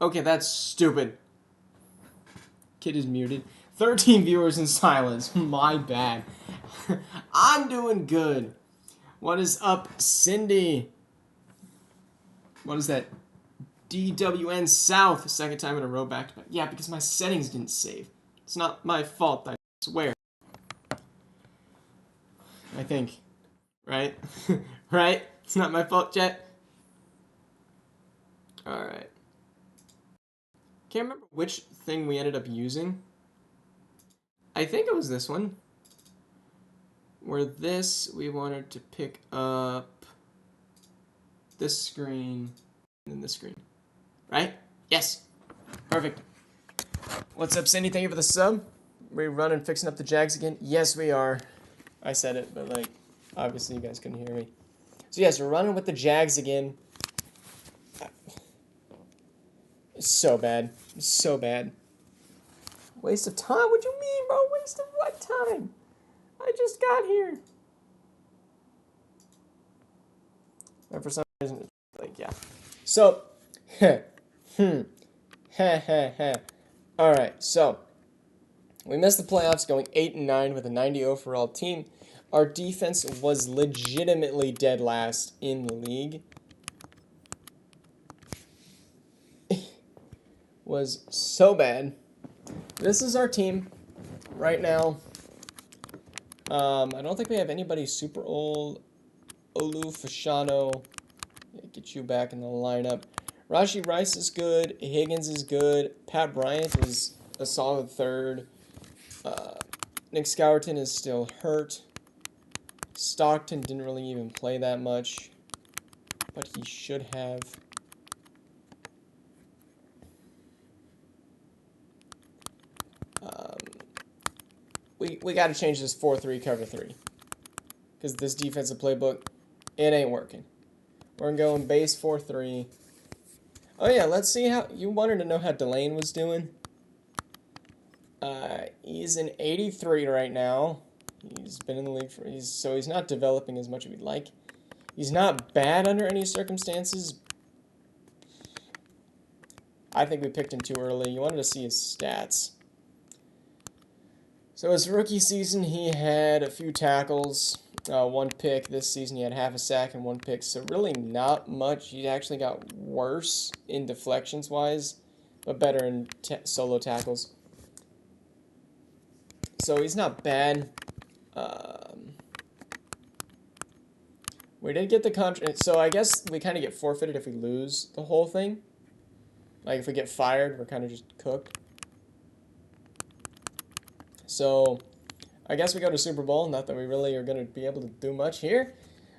Okay, that's stupid. Kid is muted. 13 viewers in silence. My bad. I'm doing good. What is up, Cindy? What is that? DWN South. Second time in a row back to back. Yeah, because my settings didn't save. It's not my fault, I swear. I think. Right? Right? It's not my fault, Jet. Alright. Can't remember which thing we ended up using. I think it was this one. Where this, we wanted to pick up this screen and then this screen. Right? Yes. Perfect. What's up, Cindy? Thank you for the sub. We running fixing up the Jags again? Yes, we are. I said it, but like, obviously you guys couldn't hear me. So yes, we're running with the Jags again. It's so bad. It's so bad. Waste of time? What do you mean, bro? Waste of what time? I just got here. And for some reason, like, yeah. So, Alright, so, we missed the playoffs going 8-9 with a 90 overall team. Our defense was legitimately dead last in the league. Was so bad. This is our team right now. I don't think we have anybody super old. Olu Fashano, get you back in the lineup. Rashi Rice is good. Higgins is good. Pat Bryant is a solid third. Nick Scourton is still hurt. Stockton didn't really even play that much, but he should have. We got to change this 4-3 cover 3 because this defensive playbook, it ain't working. We're going base 4-3. Oh yeah, let's see how you wanted to know how Delane was doing. He's an 83 right now. He's been in the league for so he's not developing as much as we'd like. He's not bad under any circumstances. I think we picked him too early. You wanted to see his stats. So his rookie season, he had a few tackles, one pick. This season, he had half a sack and one pick. So really not much. He actually got worse in deflections-wise, but better in solo tackles. So he's not bad. We did get the contract. So I guess we kind of get forfeited if we lose the whole thing. Like if we get fired, we're kind of just cooked. So I guess we go to Super Bowl. Not that we really are going to be able to do much here.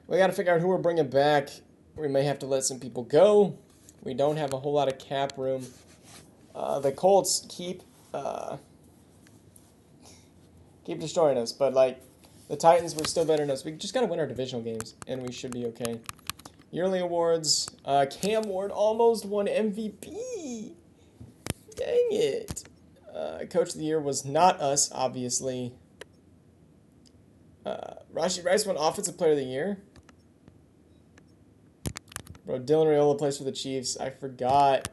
We got to figure out who we're bringing back. We may have to let some people go. We don't have a whole lot of cap room. The Colts keep destroying us, but like the Titans were still better than us. We just got to win our divisional games, and we should be okay. Yearly awards. Cam Ward almost won MVP. Dang it. Coach of the Year was not us, obviously. Rashi Rice won Offensive Player of the Year. Bro, Dylan Raiola plays for the Chiefs. I forgot.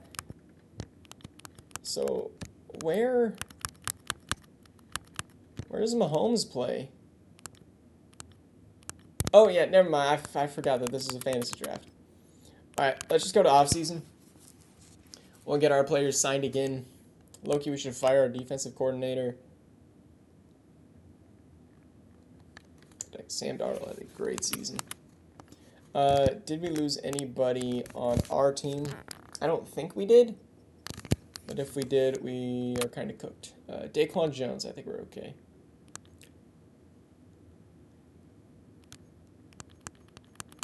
So, where does Mahomes play? Oh, yeah, never mind. I forgot that this is a fantasy draft. Alright, let's just go to offseason. We'll get our players signed again. Loki, we should fire our defensive coordinator. Sam Darnold had a great season. Did we lose anybody on our team? I don't think we did. But if we did, we are kind of cooked. Daquan Jones, I think we're okay.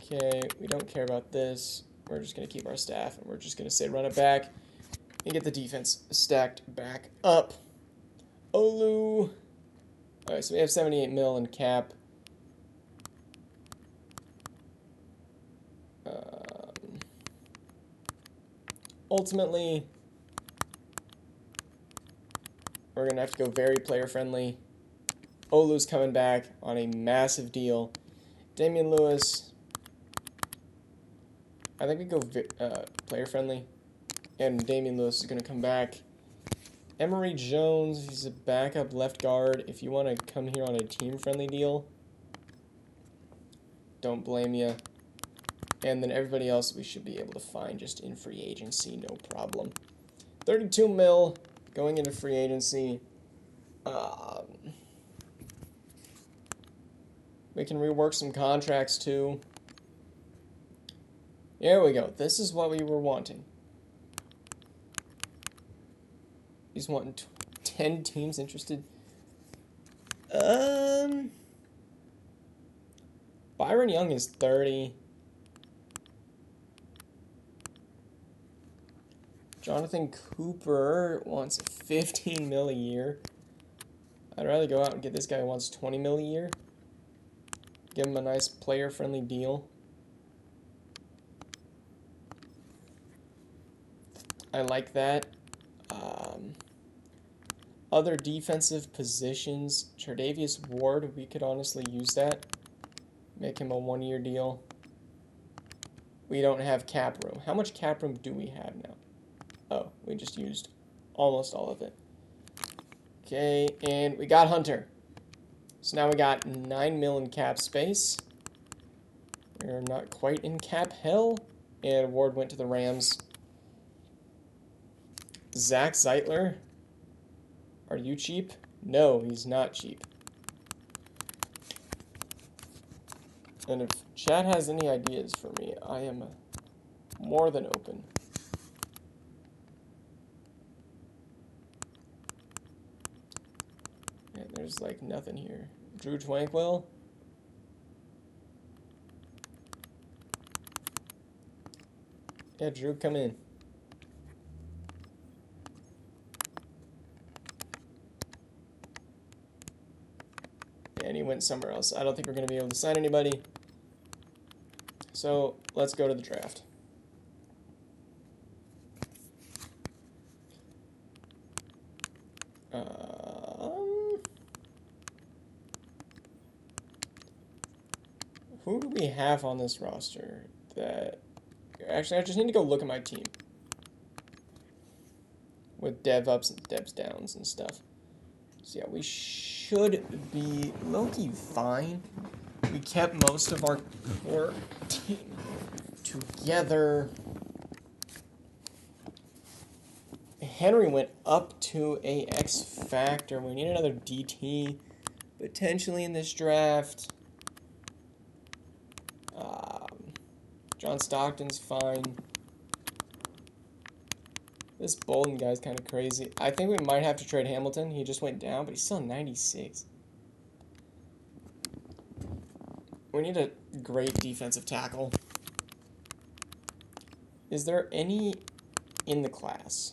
Okay, we don't care about this. We're just going to keep our staff, and we're just going to say run it back and get the defense stacked back up. Olu. All right, so we have 78 mil in cap. Ultimately, we're going to have to go very player-friendly. Olu's coming back on a massive deal. Damian Lewis, I think we go player-friendly. And Damian Lewis is going to come back. Emory Jones, he's a backup left guard. If you want to come here on a team-friendly deal, don't blame you. And then everybody else we should be able to find just in free agency, no problem. 32 mil going into free agency. We can rework some contracts too. There we go. This is what we were wanting. He's wanting 10 teams interested. Byron Young is 30. Jonathan Cooper wants 15 mil a year. I'd rather go out and get this guy who wants 20 mil a year. Give him a nice player-friendly deal. I like that. Other defensive positions. Tre'Davious Ward, we could honestly use that. Make him a 1-year deal. We don't have cap room. How much cap room do we have now? Oh, we just used almost all of it. Okay, and we got Hunter. So now we got 9 mil in cap space. We're not quite in cap hell. And Ward went to the Rams. Zach Zeitler. Are you cheap? No, he's not cheap. And if Chad has any ideas for me, I am more than open. And there's like nothing here. Drew Twankwell. Yeah, Drew, come in. And he went somewhere else. I don't think we're going to be able to sign anybody. So let's go to the draft. Who do we have on this roster that... Actually, I just need to go look at my team. With dev ups and devs downs and stuff. So yeah, we should be low-key fine. We kept most of our core team together. Henry went up to a X Factor. We need another DT potentially in this draft. John Stockton's fine. This Bolden guy's kind of crazy. I think we might have to trade Hamilton. He just went down, but he's still 96. We need a great defensive tackle. Is there any in the class?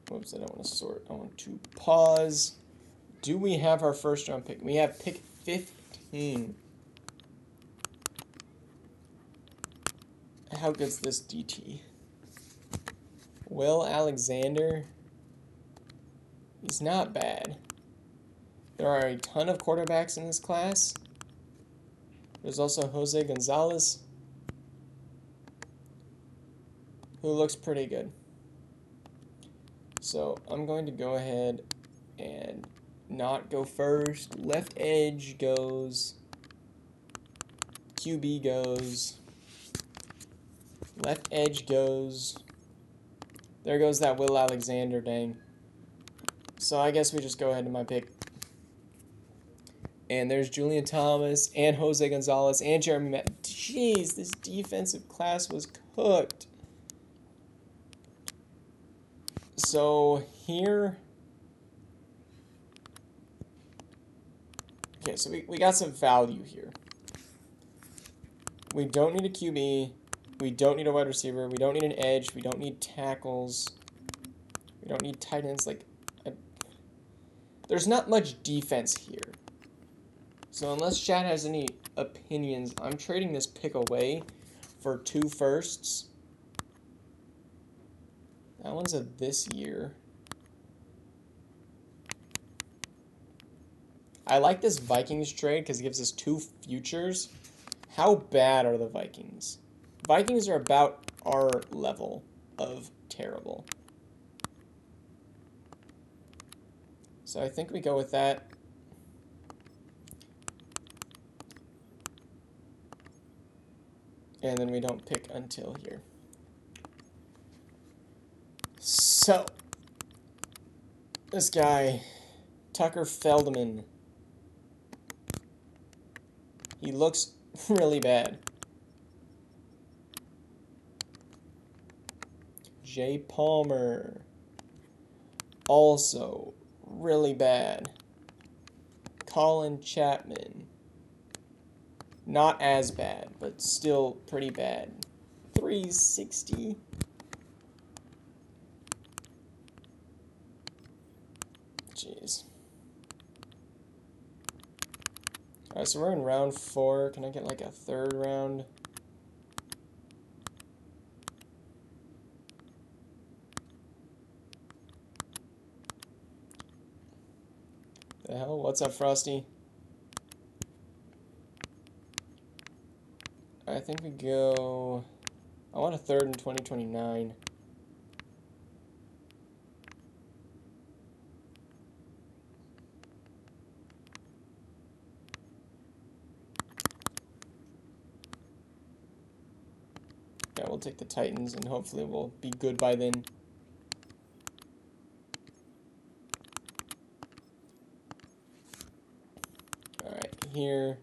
Whoops, I don't want to sort. I want to pause. Do we have our first round pick? We have pick 15. How good's this DT? Will Alexander. He's not bad. There are a ton of quarterbacks in this class. There's also Jose Gonzalez, who looks pretty good. So I'm going to go ahead and not go first. Left edge goes. QB goes. Left edge goes. There goes that Will Alexander, dang. So I guess we just go ahead to my pick. And there's Julian Thomas and Jose Gonzalez and Jeremy Matt. Jeez, this defensive class was cooked. So here, okay, so we got some value here. We don't need a QB. We don't need a wide receiver. We don't need an edge. We don't need tackles. We don't need tight ends. There's not much defense here. So unless Chad has any opinions, I'm trading this pick away for 2 firsts. That one's a this year. I like this Vikings trade because it gives us 2 futures. How bad are the Vikings? Vikings are about our level of terrible. So I think we go with that. And then we don't pick until here. So, this guy, Tucker Feldman, he looks really bad. Jay Palmer, also really bad. Colin Chapman, not as bad, but still pretty bad. 360. Jeez. Alright, so we're in round 4. Can I get like a 3rd round? The hell? What's up, Frosty? I think we go... I want a 3rd in 2029. Yeah, we'll take the Titans, and hopefully we'll be good by then. Alright, here.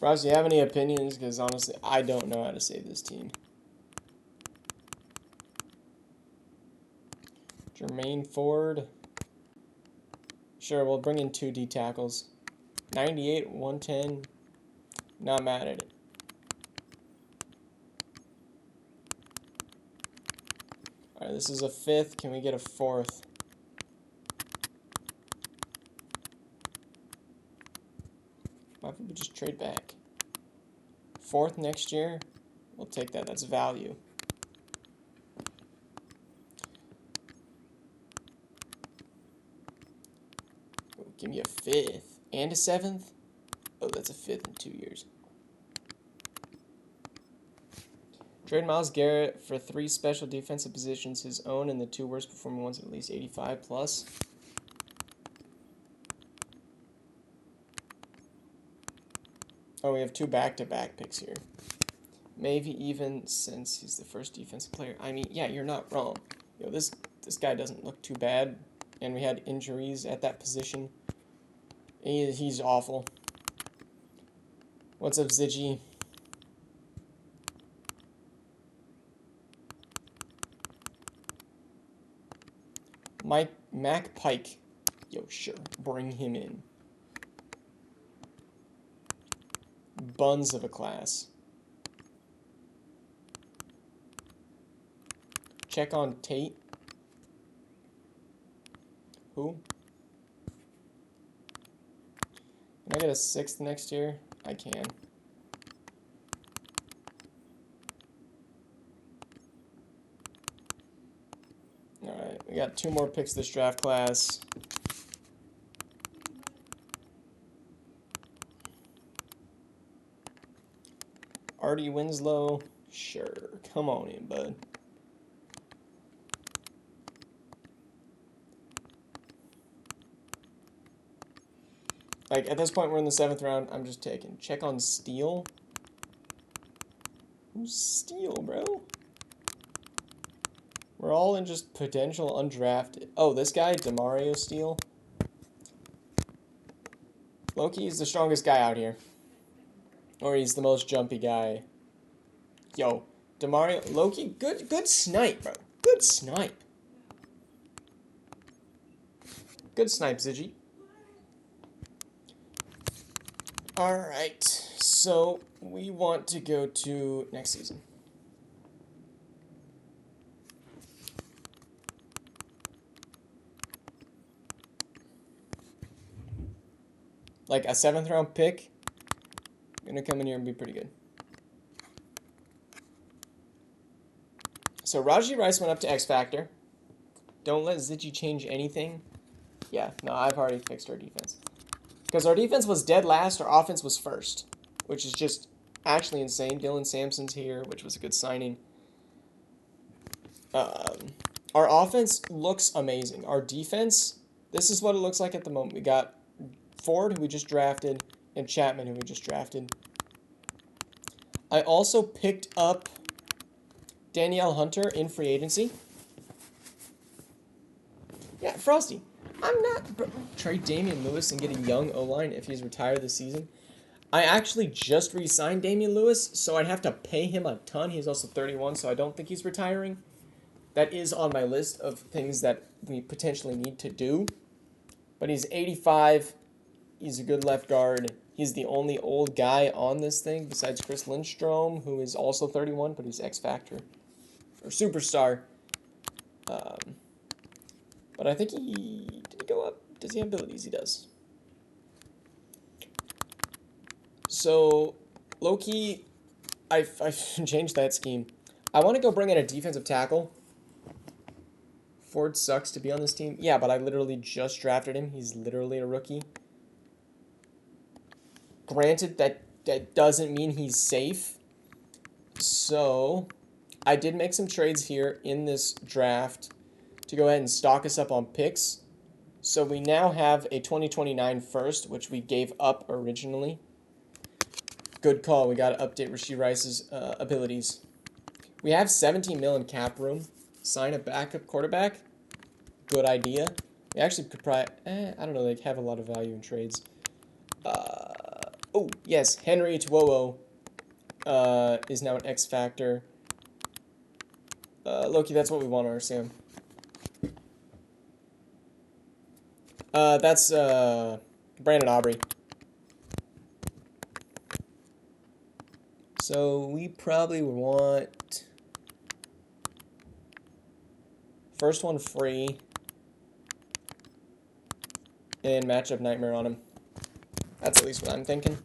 Ross, do you have any opinions? Because honestly, I don't know how to save this team. Jermaine Ford. Sure, we'll bring in 2 D tackles. 98, 110. Not mad at it. Alright, this is a 5th. Can we get a 4th? Why don't we just trade back? 4th next year? We'll take that. That's value. Oh, give me a 5th. And a 7th? Oh, that's a 5th in 2 years. Trade Myles Garrett for 3 special defensive positions, his own and the 2 worst performing ones at least 85 plus. Oh, we have 2 back-to-back picks here. Maybe even since he's the first defensive player. I mean, yeah, you're not wrong. Yo, this guy doesn't look too bad. And we had injuries at that position. He's awful. What's up, Ziggy? Mac Pike. Yo, sure. Bring him in. Buns of a class. Check on Tate. Who? Can I get a 6th next year? I can. Alright, we got 2 more picks this draft class. Artie Winslow. Sure. Come on in, bud. Like, at this point, we're in the 7th round. I'm just taking. Check on Steele. Who's Steele, bro? We're all in just potential undrafted. Oh, this guy, Demario Steele. Loki is the strongest guy out here. Or he's the most jumpy guy. Yo, Demario, Loki, good snipe, bro. Good snipe. Good snipe, Ziggy. Alright, so we want to go to next season. Like a 7th round pick, gonna come in here and be pretty good. So Raji Rice went up to X Factor. Don't let Ziggy change anything. Yeah, no, I've already fixed our defense. Because our defense was dead last, our offense was first. Which is just actually insane. Dylan Sampson's here, which was a good signing. Our offense looks amazing. Our defense, this is what it looks like at the moment. We got Ford, who we just drafted, and Chapman, who we just drafted. I also picked up Danielle Hunter in free agency. Yeah, Frosty. I'm not trade Damian Lewis and get a young O-line if he's retired this season. I actually just re-signed Damian Lewis, so I'd have to pay him a ton. He's also 31, so I don't think he's retiring. That is on my list of things that we potentially need to do. But he's 85. He's a good left guard. He's the only old guy on this thing besides Chris Lindstrom, who is also 31, but he's X Factor or Superstar. But I think did he go up? Does he have abilities? He does. So, low-key, I've changed that scheme. I want to go bring in a defensive tackle. Ford sucks to be on this team. Yeah, but I literally just drafted him. He's literally a rookie. Granted, that doesn't mean he's safe. So, I did make some trades here in this draft to go ahead and stock us up on picks. So, we now have a 2029 first, which we gave up originally. Good call. We got to update Rashee Rice's abilities. We have 17 mil in cap room. Sign a backup quarterback. Good idea. We actually could probably... I don't know. They have a lot of value in trades. Oh, yes. Henry Tuowo is now an X Factor. Loki, that's what we want, RCM. That's Brandon Aubrey. So we probably would want first one free and matchup nightmare on him. That's at least what I'm thinking.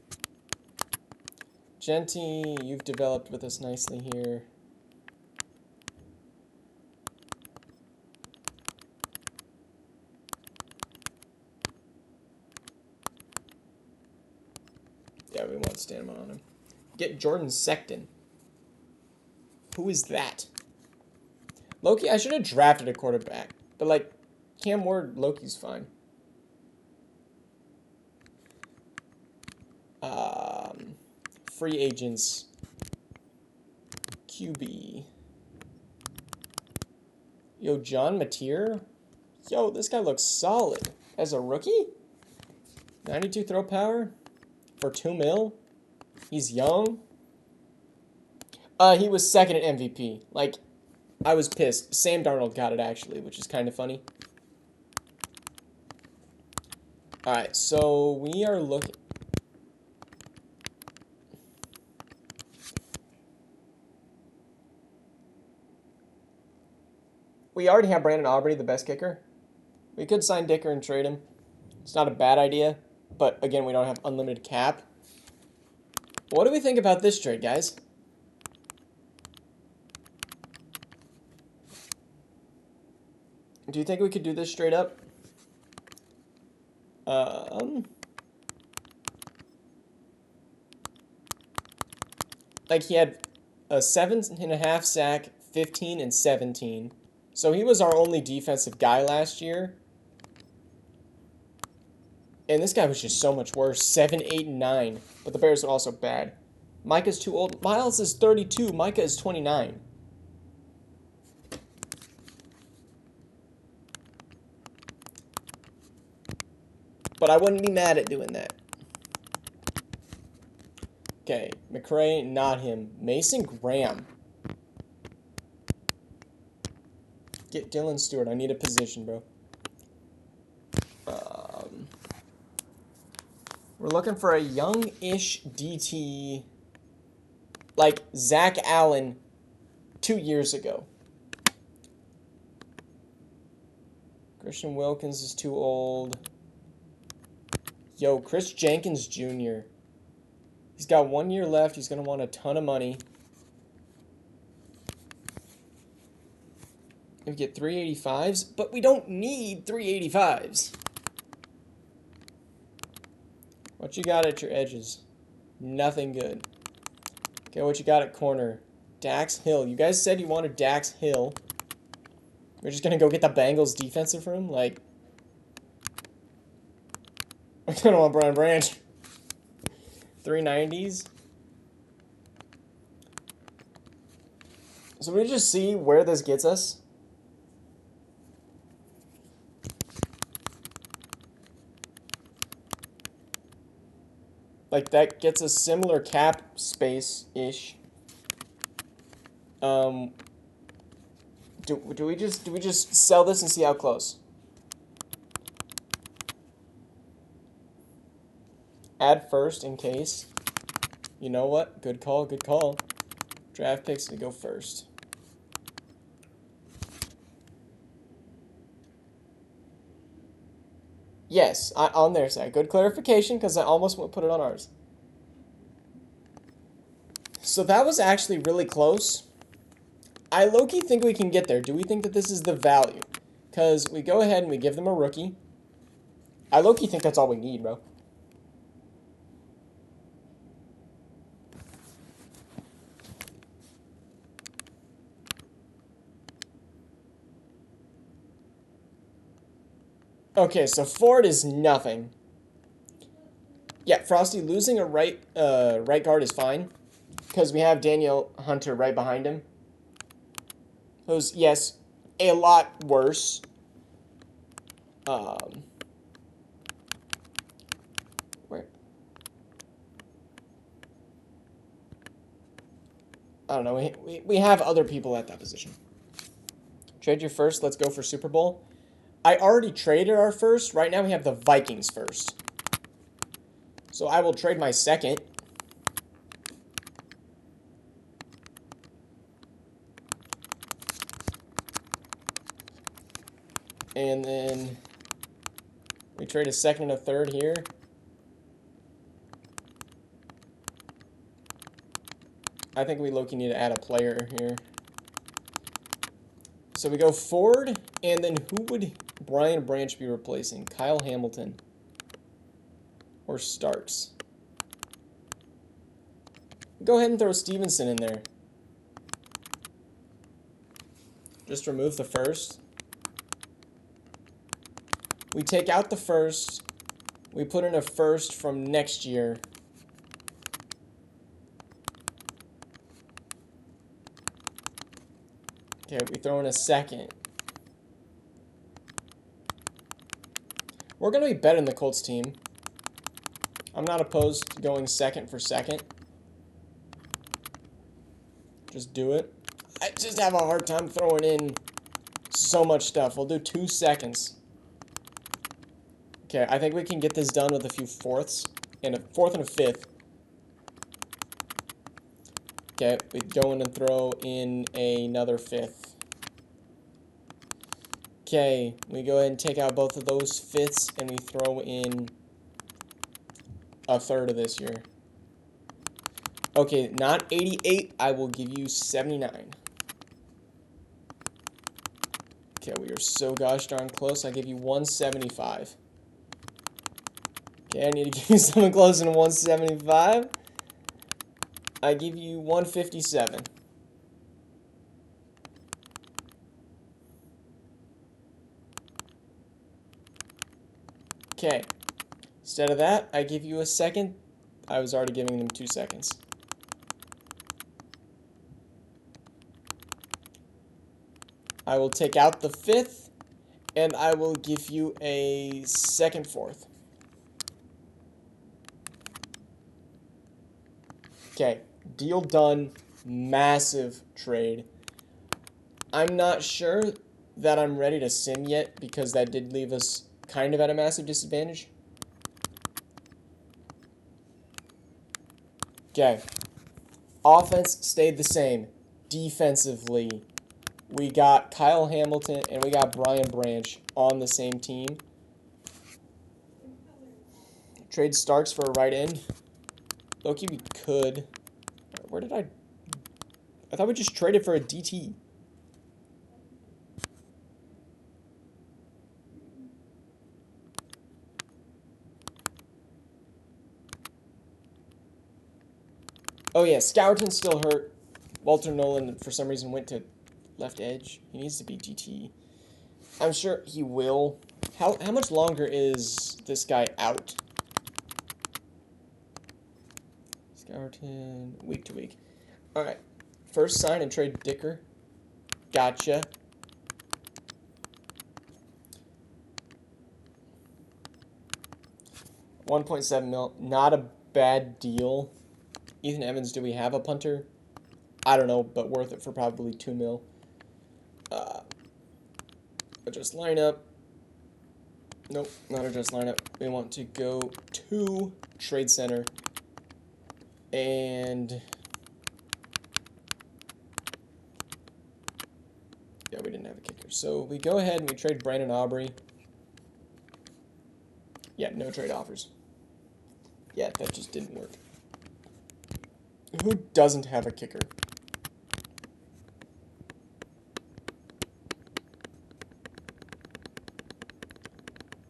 Genty, you've developed with us nicely here. Yeah, we want stamina on him. Get Jordan Secton. Who is that? Loki, I should have drafted a quarterback. But, like, Cam Ward, Loki's fine. Free agents. QB. Yo, John Mateer? Yo, this guy looks solid. As a rookie? 92 throw power? For 2 mil? He's young. He was second at MVP. Like, I was pissed. Sam Darnold got it, actually, which is kind of funny. Alright, so we are looking... We already have Brandon Aubrey, the best kicker. We could sign Dicker and trade him. It's not a bad idea. But, again, we don't have unlimited cap. What do we think about this trade, guys? Do you think we could do this straight up? Like, he had a 7.5 sack, 15, and 17. So he was our only defensive guy last year. And this guy was just so much worse. 7, 8, and 9. But the Bears are also bad. Micah's too old. Miles is 32. Micah is 29. But I wouldn't be mad at doing that. Okay, McRae, not him. Mason Graham. Get Dylan Stewart. I need a position, bro. We're looking for a young-ish DT, like Zach Allen 2 years ago. Christian Wilkins is too old. Yo, Chris Jenkins Jr. He's got 1 year left. He's going to want a ton of money. We get 385s, but we don't need 385s. What you got at your edges? Nothing good. Okay, what you got at corner? Dax Hill. You guys said you wanted Dax Hill. We're just gonna go get the Bengals defensive room? Like, I don't want Brian Branch. 390s. So we just see where this gets us. Like, that gets us similar cap space-ish. Do we just sell this and see how close? Add first in case. You know what? Good call, good call. Draft picks to go first. Yes, on their side. Good clarification, because I almost put it on ours. So that was actually really close. I low-key think we can get there. Do we think that this is the value? Because we go ahead and we give them a rookie. I low-key think that's all we need, bro. Okay, so Ford is nothing. Yeah, Frosty, losing a right guard is fine. Because we have Daniel Hunter right behind him. Who's, yes, a lot worse. Where? I don't know. We have other people at that position. Trade your first. Let's go for Super Bowl. I already traded our first. Right now we have the Vikings first. So I will trade my second. And then we trade a second and a third here. I think we low-key need to add a player here. So we go Ford, and then who would Brian Branch be replacing? Kyle Hamilton or Starks? Go ahead and throw Stevenson in there. Just remove the first. We take out the first. We put in a first from next year. Okay, we throw in a second. We're going to be better than the Colts team. I'm not opposed to going second for second. Just do it. I just have a hard time throwing in so much stuff. We'll do 2 seconds. Okay, I think we can get this done with a few fourths. And a fourth and a fifth. Okay, we go in and throw in another fifth. Okay, we go ahead and take out both of those fifths and we throw in a third of this year. Okay, not 88, I will give you 79. Okay, we are so gosh darn close. I give you 175. Okay, I need to give you something closer to 175. I give you 157. Okay. Instead of that, I give you a second. I was already giving them 2 seconds. I will take out the fifth, and I will give you a second fourth. Okay, deal done. Massive trade. I'm not sure that I'm ready to sim yet because that did leave us kind of at a massive disadvantage. Okay. Offense stayed the same. Defensively, we got Kyle Hamilton and we got Brian Branch on the same team. Trade Starks for a right end. Loki, we could. Where did I thought we just traded for a DT. Oh yeah, Scourton's still hurt. Walter Nolan, for some reason, went to left edge. He needs to be DT. I'm sure he will. How much longer is this guy out? Scourton, week to week. Alright. First sign and trade Dicker. Gotcha. $1.7 mil. Not a bad deal. Ethan Evans, do we have a punter? I don't know, but worth it for probably 2 mil. Adjust lineup. Nope, not adjust lineup. We want to go to Trade Center. And yeah, we didn't have a kicker. So we go ahead and we trade Brandon Aubrey. Yeah, no trade offers. Yeah, that just didn't work. Who doesn't have a kicker?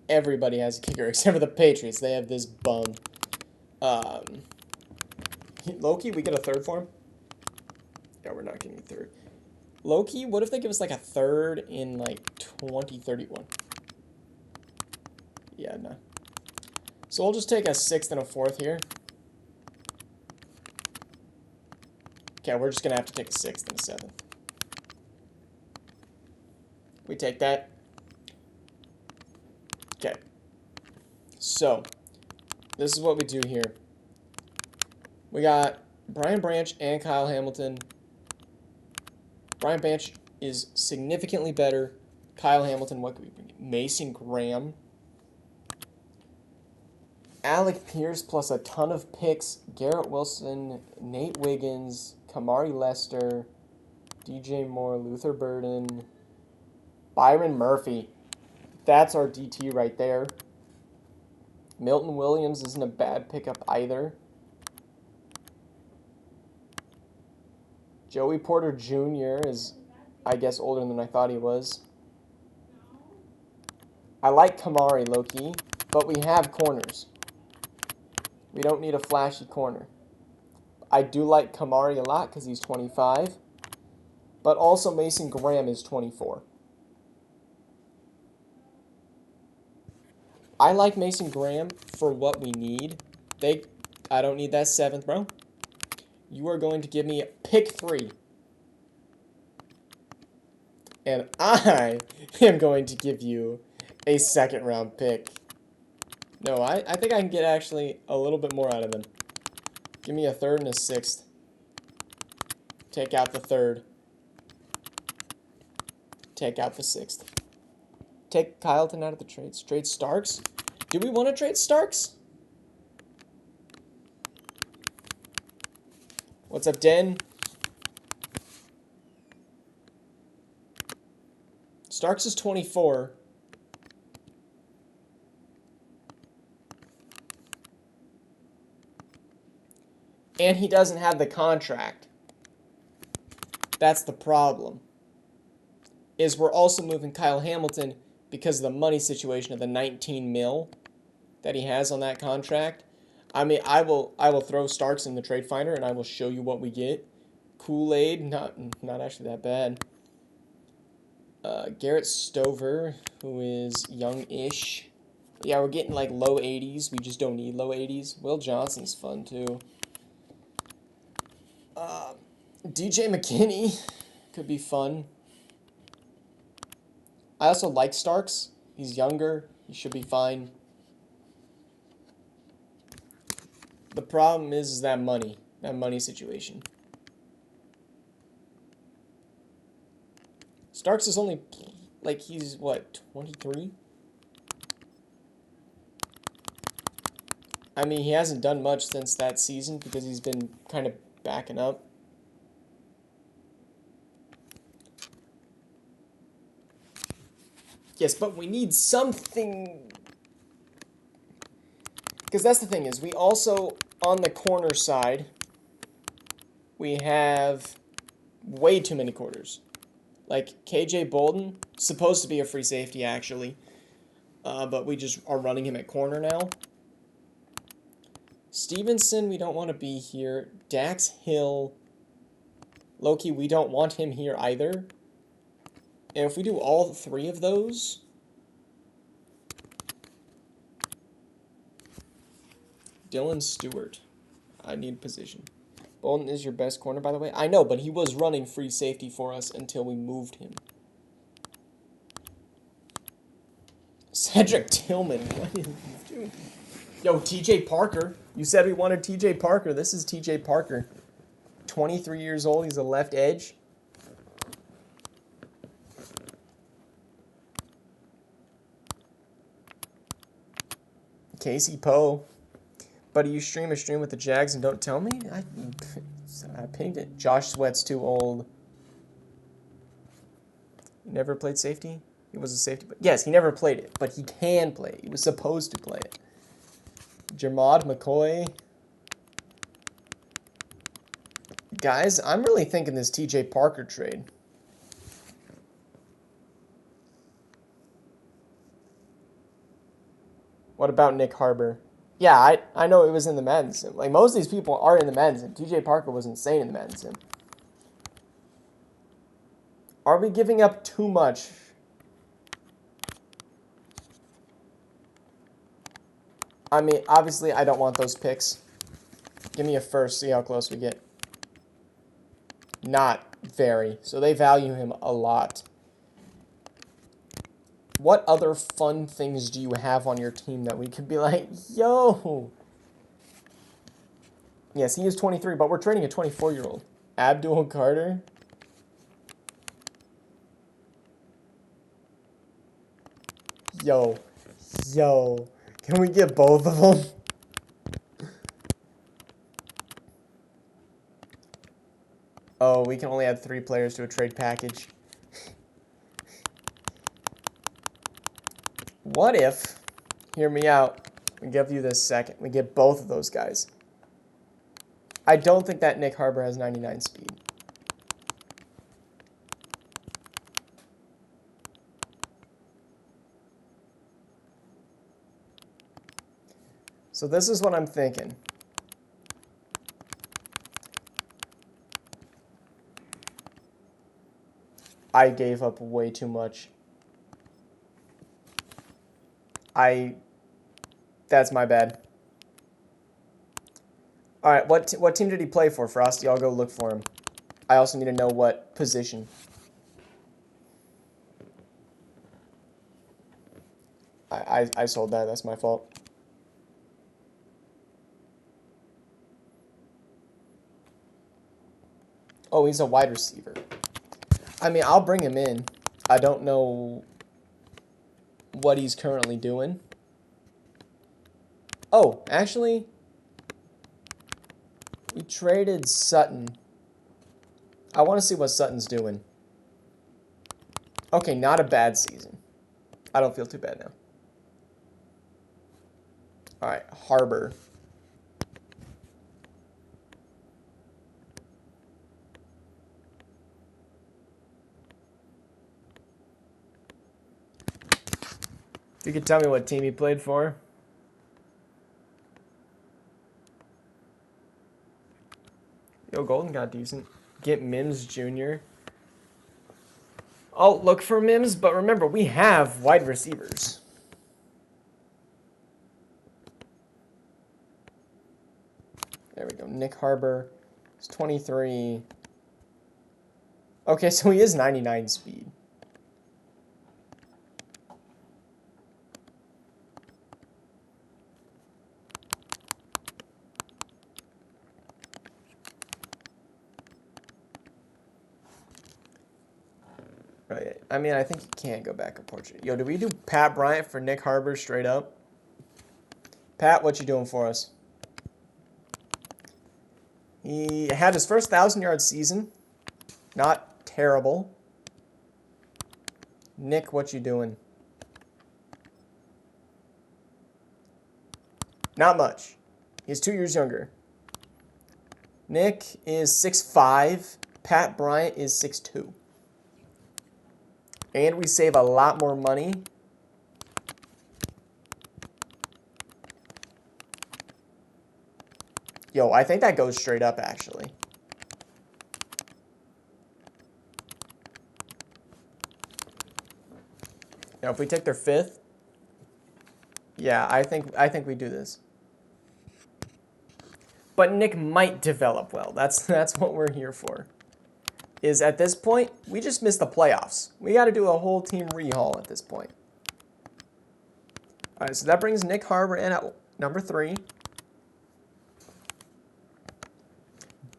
Everybody has a kicker except for the Patriots. They have this bum. Loki, we get a third for him? Yeah, we're not getting a third. Loki, what if they give us like a third in like 2031? Yeah, no. So we'll just take a sixth and a fourth here. Okay, we're just gonna have to take a sixth and a seventh. We take that. Okay. So, this is what we do here. We got Brian Branch and Kyle Hamilton. Brian Branch is significantly better. Kyle Hamilton, what could we bring? Mason Graham. Alec Pierce plus a ton of picks. Garrett Wilson, Nate Wiggins, Kamari Lester, DJ Moore, Luther Burden, Byron Murphy. That's our DT right there. Milton Williams isn't a bad pickup either. Joey Porter Jr. is, I guess, older than I thought he was. I like Kamari low-key, but we have corners. We don't need a flashy corner. I do like Kamari a lot because he's 25, but also Mason Graham is 24. I like Mason Graham for what we need. I don't need that seventh, bro. You are going to give me pick 3. And I am going to give you a second round pick. No, I think I can get actually a little bit more out of them. Give me a third and a sixth. Take out the third. Take out the sixth. Take Kyleton out of the trades. Trade Starks? Do we want to trade Starks? What's up, Den? Starks is 24. And he doesn't have the contract. That's the problem. Is we're also moving Kyle Hamilton because of the money situation of the 19 mil that he has on that contract. I mean, I will throw Starks in the trade finder and I will show you what we get. Kool-Aid, not actually that bad. Garrett Stover, who is young-ish. Yeah, we're getting like low 80s. We just don't need low 80s. Will Johnson's fun too. DJ McKinney could be fun. I also like Starks. He's younger. He should be fine. The problem is that money situation. Starks is only, like, he's, what, 23? I mean, he hasn't done much since that season because he's been kind of backing up. Yes, but we need something. Because that's the thing is, we also, on the corner side, we have way too many corners. Like, KJ Bolden, supposed to be a free safety, actually. But we just are running him at corner now. Stevenson, we don't want to be here. Dax Hill. Loki, we don't want him here either. And if we do all three of those... Dylan Stewart. I need position. Bolden is your best corner, by the way. I know, but he was running free safety for us until we moved him. Cedric Tillman. What is he doing? Yo, TJ Parker. You said we wanted TJ Parker. This is TJ Parker. 23 years old. He's a left edge. Casey Poe. Buddy, you stream a stream with the Jags and don't tell me? I pinged it. Josh Sweat's too old. Never played safety? He was a safety. But yes, he never played it, but he can play it. He was supposed to play it. Jermod McCoy. Guys, I'm really thinking this TJ Parker trade. What about Nick Harbor? Yeah, I know it was in the Madden sim. Like, most of these people are in the Madden sim. TJ Parker was insane in the Madden sim. Are we giving up too much? I mean, obviously, I don't want those picks. Give me a first, see how close we get. Not very. So they value him a lot. What other fun things do you have on your team that we could be like, yo? Yes, he is 23, but we're trading a 24-year-old. Abdul Carter. Yo. Can we get both of them? Oh, we can only add 3 players to a trade package. What if, hear me out, we give you this second, we get both of those guys. I don't think that Nick Harbor has 99 speed. So this is what I'm thinking. I gave up way too much. That's my bad. All right, what team did he play for, Frosty? I'll go look for him. I also need to know what position. I sold that. That's my fault. Oh, he's a wide receiver. I mean, I'll bring him in. I don't know what he's currently doing. Oh, actually, we traded Sutton. I want to see what Sutton's doing. Okay, not a bad season. I don't feel too bad now. All right, Harbor. If you could tell me what team he played for. Yo, Golden got decent. Get Mims Jr. I'll look for Mims, but remember, we have wide receivers. There we go. Nick Harbor is 23. Okay, so he is 99 speed. Right. I mean, I think you can't go back a portrait. Yo, did we do Pat Bryant for Nick Harbor straight up? Pat, what you doing for us? He had his first 1,000-yard season. Not terrible. Nick, what you doing? Not much. He's 2 years younger. Nick is 6'5". Pat Bryant is 6'2". And we save a lot more money. Yo, I think that goes straight up, actually. Now, if we take their 5th, yeah, I think we do this. But Nick might develop well. That's what we're here for. Is at this point, we just missed the playoffs. We got to do a whole team rehaul at this point. All right, so that brings Nick Harbor in at number 3.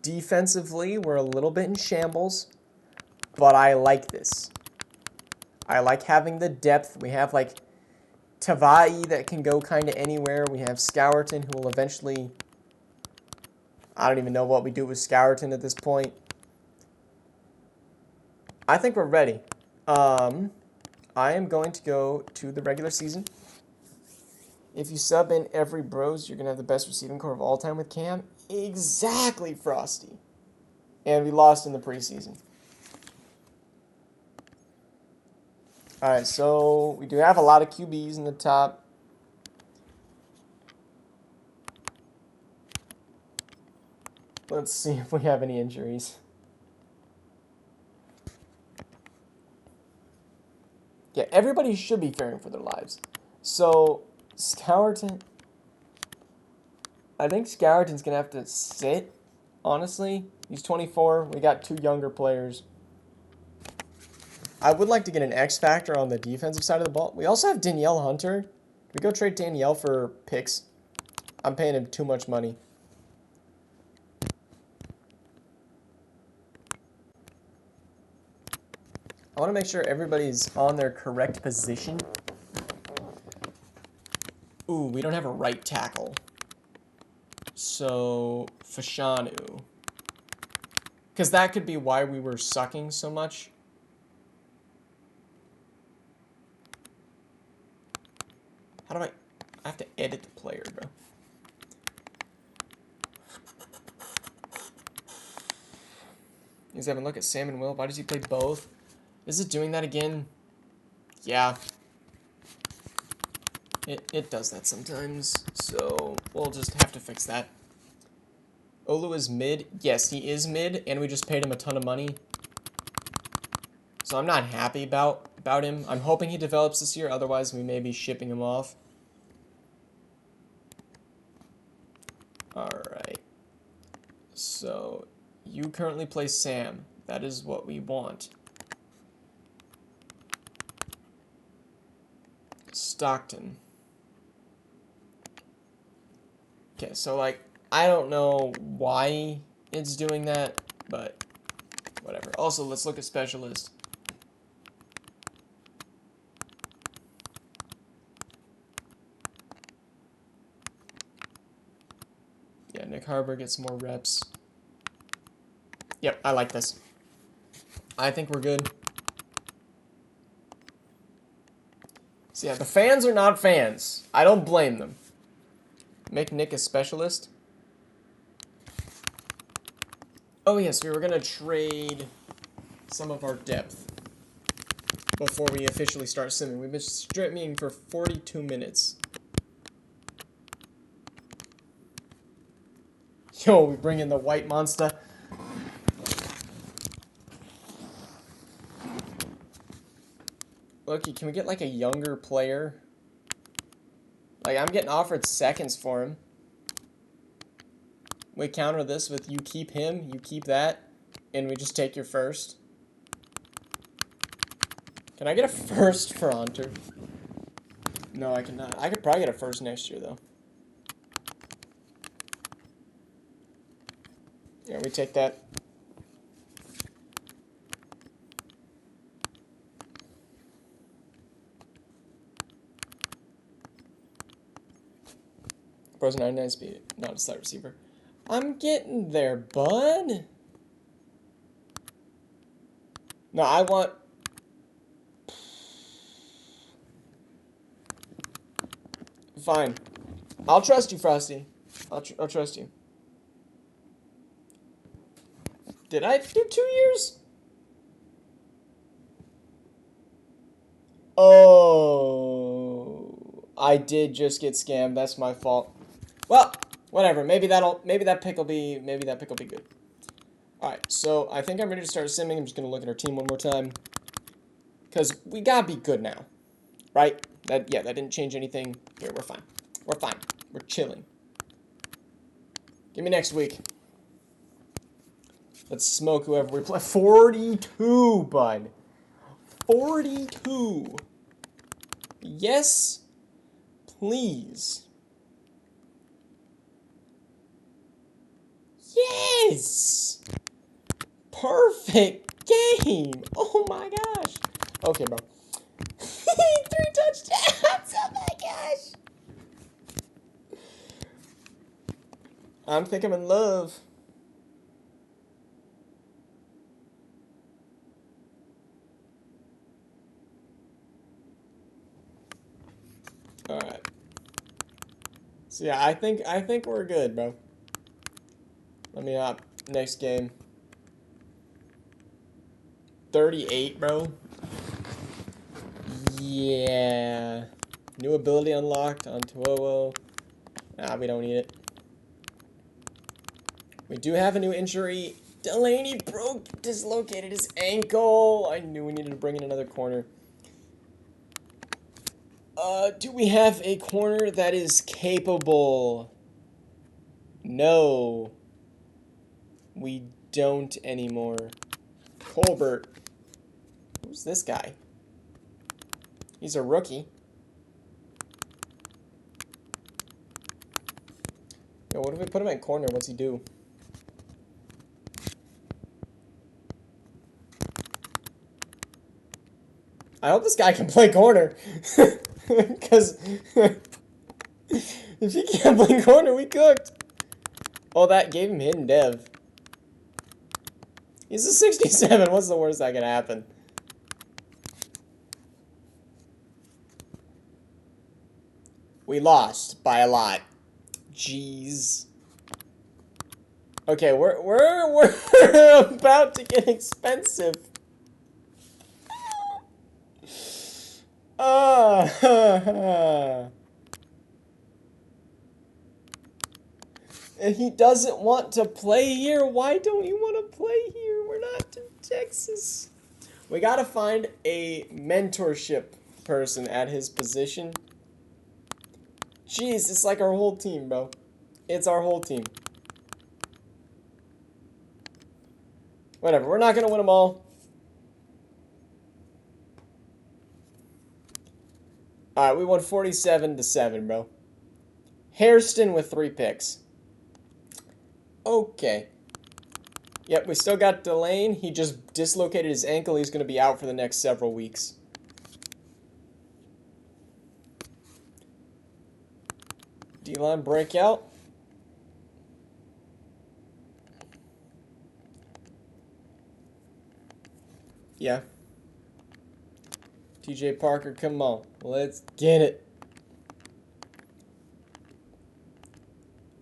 Defensively, we're a little bit in shambles, but I like this. I like having the depth. We have like Tavai that can go kind of anywhere. We have Scourton who will eventually... I don't even know what we do with Scourton at this point. I think we're ready. I am going to go to the regular season. If you sub in every bros, you're going to have the best receiving core of all time with Cam. Exactly, Frosty. And we lost in the preseason. Alright, so we do have a lot of QBs in the top. Let's see if we have any injuries. Yeah, everybody should be fearing for their lives. So, Scourton... I think Scourton's going to have to sit, honestly. He's 24. We got 2 younger players. I would like to get an X factor on the defensive side of the ball. We also have Danielle Hunter. Can we go trade Danielle for picks? I'm paying him too much money. I want to make sure everybody's on their correct position. Ooh, we don't have a right tackle. So, Fashanu. Because that could be why we were sucking so much. How do I have to edit the player, bro. He's having a look at Sam and Will. Why does he play both? Is it doing that again? Yeah. It does that sometimes. So we'll just have to fix that. Olu is mid. Yes, he is mid, and we just paid him a ton of money. So I'm not happy about him. I'm hoping he develops this year, otherwise we may be shipping him off. Alright. So, you currently play Sam. That is what we want. Stockton. Okay, so like, I don't know why it's doing that, but whatever. Also, let's look at specialist. Yeah, Nick Harbor gets more reps. Yep, I like this. I think we're good. So yeah, the fans are not fans. I don't blame them. Make Nick a specialist. Oh yes, we were gonna trade some of our depth before we officially start simming. We've been streaming for 42 minutes. Yo, we bring in the white monster. Loki, can we get like a younger player? Like, I'm getting offered seconds for him. We counter this with you keep him, you keep that, and we just take your first. Can I get a first for Hunter? No, I cannot. I could probably get a first next year, though. Yeah, we take that. Bro's 99 speed, not a slot receiver. I'm getting there, bud. No, I want... Fine. I'll trust you, Frosty. I'll trust you. Did I do 2 years? Oh, I did just get scammed. That's my fault. Well, Whatever. Maybe that pick will be good. All right. So I think I'm ready to start simming. I'm just gonna look at our team one more time, cause we gotta be good now, right? That didn't change anything. Here, we're fine. We're fine. We're chilling. Give me next week. Let's smoke whoever we play. 42, bud. 42. Yes, please. Yes! Perfect game! Oh my gosh. Okay, bro. 3 touchdowns! Oh my gosh! I think I'm in love. Alright. So yeah, I think we're good, bro. Let me up. Next game. 38, bro. Yeah. New ability unlocked on Tuowo. Nah, we don't need it. We do have a new injury. Delaney dislocated his ankle. I knew we needed to bring in another corner. Do we have a corner that is capable? No. We don't anymore. Colbert. Who's this guy? He's a rookie. Yo, what if we put him at corner? What's he do? I hope this guy can play corner. Because if he can't play corner, we cooked. Oh, that gave him hidden dev. He's a 67. What's the worst that can happen? We lost by a lot. Jeez. Okay, we're about to get expensive. And he doesn't want to play here. Why don't you want to play here? We're not in Texas. We gotta find a mentorship person at his position. Jeez, it's like our whole team, bro. It's our whole team. Whatever, we're not gonna win them all. Alright, we won 47-7, bro. Hairston with 3 picks. Okay. Yep, we still got Delane. He just dislocated his ankle. He's going to be out for the next several weeks. D-line breakout. Yeah. TJ Parker, come on. Let's get it.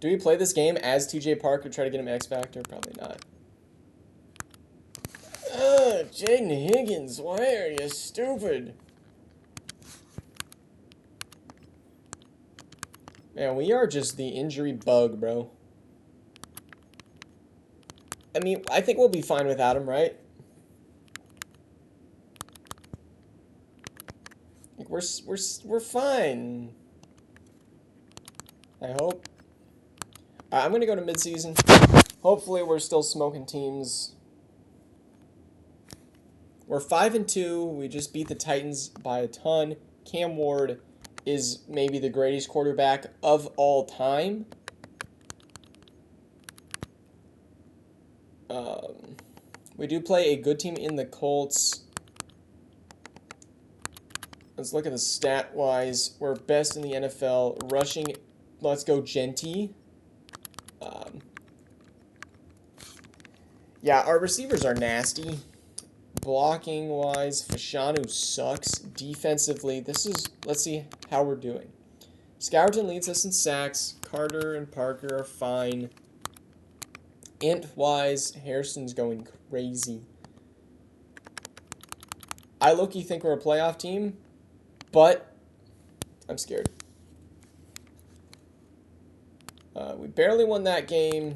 Do we play this game as TJ Parker, try to get him X Factor? Probably not. Jaden Higgins, why are you stupid? Man, we are just the injury bug, bro. I mean, I think we'll be fine without him, right? Like we're fine. I hope. I'm gonna go to midseason. Hopefully, we're still smoking teams. We're 5-2. We just beat the Titans by a ton. Cam Ward is maybe the greatest quarterback of all time. We do play a good team in the Colts. Let's look at the stat-wise. We're best in the NFL. Rushing, let's go Genty. Yeah, our receivers are nasty. Blocking-wise, Fashanu sucks. Defensively, let's see how we're doing. Scourton leads us in sacks. Carter and Parker are fine. Int-wise, Harrison's going crazy. I low-key think we're a playoff team, but I'm scared. We barely won that game.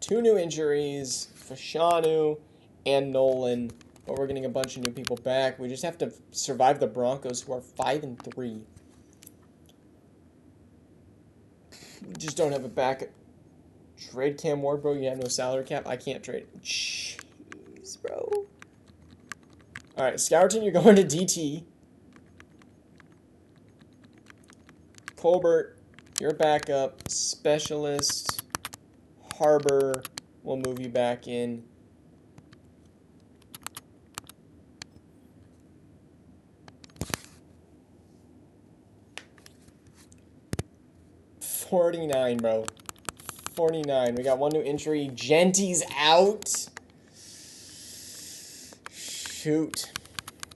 2 new injuries, Fashanu and Nolan, but we're getting a bunch of new people back. We just have to survive the Broncos, who are 5-3. We just don't have a backup. Trade Cam Ward, bro. You have no salary cap. I can't trade. Jeez, bro. All right, Scourton, you're going to DT. Colbert, you're backup. Specialist. Harbor, we'll move you back in. $49, bro. 49. We got 1 new injury. Genty's out. Shoot.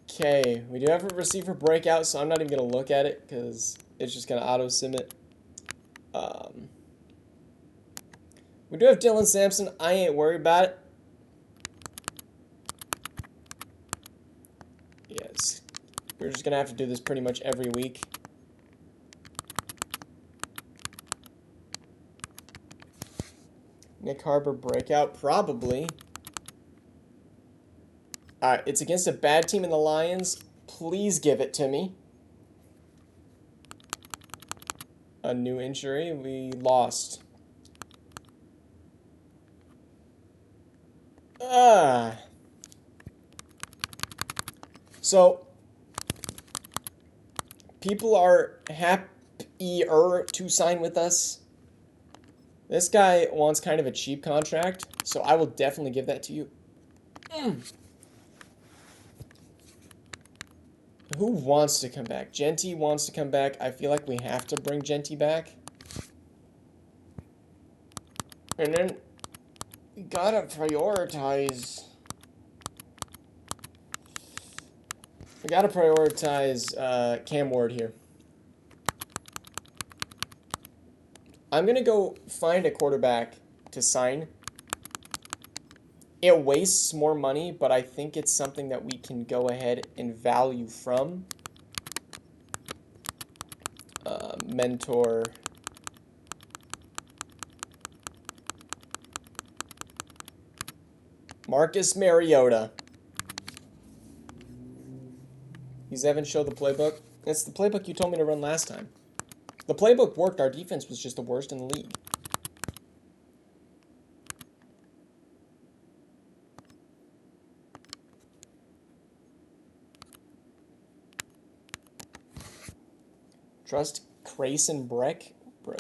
Okay, we do have a receiver breakout, so I'm not even going to look at it because it's just going to auto-sim it. We do have Dylan Sampson. I ain't worried about it. Yes. We're just going to have to do this pretty much every week. Nick Harbor breakout, probably. Alright, it's against a bad team in the Lions. Please give it to me. A new injury. We lost. So, people are happier to sign with us. This guy wants kind of a cheap contract, so I will definitely give that to you. Who wants to come back? Genty wants to come back. I feel like we have to bring Genty back. And then we gotta prioritize. We gotta prioritize Cam Ward here. I'm gonna go find a quarterback to sign. It wastes more money, but I think it's something that we can go ahead and value from. Mentor. Marcus Mariota. He's Evan showed the playbook. It's the playbook you told me to run last time. The playbook worked. Our defense was just the worst in the league. Trust Crayson Breck? Bro.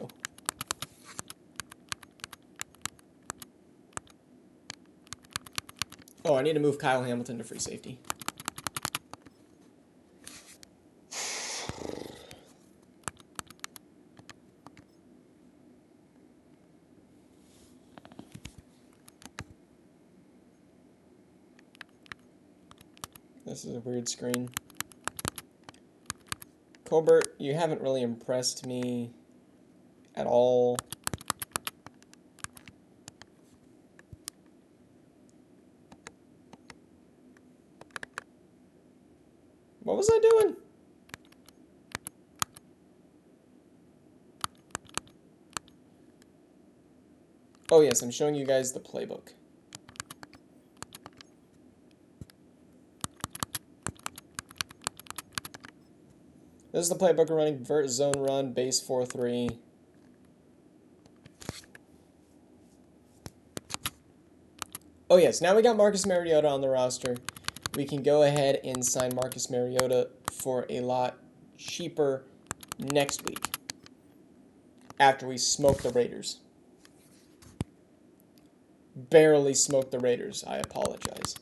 Oh, I need to move Kyle Hamilton to free safety. This is a weird screen. Colbert, you haven't really impressed me at all. What was I doing? Oh yes, I'm showing you guys the playbook. This is the playbook we're running. Vert zone run, base 4-3. Oh yes, now we got Marcus Mariota on the roster. We can go ahead and sign Marcus Mariota for a lot cheaper next week. After we smoke the Raiders. Barely smoked the Raiders. I apologize.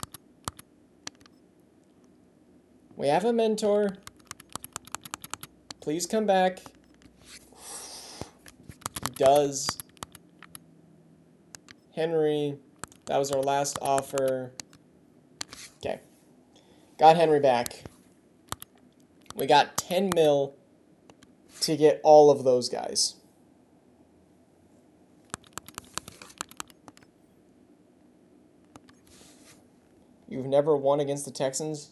We have a mentor. Please come back. He does. Henry. That was our last offer. Okay. Got Henry back. We got 10 mil to get all of those guys. You've never won against the Texans?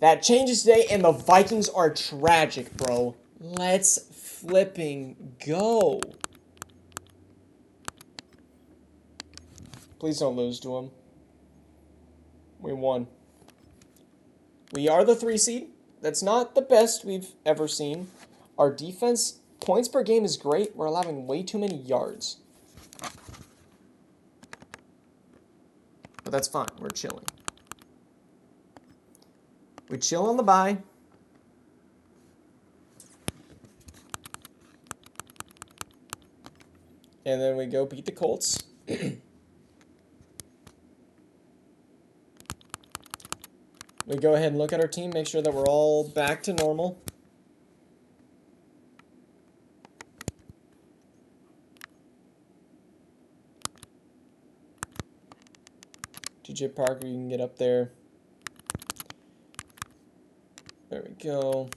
That changes today, and the Vikings are tragic, bro. Let's flipping go. Please don't lose to them. We won. We are the 3 seed. That's not the best we've ever seen. Our defense, points per game is great. We're allowing way too many yards. But that's fine. We're chilling. We chill on the bye. And then we go beat the Colts. We go ahead and look at our team, make sure that we're all back to normal. TJ Parker, you can get up there. There we go.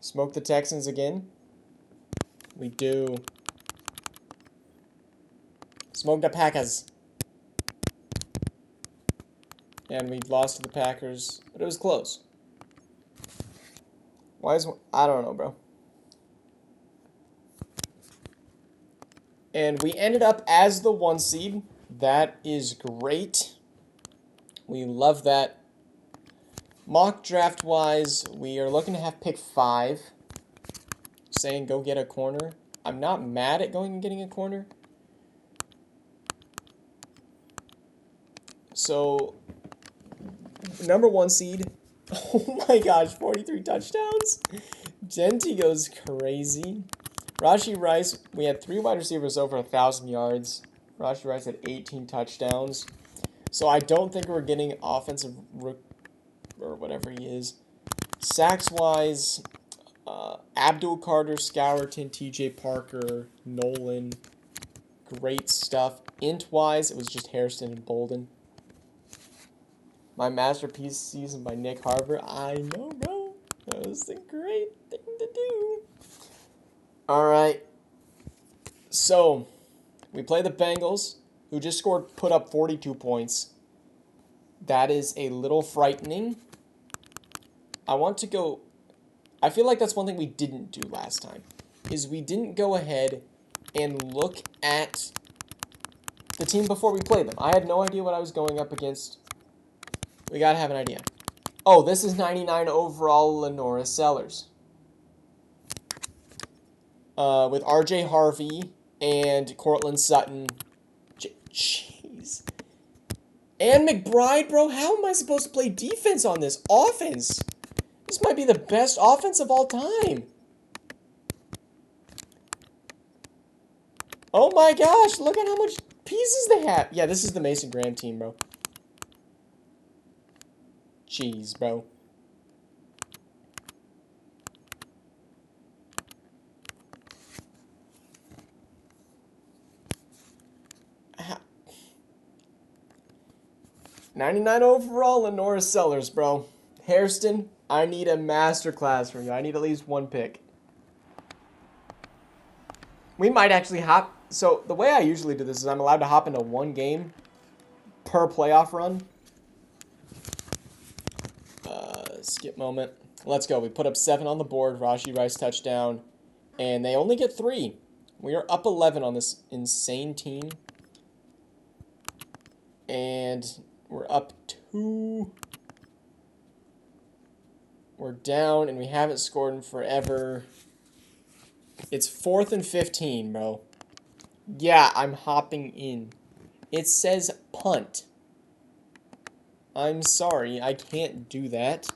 Smoke the Texans again. We do. Smoke the Packers. And we lost to the Packers, but it was close. Why is... I don't know, bro. And we ended up as the 1 seed. That is great. We love that. Mock draft-wise, we are looking to have pick 5. Saying go get a corner. I'm not mad at going and getting a corner. So, number 1 seed. Oh my gosh, 43 touchdowns. Genty goes crazy. Rashee Rice, we had 3 wide receivers over 1,000 yards. Rashee Rice had 18 touchdowns. So I don't think we're getting offensive or whatever he is. Sacks-wise, Abdul Carter, Scourton, TJ Parker, Nolan. Great stuff. Int-wise, it was just Hairston and Bolden. My masterpiece season by Nick Harper. I know, bro. That was a great thing to do. Alright. So, we play the Bengals, who just put up 42 points. That is a little frightening. I want to go... I feel like that's one thing we didn't do last time. Is we didn't go ahead and look at the team before we played them. I had no idea what I was going up against. We gotta have an idea. Oh, this is 99 overall Lenora Sellers. With RJ Harvey and Cortland Sutton. Jeez. And McBride, bro. How am I supposed to play defense on this offense? This might be the best offense of all time. Oh my gosh, look at how much pieces they have. Yeah, this is the Mason Graham team, bro. Jeez, bro. Ah. 99 overall, Lenora Sellers, bro. Hairston, I need a masterclass from you. I need at least 1 pick. We might actually hop... So, the way I usually do this is I'm allowed to hop into 1 game per playoff run. Skip moment. Let's go. We put up 7 on the board. Rashee Rice touchdown. And they only get 3. We are up 11 on this insane team. And we're up 2. We're down, and we haven't scored in forever. It's 4th and 15, bro. Yeah, I'm hopping in. It says punt. I'm sorry, I can't do that.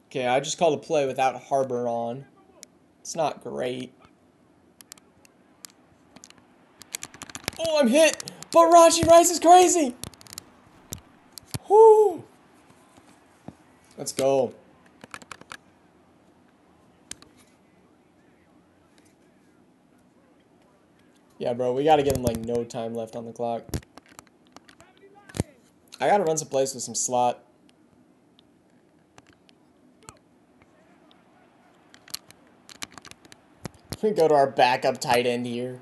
Okay, I just called a play without Harbor on. It's not great. Oh, I'm hit! But Rashee Rice is crazy! Whoo! Let's go. Yeah, bro, we gotta give him, like, no time left on the clock. I gotta run some plays with some slot. We go to our backup tight end here.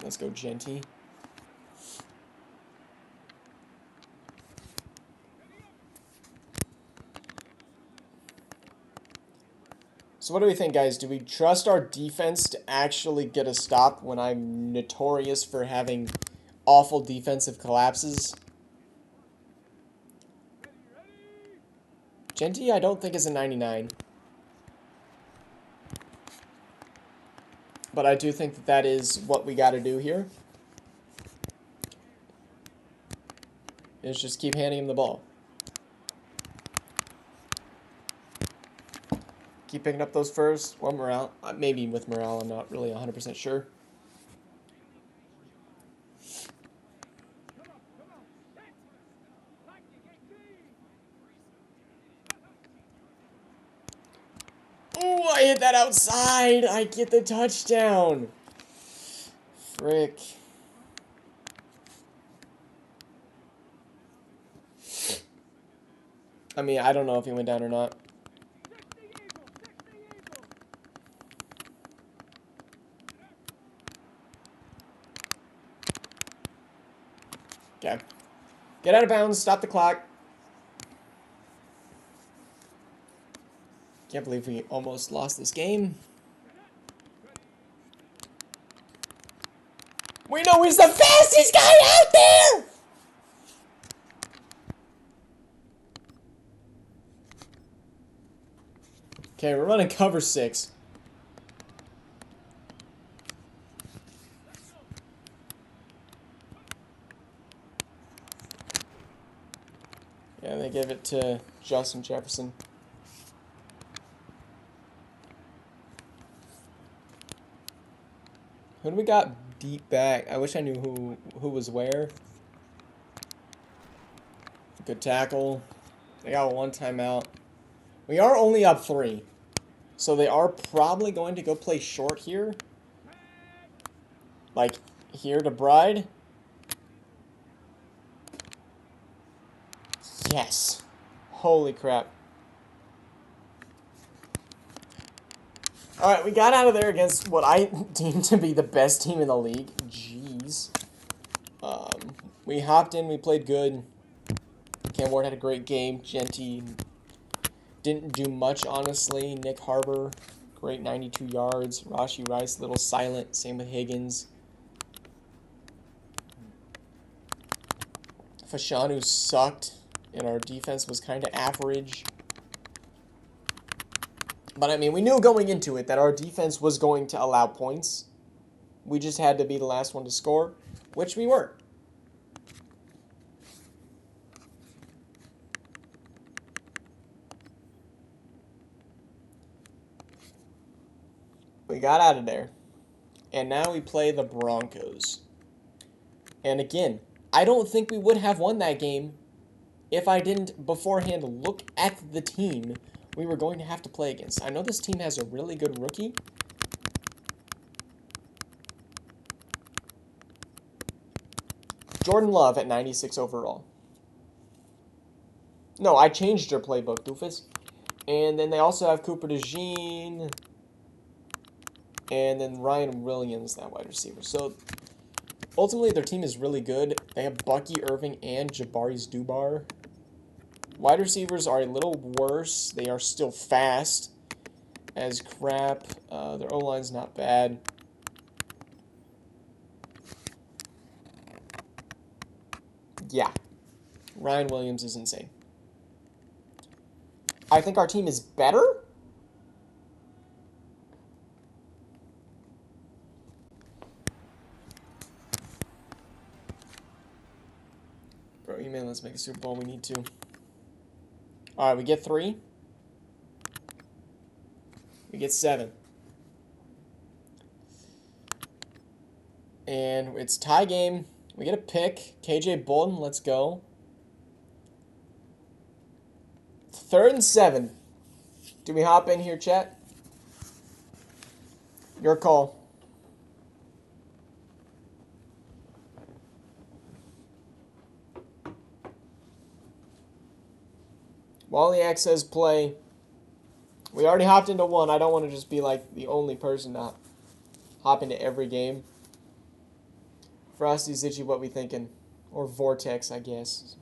Let's go, Genty. So what do we think, guys? Do we trust our defense to actually get a stop when I'm notorious for having awful defensive collapses? Genty, I don't think is a 99. But I do think that that is what we got to do here. Is just keep handing him the ball. Keep picking up those first. Well, morale. Maybe with morale, I'm not really 100% sure. Oh, I hit that outside. I get the touchdown. Frick. I mean, I don't know if he went down or not. Okay. Get out of bounds. Stop the clock. Can't believe we almost lost this game. We know he's the fastest guy out there! Okay, we're running cover 6. Yeah, they give it to Justin Jefferson. Who do we got deep back? I wish I knew who was where. Good tackle. They got one timeout. We are only up 3. So they are probably going to go play short here. Like, here to Bride. Yes. Holy crap. Alright, we got out of there against what I deem to be the best team in the league. Jeez. We hopped in, we played good. Cam Ward had a great game. Genty didn't do much, honestly. Nick Harbor, great 92 yards. Rashi Rice, a little silent. Same with Higgins. Fashanu sucked, and our defense was kind of average. But, I mean, we knew going into it that our defense was going to allow points. We just had to be the last one to score, which we were. We got out of there. And now we play the Broncos. And again, I don't think we would have won that game if I didn't beforehand look at the team we were going to have to play against. I know this team has a really good rookie. Jordan Love at 96 overall. No, I changed your playbook, doofus. And then they also have Cooper DeJean. And then Ryan Williams, that wide receiver. So, ultimately, their team is really good. They have Bucky Irving and Jabari's Dubar. Wide receivers are a little worse. They are still fast as crap. Their O-line's not bad. Yeah. Ryan Williams is insane. I think our team is better. Bro, man, let's make a Super Bowl. We need to. Alright, we get 3. We get 7. And it's tie game. We get a pick. KJ Bolden, let's go. 3rd and 7. Do we hop in here, chat? Your call. Wallyak says play. We already hopped into one. I don't want to just be like the only person to hop into every game. Frosty, Zitchy, what we thinking? Or Vortex, I guess.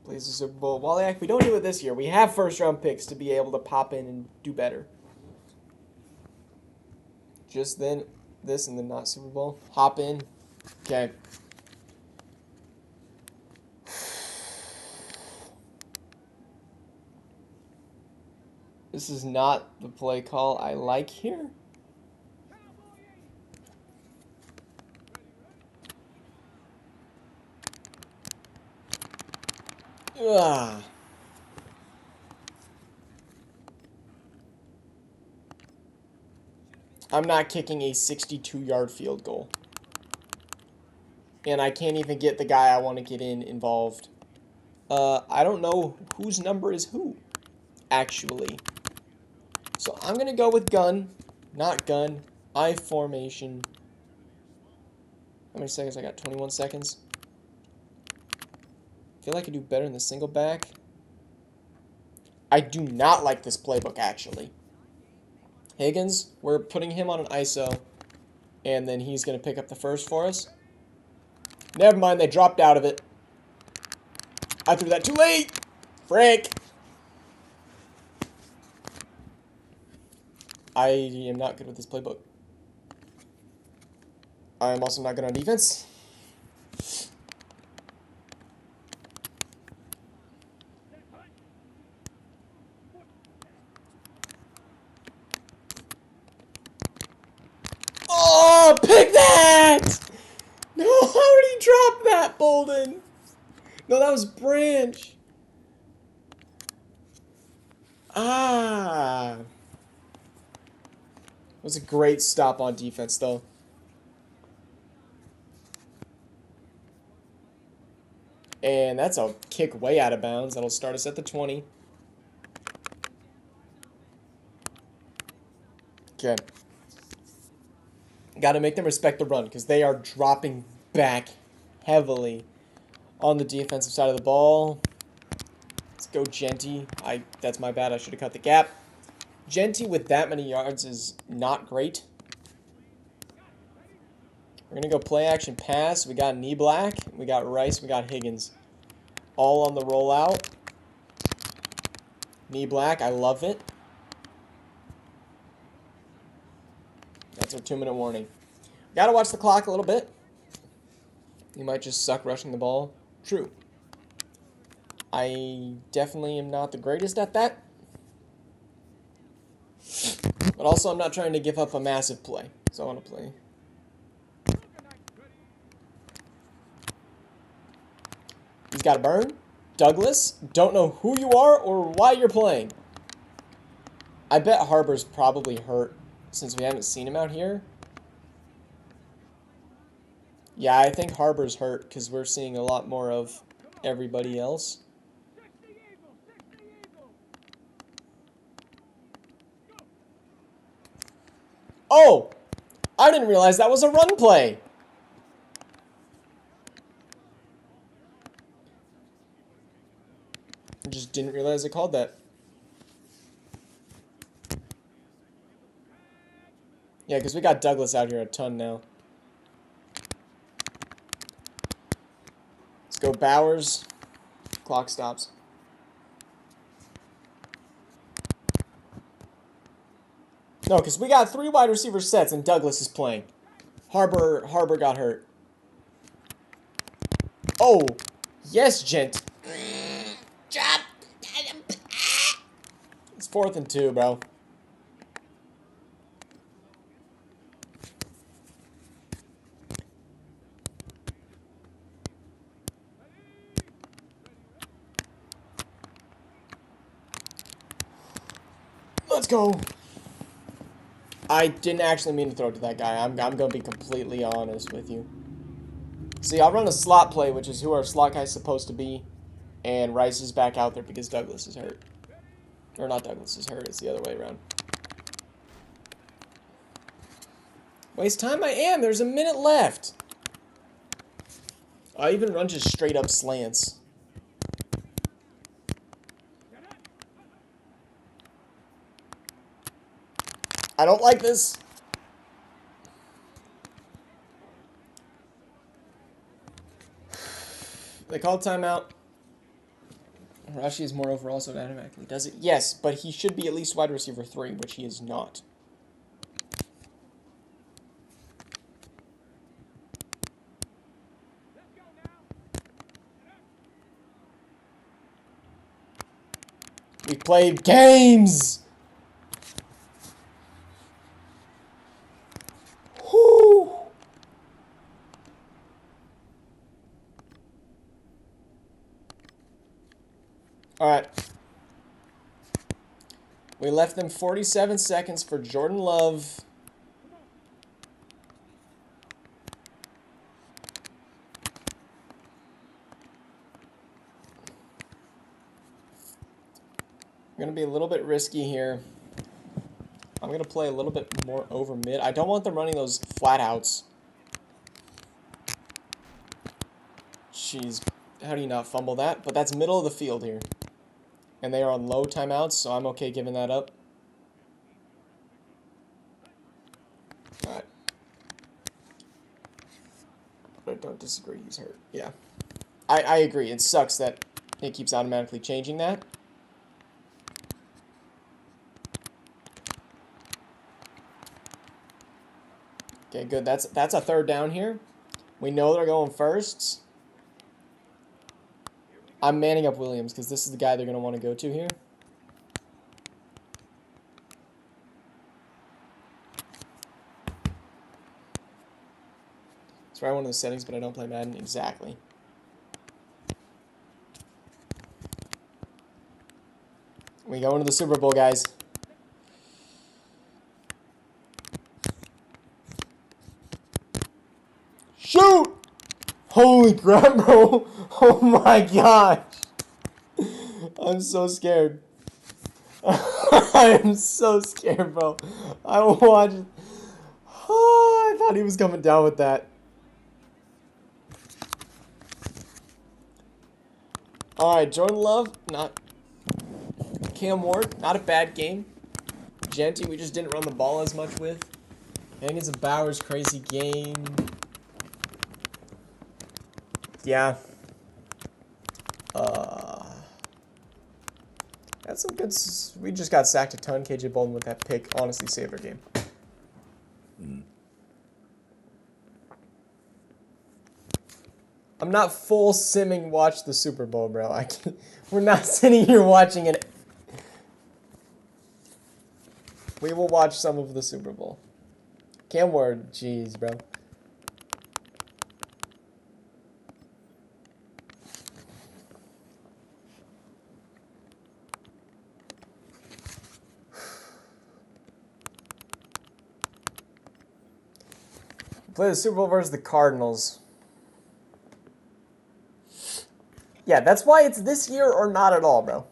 Plays the Super Bowl. Wallyak, we don't do it this year. We have first round picks to be able to pop in and do better. Just then, this and then not Super Bowl. Hop in. Okay. This is not the play call I like here. Ugh. I'm not kicking a 62-yard field goal. And I can't even get the guy I want to get involved. I don't know whose number is who, actually. So I'm going to go with gun, not gun, I formation. How many seconds? I got 21 seconds. I feel like I do better in the single back. I do not like this playbook, actually. Higgins, we're putting him on an ISO, and then he's going to pick up the first for us. Never mind, they dropped out of it. I threw that too late. Frick. I am not good with this playbook. I am also not good on defense. Oh, pick that! No, how did he drop that, Bolden? No, that was Branch. Ah. It was a great stop on defense, though. And that's a kick way out of bounds. That'll start us at the 20. Okay. Got to make them respect the run because they are dropping back heavily on the defensive side of the ball. Let's go Genty. That's my bad. I should have cut the gap. Genty with that many yards is not great. We're going to go play action pass. We got Knee Black. We got Rice. We got Higgins. All on the rollout. Knee Black. I love it. That's our 2-minute warning. Got to watch the clock a little bit. You might just suck rushing the ball. True. I definitely am not the greatest at that. But also, I'm not trying to give up a massive play. So I want to play. He's got a burn. Douglas, don't know who you are or why you're playing. I bet Harbor's probably hurt since we haven't seen him out here. Yeah, I think Harbor's hurt because we're seeing a lot more of everybody else. Oh! I didn't realize that was a run play. I just didn't realize they called that. Yeah, because we got Douglas out here a ton now. Let's go Bowers. Clock stops. No, because we got 3 wide receiver sets and Douglas is playing. Harbor got hurt. Oh, yes, gent. Drop. It's 4th and 2, bro. Let's go. I didn't actually mean to throw it to that guy. I'm going to be completely honest with you. See, I'll run a slot play, which is who our slot guy's supposed to be. And Rice is back out there because Douglas is hurt. Or not Douglas is hurt. It's the other way around. Waste time I am. There's a minute left. I even run just straight up slants. I don't like this. They called timeout. Rashi is more overall, so it automatically does it. Yes, but he should be at least wide receiver 3, which he is not. We played games! Whew. Alright. We left them 47 seconds for Jordan Love. I'm going to be a little bit risky here. I'm going to play a little bit more over mid. I don't want them running those flat outs. Jeez, how do you not fumble that? But that's middle of the field here. And they are on low timeouts, so I'm okay giving that up. Alright. But I don't disagree, he's hurt. Yeah. I agree. It sucks that it keeps automatically changing that. Okay, good. That's a third down here. We know they're going first. I'm manning up Williams because this is the guy they're going to want to go to here. It's right one of the settings, but I don't play Madden. Exactly. We go into the Super Bowl, guys. Shoot! Holy crap, bro. Oh my gosh. I'm so scared. I am so scared, bro. I watched. Oh, I thought he was coming down with that. Alright, Jordan Love, not. Cam Ward, not a bad game. Genty, we just didn't run the ball as much with. I think it's a Bowers crazy game. Yeah. That's some good. We just got sacked a ton. KJ Bolden with that pick honestly saved our game. I'm not full simming watch the Super Bowl, bro. We're not sitting here watching it. We will watch some of the Super Bowl. Cam Ward, jeez, bro. Play the Super Bowl versus the Cardinals. Yeah, that's why it's this year or not at all, bro.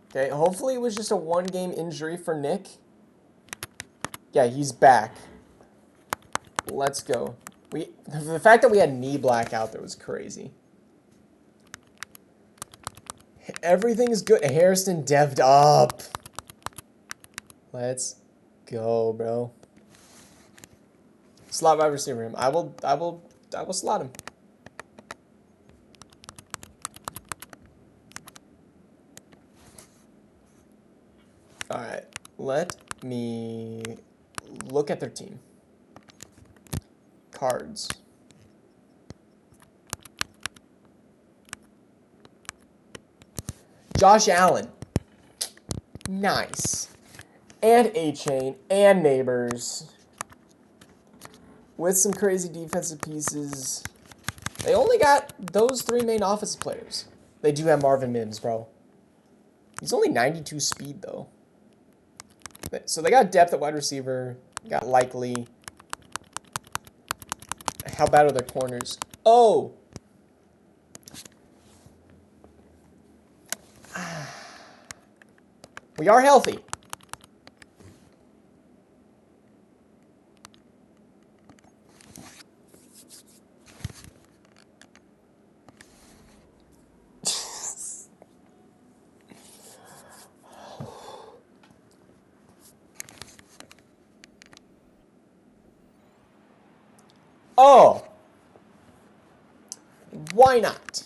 Okay, hopefully it was just a one-game injury for Nick. Yeah, he's back. Let's go. The fact that we had knee blackout there was crazy. Everything's good. Harrison dev'd up. Let's go, bro. Slot wide receiver him. I will slot him. Alright. Let me look at their team. Cards. Josh Allen. Nice. And A-Chain. And Neighbors. With some crazy defensive pieces. They only got those 3 main offensive players. They do have Marvin Mims, bro. He's only 92 speed, though. So they got depth at wide receiver. Got Likely. How bad are their corners? Oh! We are healthy. Oh! Why not?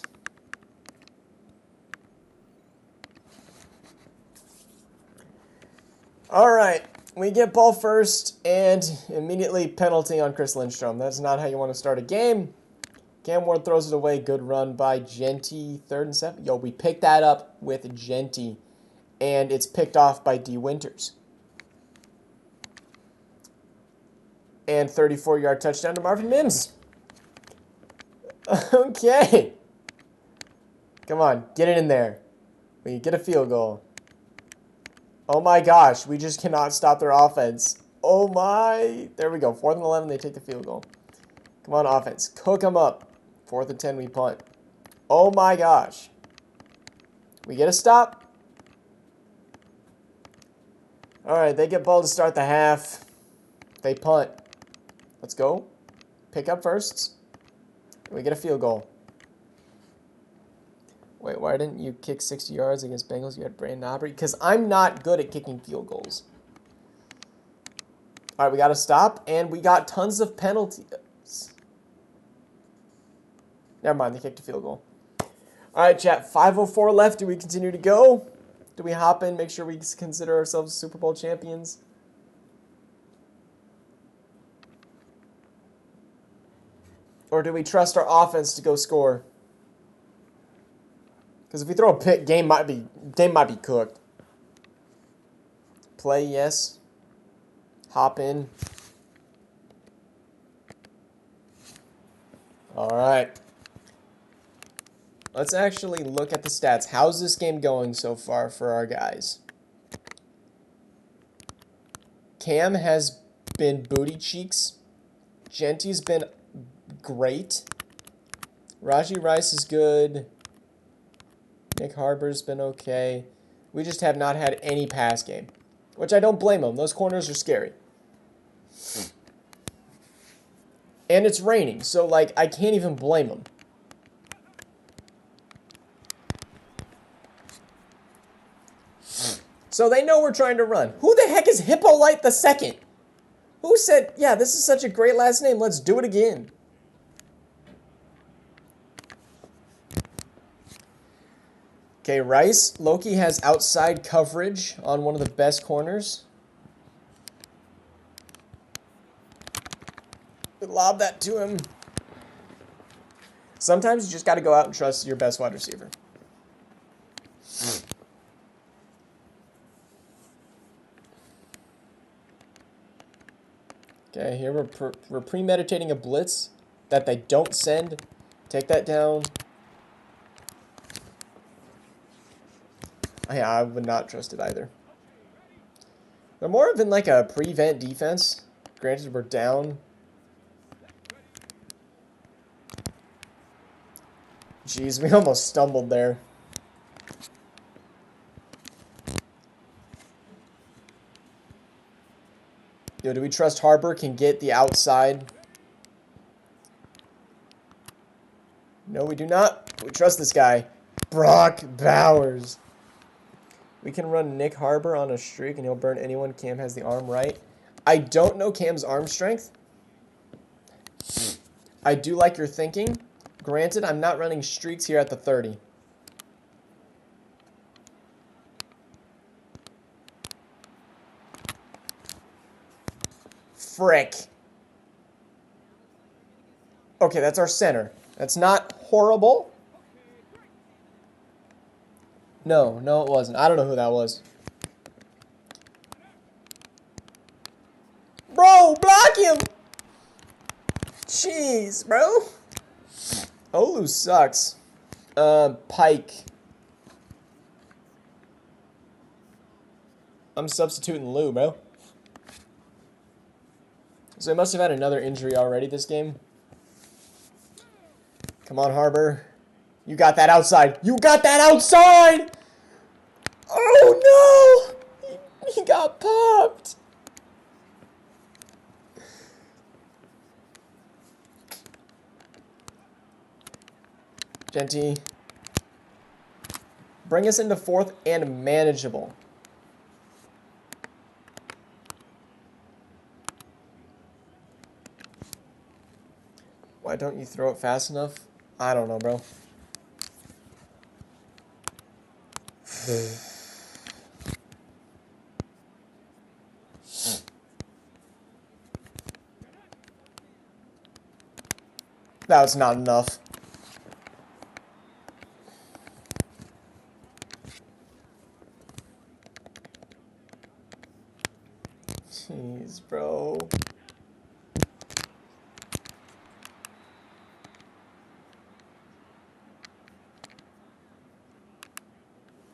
Alright, we get ball first, and immediately penalty on Chris Lindstrom. That's not how you want to start a game. Cam Ward throws it away. Good run by Genty. 3rd and 7. Yo, we picked that up with Genty, and it's picked off by D. Winters. And 34-yard touchdown to Marvin Mims. Okay. Come on, get it in there. We get a field goal. Oh my gosh, we just cannot stop their offense. Oh my. There we go. 4th and 11, they take the field goal. Come on, offense. Cook them up. 4th and 10, we punt. Oh my gosh. We get a stop. All right, they get ball to start the half. They punt. Let's go. Pick up firsts. We get a field goal. Wait, why didn't you kick 60 yards against Bengals? You had Brandon Aubrey? Because I'm not good at kicking field goals. All right, we got to stop, and we got tons of penalties. Never mind, they kicked a field goal. All right, chat, 5:04 left. Do we continue to go? Do we hop in, make sure we consider ourselves Super Bowl champions? Or do we trust our offense to go score? Because if we throw a pick, game might be cooked. Play, yes. Hop in. All right. Let's actually look at the stats. How's this game going so far for our guys? Cam has been booty cheeks. Genty's been great. Raji Rice is good. Nick Harbor's been okay. We just have not had any pass game, which I don't blame them. Those corners are scary. And it's raining, so, like, I can't even blame them. So they know we're trying to run. Who the heck is Hippolyte the Second? Who said, yeah, this is such a great last name, let's do it again? Okay, Rice. Loki has outside coverage on one of the best corners. Lob that to him. Sometimes you just got to go out and trust your best wide receiver. Okay, here we're premeditating a blitz that they don't send. Take that down. Yeah, I would not trust it either. They're more of in like a prevent defense. Granted, we're down. Jeez, we almost stumbled there. Yo, do we trust Harbor can get the outside? No, we do not. We trust this guy. Brock Bowers. We can run Nick Harbor on a streak and he'll burn anyone. Cam has the arm right. I don't know Cam's arm strength. I do like your thinking. Granted, I'm not running streaks here at the 30. Frick. Okay, that's our center. That's not horrible. No, it wasn't. I don't know who that was. Bro, block him! Jeez, bro. Olu sucks. Pike. I'm substituting Lou, bro. So he must have had another injury already this game. Come on, Harbor. You got that outside. You got that outside! Oh, no! He got popped. Genty. Bring us into 4th and manageable. Why don't you throw it fast enough? I don't know, bro. That was not enough. Jeez, bro.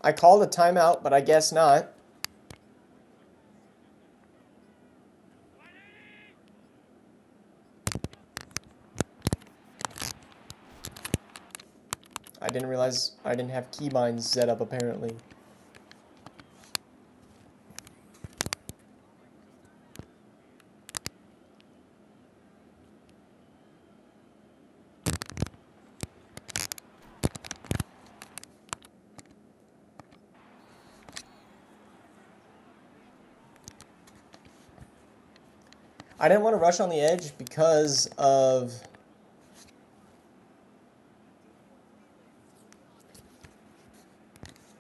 I called a timeout, but I guess not. I didn't realize I didn't have keybinds set up, apparently. I didn't want to rush on the edge because of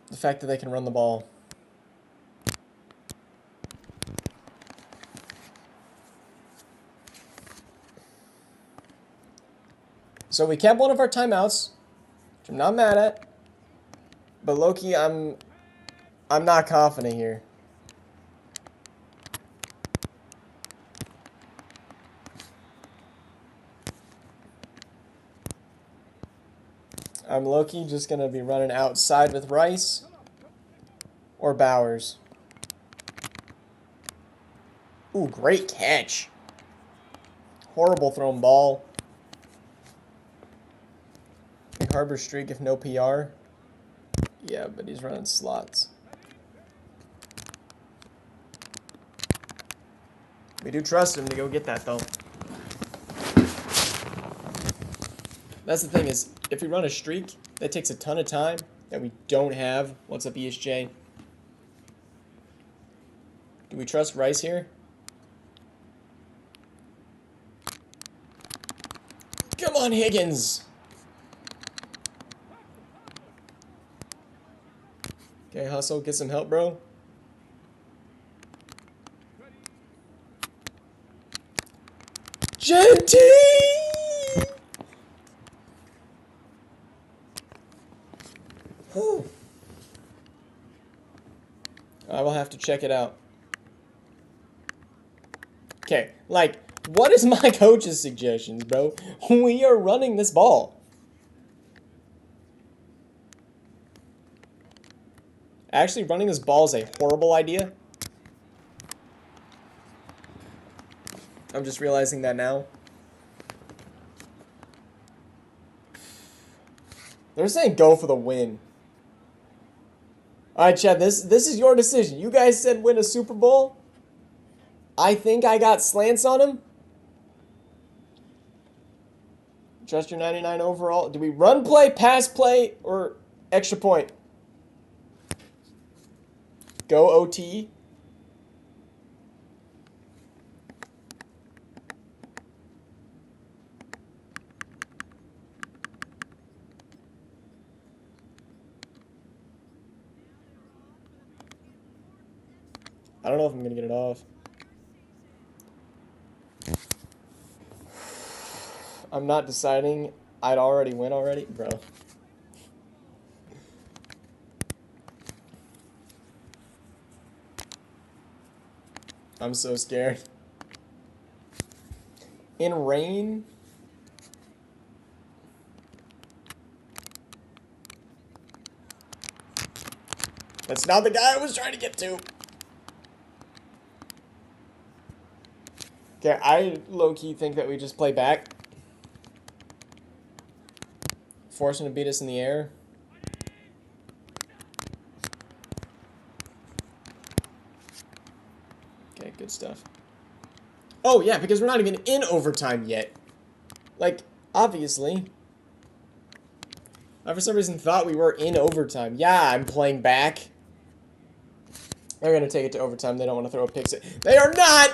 the fact that they can run the ball. So we kept one of our timeouts, which I'm not mad at. But low-key, I'm not confident here. I'm low-key just going to be running outside with Rice or Bowers. Ooh, great catch. Horrible thrown ball. Harbor streak if no PR. Yeah, but he's running slots. We do trust him to go get that, though. That's the thing is, if we run a streak, that takes a ton of time that we don't have. What's up, ESJ? Do we trust Rice here? Come on, Higgins! Okay, hustle, get some help, bro. Genty! Whew. I will have to check it out. Okay, like, what is my coach's suggestions, bro? We are running this ball. Actually, running this ball is a horrible idea. I'm just realizing that now. They're saying go for the win. Alright, Chad, this is your decision. You guys said win a Super Bowl. I think I got slants on him. Trust your 99 overall. Do we run play, pass play, or extra point? Go OT. I don't know if I'm going to get it off. I'm not deciding. I'd already win already. Bro. I'm so scared. In rain? That's not the guy I was trying to get to. Okay, I low-key think that we just play back. Force him to beat us in the air. Okay, good stuff. Oh, yeah, because we're not even in overtime yet. Like, obviously. I, for some reason, thought we were in overtime. Yeah, I'm playing back. They're going to take it to overtime. They don't want to throw a pick six. They are not!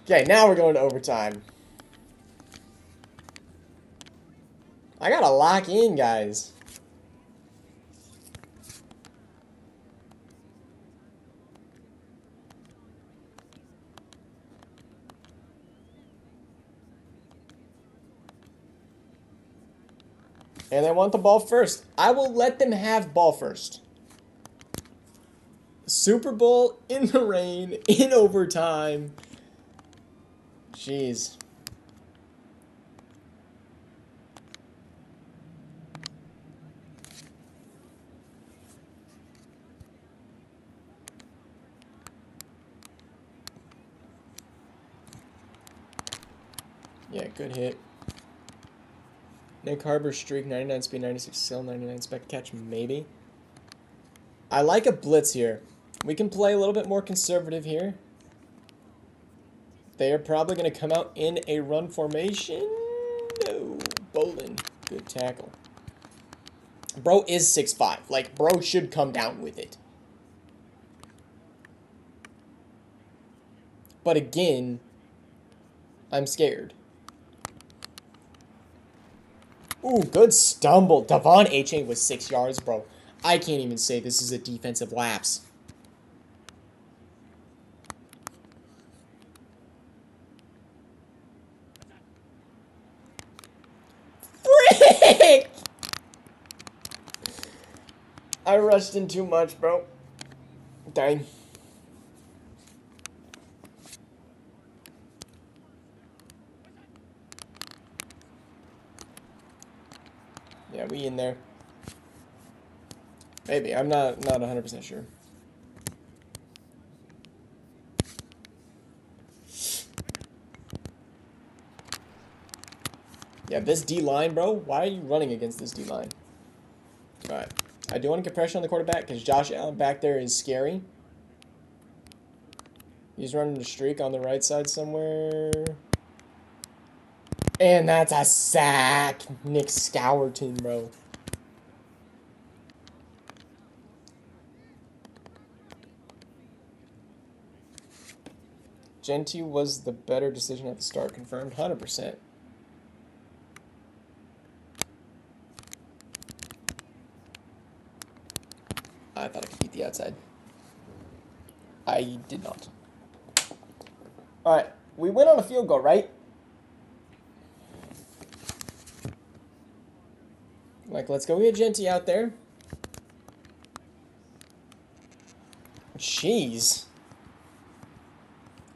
Okay, now we're going to overtime. I gotta lock in, guys. And they want the ball first. I will let them have ball first. Super Bowl in the rain, in overtime. Jeez. Yeah, good hit. Nick Harbor streak, 99 speed, 96 skill, 99 spec catch, maybe. I like a blitz here. We can play a little bit more conservative here. They are probably going to come out in a run formation. No. Bolin. Good tackle. Bro is 6'5". Like, bro should come down with it. But again, I'm scared. Ooh, good stumble. Devon H.A. was 6 yards, bro. I can't even say this is a defensive lapse. Frick! I rushed in too much, bro. Dang. Yeah, we in there. Maybe. I'm not 100% sure. Yeah, this D-line, bro. Why are you running against this D-line? Alright. I do want to get pressure on the quarterback because Josh Allen back there is scary. He's running a streak on the right side somewhere. And that's a sack. Nick Scourton, bro. Genty was the better decision at the start. Confirmed 100%. I thought I could beat the outside. I did not. Alright. We went on a field goal, right? Like, let's go get Genty out there. Jeez.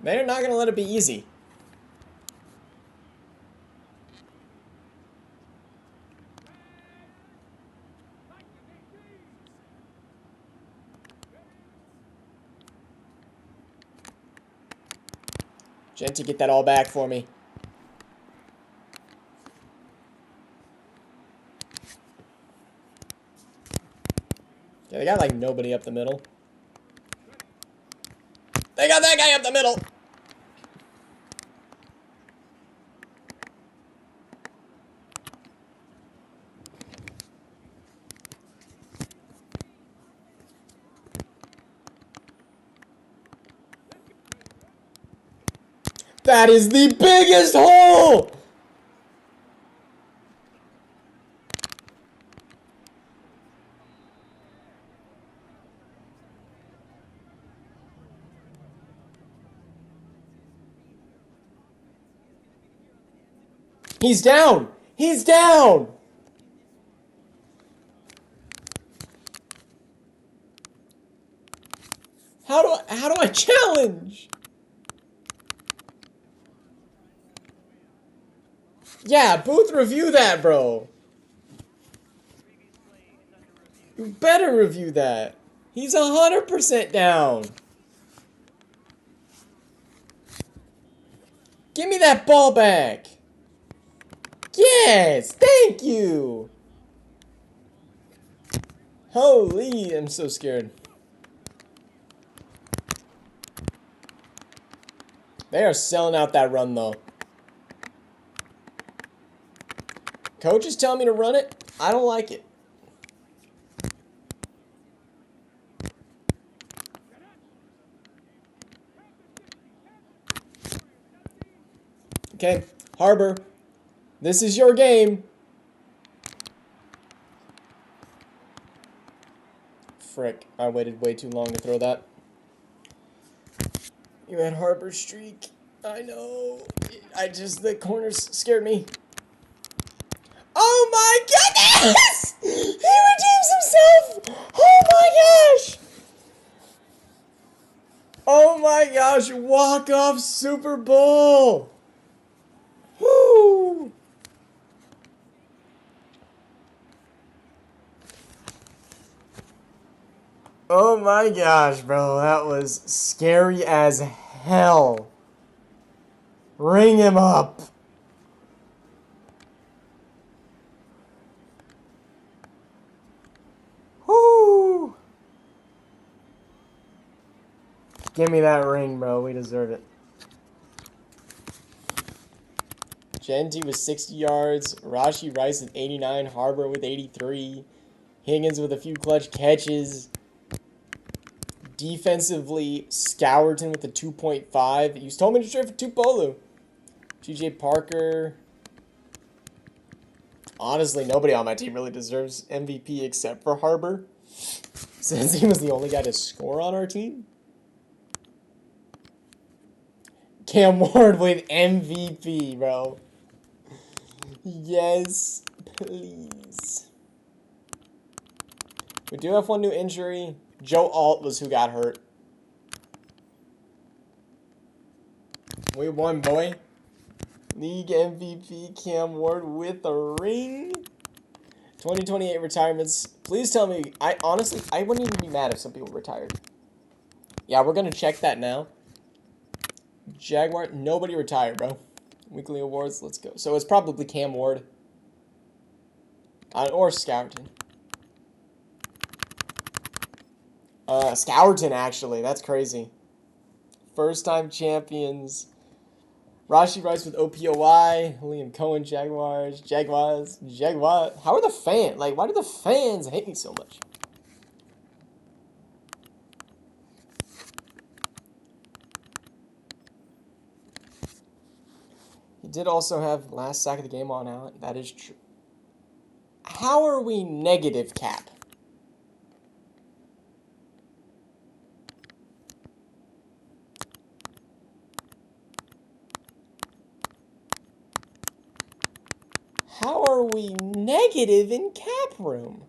They're not going to let it be easy. Genty, get that all back for me. Yeah, they got, like, nobody up the middle. They got that guy up the middle! That is the biggest hole! He's down! He's down! How do I challenge? Yeah, Booth, review that, bro. You better review that. He's 100% down. Give me that ball back. Yes, thank you. Holy, I'm so scared. They are selling out that run, though. Coach is telling me to run it. I don't like it. Okay, Harbor, this is your game. Frick, I waited way too long to throw that. You had Harbor streak. I know. The corners scared me. Oh my goodness! He redeems himself! Oh my gosh! Oh my gosh, walk-off Super Bowl! Woo! Oh my gosh, bro, that was scary as hell. Ring him up. Woo! Give me that ring, bro. We deserve it. Genty with 60 yards. Rashi Rice with 89. Harbor with 83. Higgins with a few clutch catches. Defensively, Scourton with a 2.5. You told me to trade for Tupolu. GJ Parker. Honestly, nobody on my team really deserves MVP except for Harbor, since he was the only guy to score on our team. Cam Ward with MVP, bro. Yes, please. We do have one new injury. Joe Alt was who got hurt. We won, boy. League MVP Cam Ward with a ring. 2028 retirements. Please tell me. I wouldn't even be mad if some people retired. Yeah, we're going to check that now. Jaguar, nobody retired, bro. Weekly awards, let's go. So it's probably Cam Ward. Or Scourton. Scourton, actually. That's crazy. First time champions. Rashi Rice with OPOY. Liam Cohen, Jaguars. How are the fans? Like, why do the fans hate me so much? He did also have last sack of the game on Allen. That is true. How are we negative cap? How are we negative in cap room?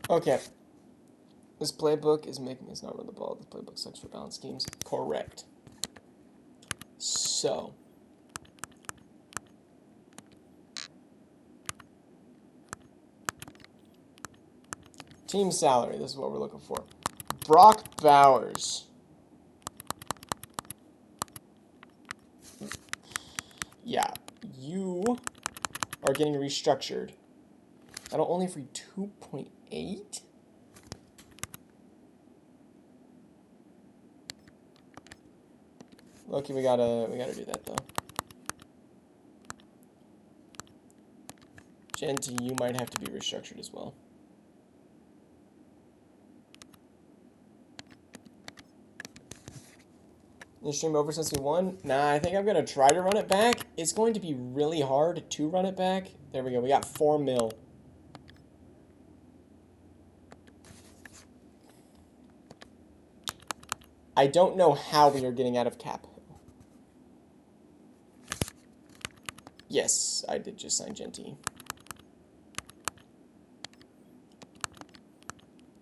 Okay. This playbook is making us not run the ball. This playbook sucks for balance schemes. Correct. So. Team salary. This is what we're looking for. Brock Bowers. Yeah. You are getting restructured. That'll only free 2.8? Lucky we gotta do that though. Genty, you might have to be restructured as well. The stream over since we won? Nah, I think I'm gonna try to run it back. It's going to be really hard to run it back. There we go. We got 4 mil. I don't know how we are getting out of cap. Yes, I did just sign Genty.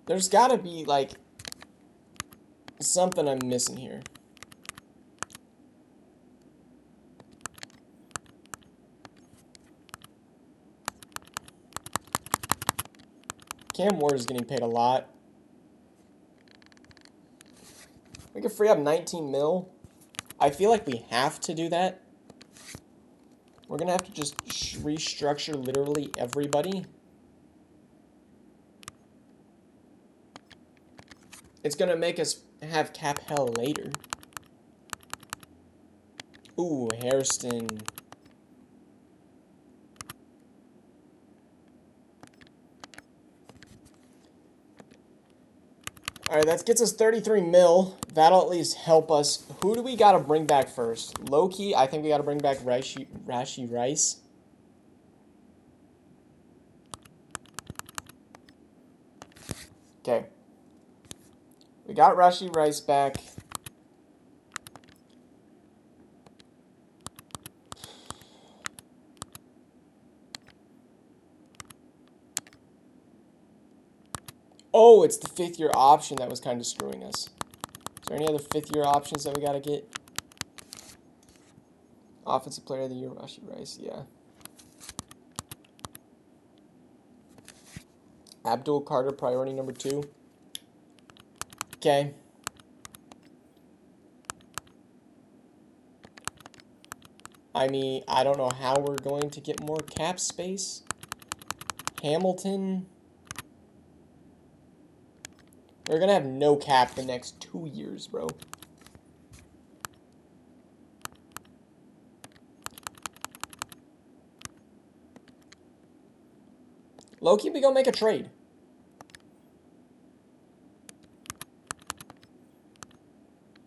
There's gotta be, like, something I'm missing here. Cam Ward is getting paid a lot. We could free up 19 mil. I feel like we have to do that. We're going to have to just restructure literally everybody. It's going to make us have cap hell later. Ooh, Hairston. All right, that gets us 33 mil. That'll at least help us. Who do we got to bring back first? Low-key, I think we got to bring back Rashi Rice. Okay. We got Rashi Rice back. Oh, it's the 5th-year option that was kind of screwing us. Is there any other 5th-year options that we got to get? Offensive Player of the Year, Rashi Rice, yeah. Abdul Carter, priority number 2. Okay. I mean, I don't know how we're going to get more cap space. Hamilton. We're going to have no cap the next 2 years, bro. Low-key, we go make a trade.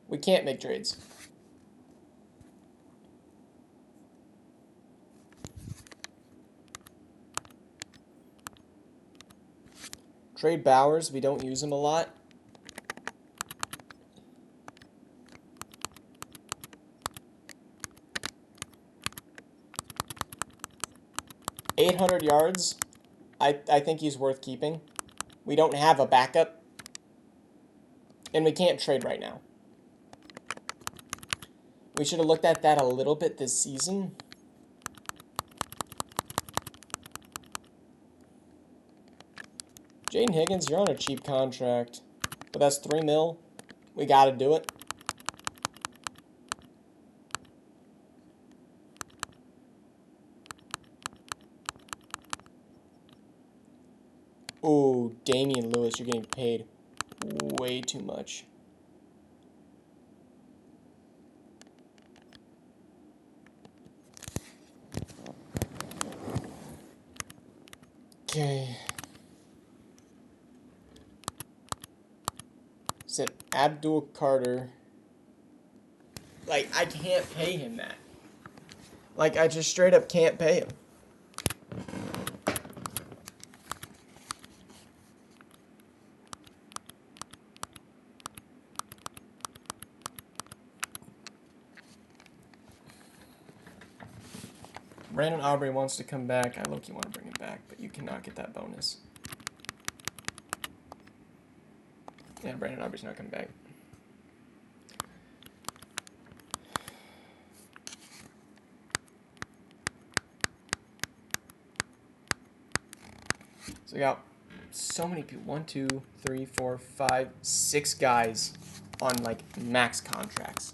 We can't make trades. Trade Bowers. We don't use him a lot. $800 yards. I think he's worth keeping. We don't have a backup. And we can't trade right now. We should have looked at that a little bit this season. Jaden Higgins, you're on a cheap contract. But that's 3 mil. We got to do it. Oh, Damian Lewis, you're getting paid way too much. Okay. Said Abdul Carter. Like, I can't pay him that. Like, I just straight up can't pay him. Brandon Aubrey wants to come back. I low-key want to bring him back, but you cannot get that bonus. Yeah, Brandon Aubrey's not coming back. So we got so many people. 1, 2, 3, 4, 5, 6 guys on, like, max contracts.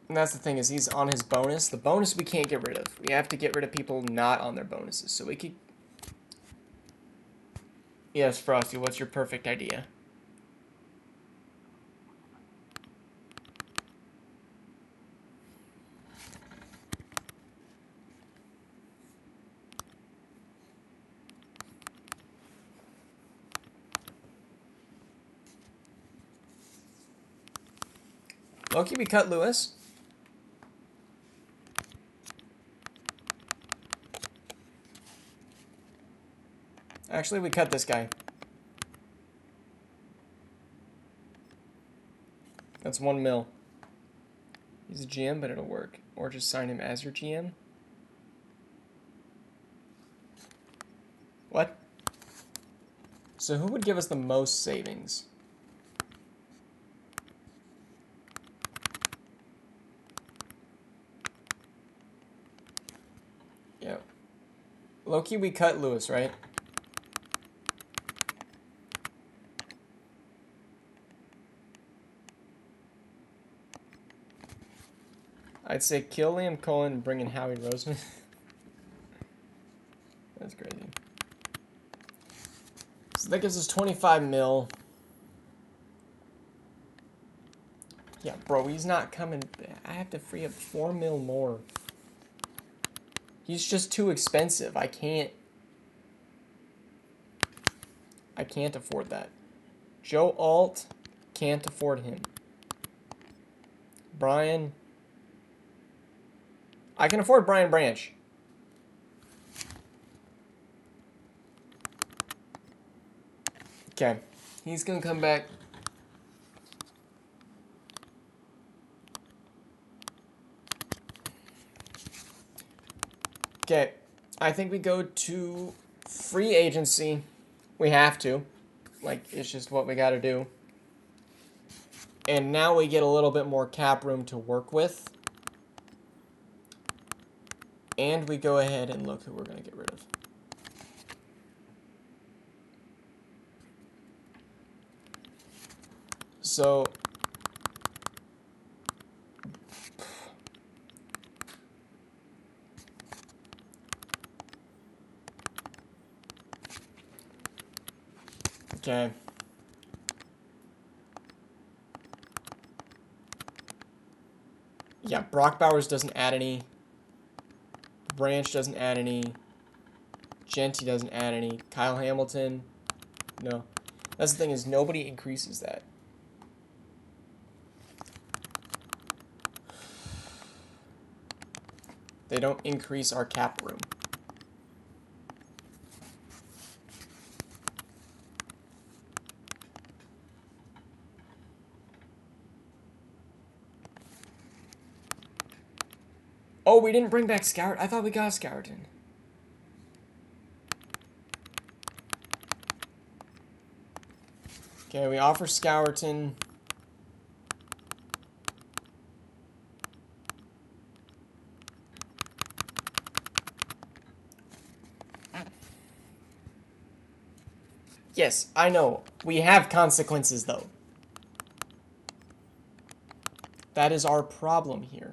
And that's the thing, is he's on his bonus. The bonus we can't get rid of. We have to get rid of people not on their bonuses. So we could... Yes, Frosty, what's your perfect idea? Loki, we cut Lewis. Actually, we cut this guy. That's 1 mil. He's a GM, but it'll work. Or just sign him as your GM. What? So who would give us the most savings? Yeah. Loki, we cut Lewis, right? I'd say kill Liam Cohen and bring in Howie Roseman. That's crazy. So That gives us 25 mil. Yeah, bro, he's not coming. I have to free up 4 mil more. He's just too expensive. I can't afford that. Joe Alt, can't afford him. Brian, I can afford Brian Branch. Okay, he's gonna come back. Okay, I think we go to free agency. We have to. Like, it's just what we gotta do. And now we get a little bit more cap room to work with. And we go ahead and look who we're gonna get rid of. So, okay. Yeah, Brock Bowers doesn't add any. Branch doesn't add any. Genty doesn't add any. Kyle Hamilton, no. That's the thing, is nobody increases that. They don't increase our cap room. Oh, we didn't bring back Scout. I thought we got Scourton. Okay, we offer Scourton. Yes, I know. We have consequences, though. That is our problem here.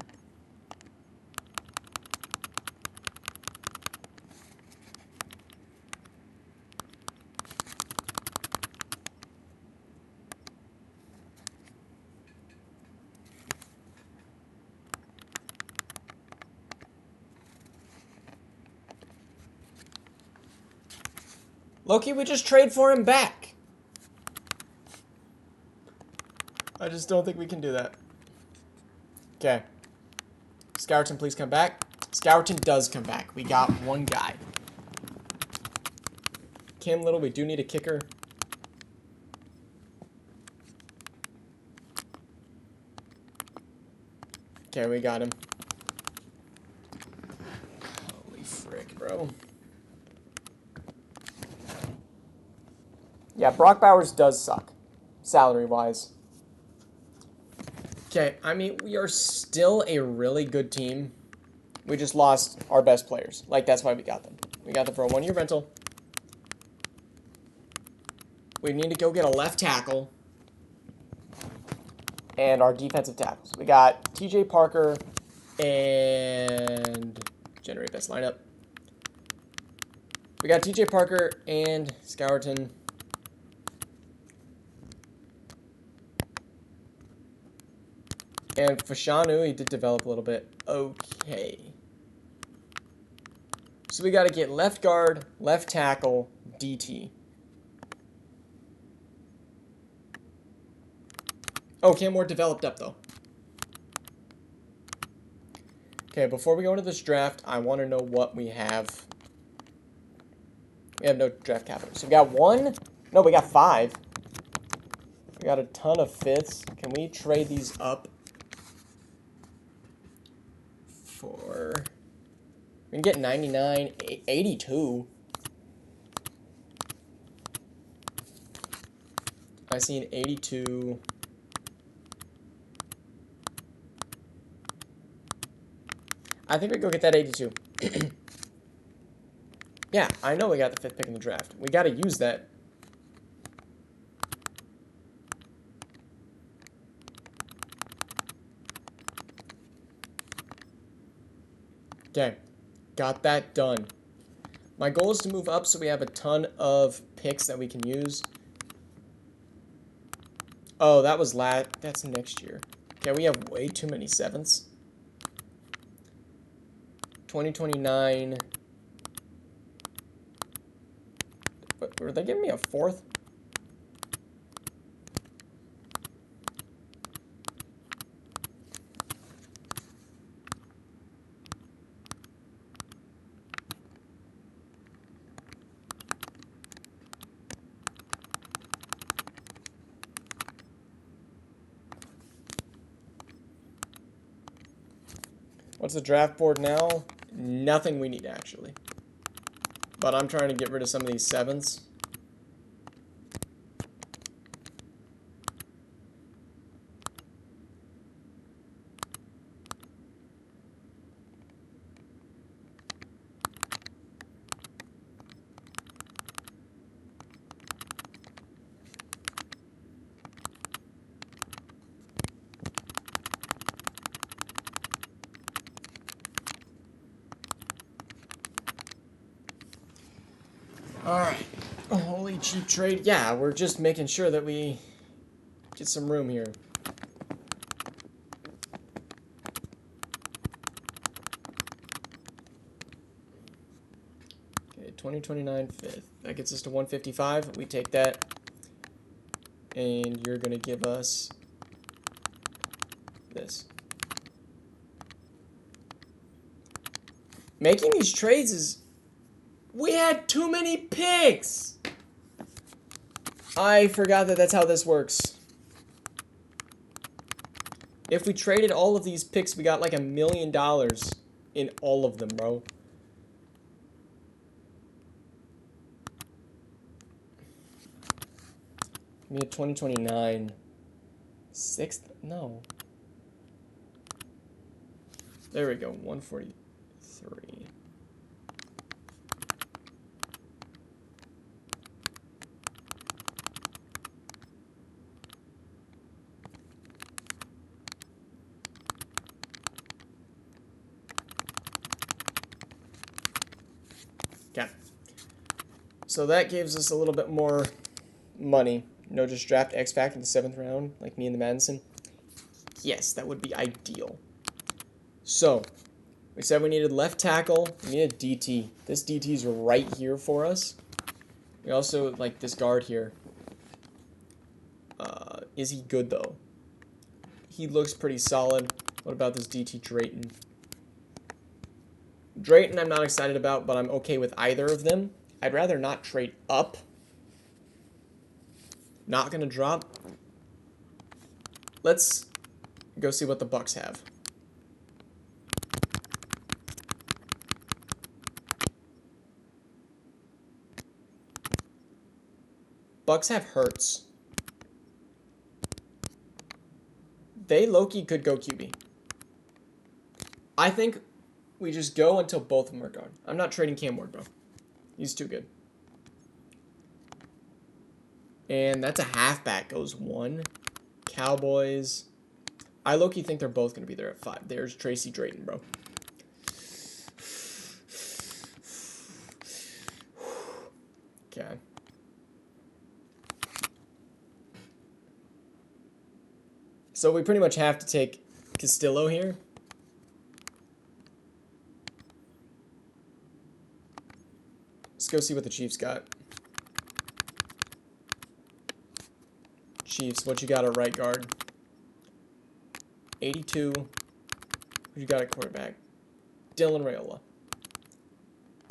Loki, we just trade for him back. I just don't think we can do that. Okay. Scourton, please come back. Scourton does come back. We got one guy. Cam Little, we do need a kicker. Okay, we got him. Holy frick, bro. Yeah, Brock Bowers does suck, salary-wise. Okay, I mean, we are still a really good team. We just lost our best players. Like, that's why we got them. We got them for a one-year rental. We need to go get a left tackle. And our defensive tackles. We got TJ Parker and... generate best lineup. We got TJ Parker and Scourton. And Fashanu, he did develop a little bit. Okay. So we got to get left guard, left tackle, DT. Oh, Cam Ward developed up, though. Okay, before we go into this draft, I want to know what we have. We have no draft capital. So we got one. No, we got 5. We got a ton of 5ths. Can we trade these up for... We can get 99, 82. I see an 82. I think we go get that 82. Yeah, I know we got the 5th pick in the draft. We got to use that. Okay. Got that done. My goal is to move up so we have a ton of picks that we can use. Oh, that was that's next year. Okay, we have way too many 7s. 2029. Were they giving me a 4th? What's the draft board now? Nothing we need, actually. But I'm trying to get rid of some of these 7s. Alright. Holy cheap trade. Yeah, we're just making sure that we get some room here. Okay, 2029 5th. That gets us to 155. We take that. And you're going to give us this. Making these trades is... We had too many picks! I forgot that that's how this works. If we traded all of these picks, we got like $1 million in all of them, bro. We had 2029. 6th? No. There we go, 143. Okay. So that gives us a little bit more money. No, just draft X Factor in the 7th round, like me and the Madison. Yes, that would be ideal. So, we said we needed left tackle. We needed DT. This DT's right here for us. We also like this guard here. Is he good though? He looks pretty solid. What about this DT Drayton? Drayton I'm not excited about, but I'm okay with either of them. I'd rather not trade up. Not gonna drop. Let's go see what the Bucks have. Bucks have Hurts. They low-key could go QB. I think we just go until both of them are gone. I'm not trading Cam Ward, bro. He's too good. And that's a halfback. Goes 1. Cowboys. I low-key think they're both going to be there at 5. There's Tracy Drayton, bro. Okay. So we pretty much have to take Castillo here. Let's go see what the Chiefs got. Chiefs, what you got at right guard? 82. Who you got at quarterback? Dylan Raiola.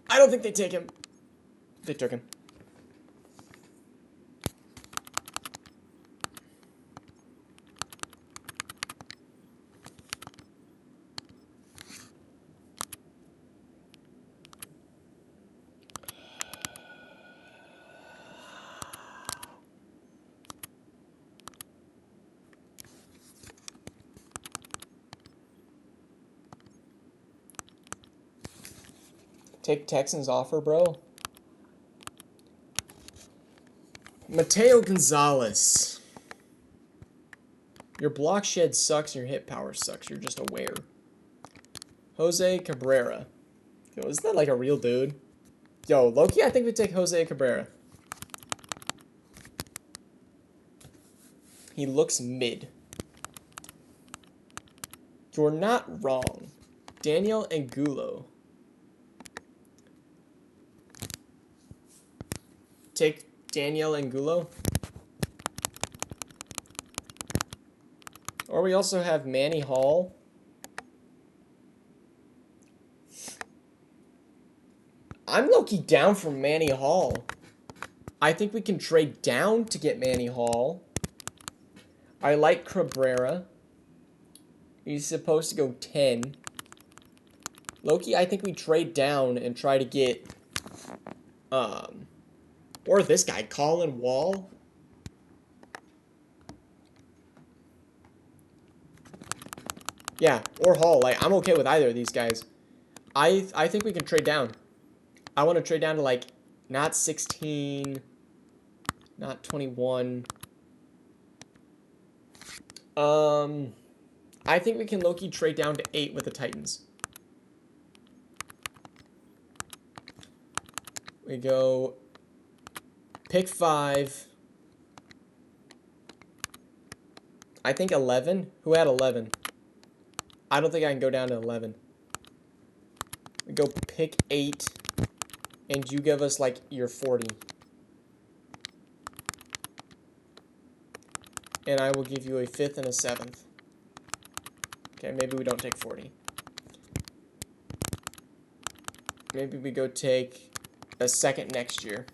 I don't think they take him. They took him. Take Texans offer, bro. Mateo Gonzalez. Your block shed sucks, your hit power sucks. You're just aware. Jose Cabrera. Yo, isn't that like a real dude? Yo, low-key, I think we take Jose Cabrera. He looks mid. You're not wrong. Daniel Angulo. Take Daniel Angulo. Or we also have Manny Hall. I'm low-key down for Manny Hall. I think we can trade down to get Manny Hall. I like Cabrera. He's supposed to go 10. Loki, I think we trade down and try to get, or this guy, Colin Wall. Yeah, or Hall. Like, I'm okay with either of these guys. I think we can trade down. I want to trade down to, like, not 16, not 21. I think we can low-key trade down to 8 with the Titans. We go pick 5. I think 11. Who had 11? I don't think I can go down to 11. We go pick 8. And you give us, like, your 40. And I will give you a 5th and a 7th. Okay, maybe we don't take 40. Maybe we go take a 2nd next year.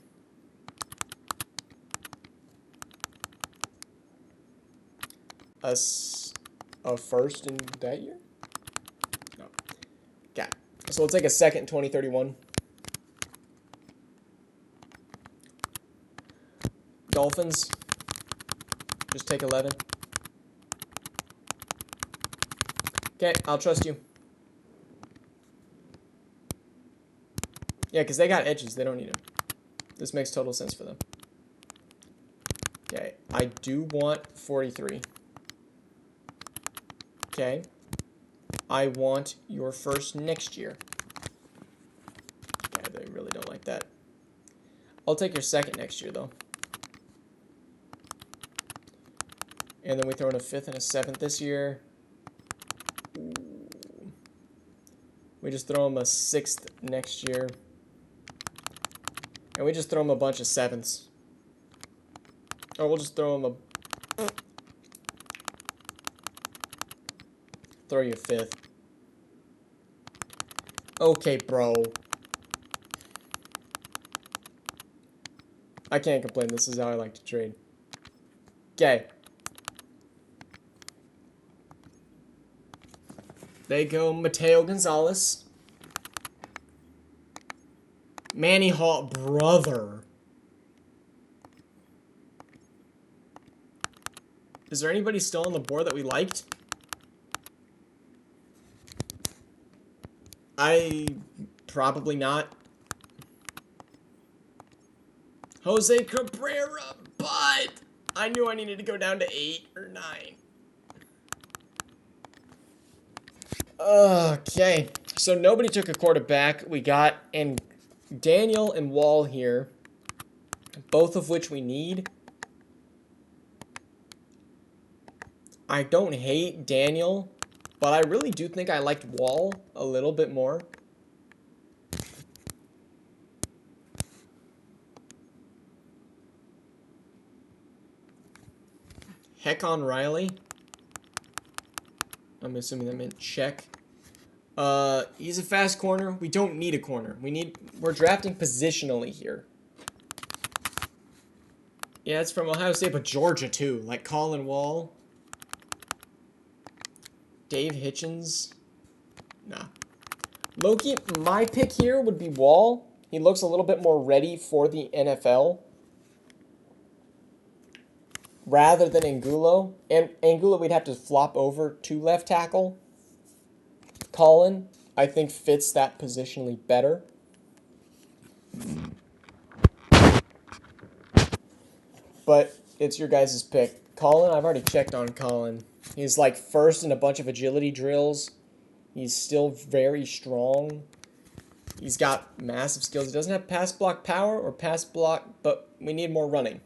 A 1st in that year? No. Okay. So we'll take a 2nd in 2031. Dolphins. Just take 11. Okay, I'll trust you. Yeah, because they got edges. They don't need them. This makes total sense for them. Okay, I do want 43. Okay. I want your 1st next year. Okay, they really don't like that. I'll take your 2nd next year, though. And then we throw in a 5th and a 7th this year. Ooh. We just throw him a 6th next year. And we just throw him a bunch of 7ths. Or we'll just throw him a... Throw you a 5th. Okay, bro. I can't complain. This is how I like to trade. Okay. They go Mateo Gonzalez. Manny Hall, brother. Is there anybody still on the board that we liked? Probably not. Jose Cabrera, but I knew I needed to go down to 8 or 9. Okay, so nobody took a quarterback. We got Daniel and Wall here, both of which we need. I don't hate Daniel, but I really do think I liked Wall a little bit more. Heck on Riley. I'm assuming that meant check. He's a fast corner. We don't need a corner. We're drafting positionally here. Yeah, it's from Ohio State, but Georgia too. Like Colin Wall. Dave Hitchens. Nah. Loki, my pick here would be Wall. He looks a little bit more ready for the NFL. Rather than Angulo. And Angulo, we'd have to flop over to left tackle. Colin, I think, fits that positionally better. But it's your guys' pick. Colin, I've already checked on Colin. He's like 1st in a bunch of agility drills. He's still very strong. He's got massive skills. He doesn't have pass block power or pass block, but we need more running.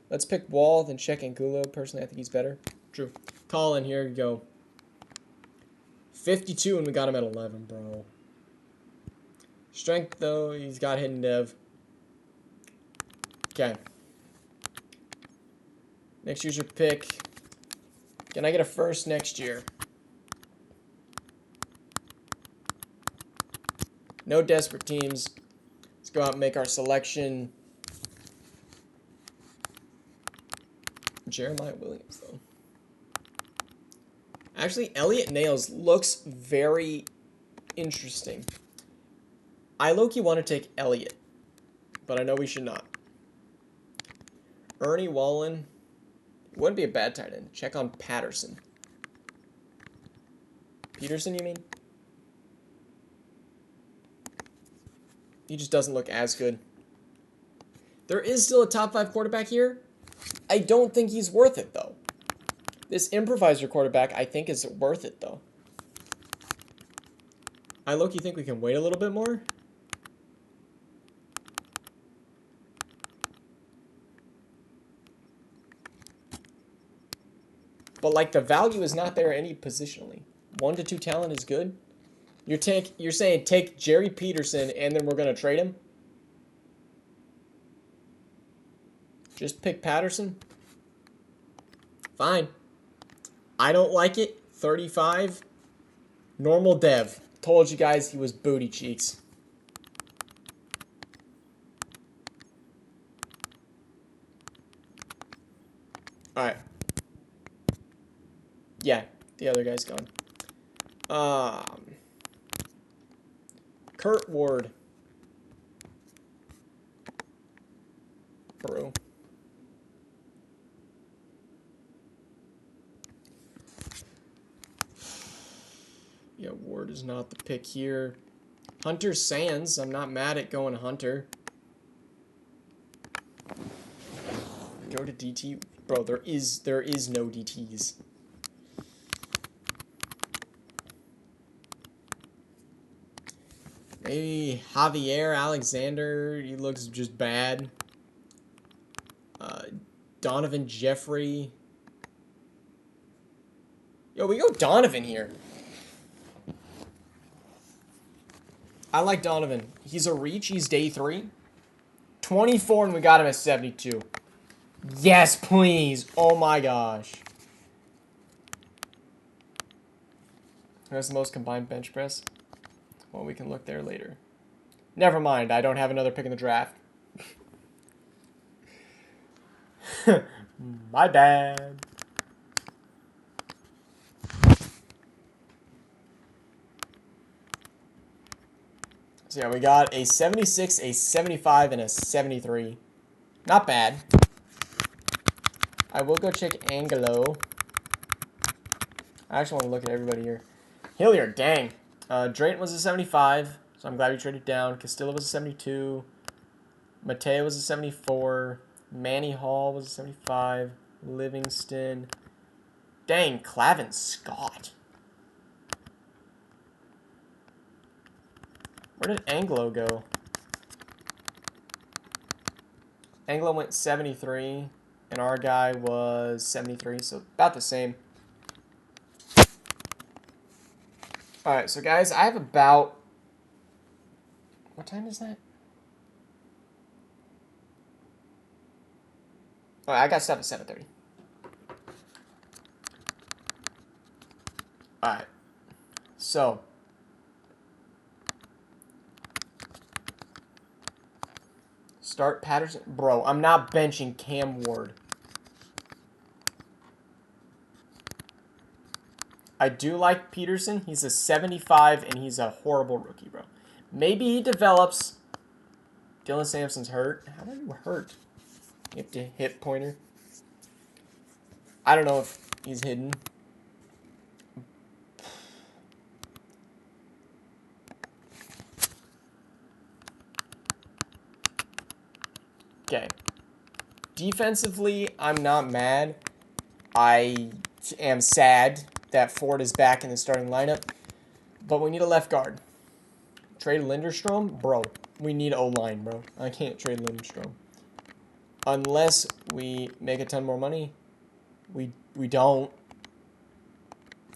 Let's pick Wall, then check Angulo. Personally, I think he's better. True. Call in, here you go. 52, and we got him at 11, bro. Strength, though, he's got hidden dev. Okay. Next user pick. Can I get a first next year? No desperate teams. Let's go out and make our selection. Jeremiah Williams, though. Actually, Elliot Nails looks very interesting. I low-key want to take Elliot, but I know we should not. Ernie Wallen. Wouldn't be a bad tight end. Check on Patterson. Peterson, you mean? He just doesn't look as good. There is still a top 5 quarterback here. I don't think he's worth it, though. This improviser quarterback, I think, is worth it, though. I low-key think we can wait a little bit more. But, like, the value is not there any positionally. 1 to 2 talent is good. You're saying take Jerry Peterson and then we're going to trade him? Just pick Patterson? Fine. I don't like it. 35. Normal dev. Told you guys he was booty cheeks. Alright. Yeah, the other guy's gone. Kurt Ward. Bro. Yeah, Ward is not the pick here. Hunter Sands. I'm not mad at going Hunter. Go to DT. Bro, there is no DTs. Maybe Javier Alexander. He looks just bad. Donovan Jeffrey. Yo, we go Donovan here. I like Donovan. He's a reach. He's day 3. 24, and we got him at 72. Yes, please. Oh, my gosh. Who has the most combined bench press? Well, we can look there later. Never mind. I don't have another pick in the draft. My bad. So yeah, we got a 76, a 75, and a 73. Not bad. I will go check Angelo. I actually want to look at everybody here. Hilliard, dang. Drayton was a 75, so I'm glad we traded down. Castillo was a 72. Mateo was a 74. Manny Hall was a 75. Livingston. Dang, Clavin Scott. Where did Anglo go? Anglo went 73, and our guy was 73, so about the same. Alright, so guys, I have about... What time is that? Alright, I got stuff at 7:30. Alright. So. Start Patterson. Bro, I'm not benching Cam Ward. I do like Peterson. He's a 75, and he's a horrible rookie, bro. Maybe he develops. Dylan Sampson's hurt. How are you hurt? You have to hit pointer. I don't know if he's hidden. Okay. Defensively, I'm not mad. I am sad that Ford is back in the starting lineup. But we need a left guard. Trade Linderstrom? Bro, we need O-line, bro. I can't trade Linderstrom. Unless we make a ton more money. We don't.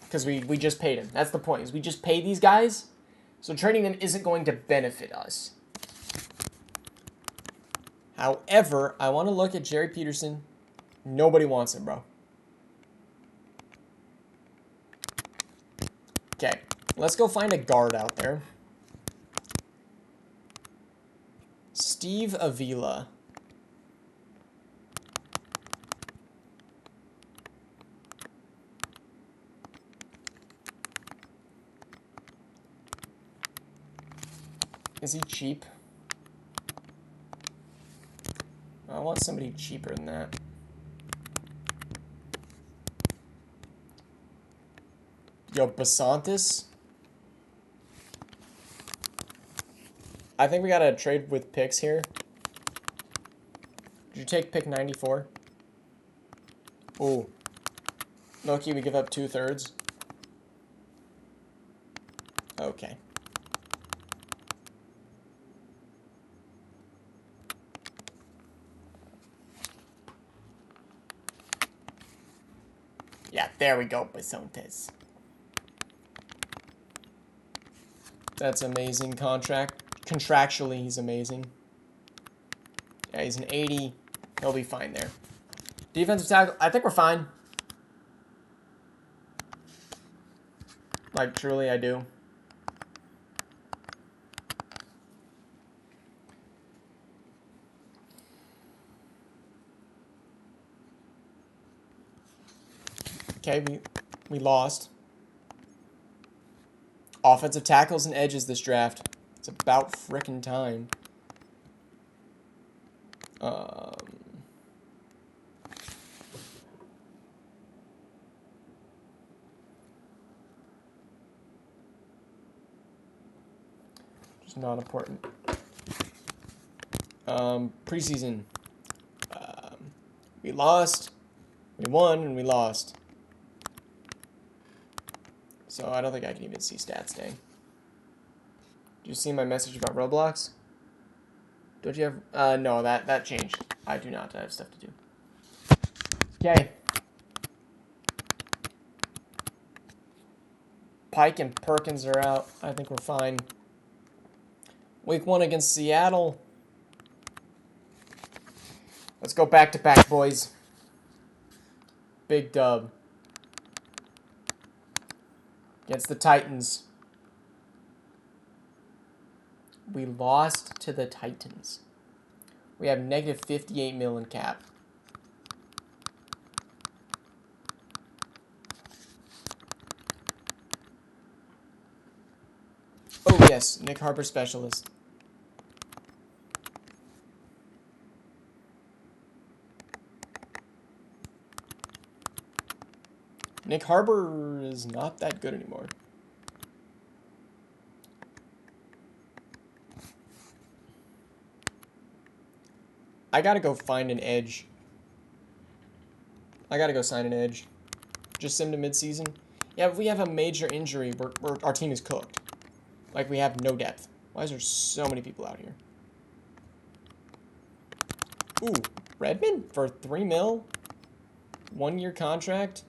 Because we just paid him. That's the point, is we just pay these guys. So trading them isn't going to benefit us. However, I want to look at Jerry Peterson. Nobody wants him, bro. Okay, let's go find a guard out there. Steve Avila. Is he cheap? I want somebody cheaper than that. Yo, Basantis? I think we gotta trade with picks here. Did you take pick 94? Ooh. Loki, we give up 2/3. Okay. Yeah, there we go, Basantis. That's amazing contract. Contractually, he's amazing. Yeah, he's an 80. He'll be fine there. Defensive tackle, I think we're fine. Like, truly, I do. Okay, we lost. Offensive tackles and edges this draft. It's about frickin' time. Just not important. Preseason. We lost. We won and we lost. So I don't think I can even see stats, dang. Did you see my message about Roblox? Don't you have... no, that changed. I do not. I have stuff to do. Okay. Pike and Perkins are out. I think we're fine. Week 1 against Seattle. Let's go back-to-back, boys. Big dub. Against the Titans. We lost to the Titans. We have negative 58 mil in cap. Oh, yes. Nick Harper specialist. Nick Harper is not that good anymore. I gotta go find an edge. I gotta go sign an edge. Just sim to midseason. Yeah, if we have a major injury, our team is cooked. Like, we have no depth. Why is there so many people out here? Ooh, Redmond for 3 mil? 1-year contract?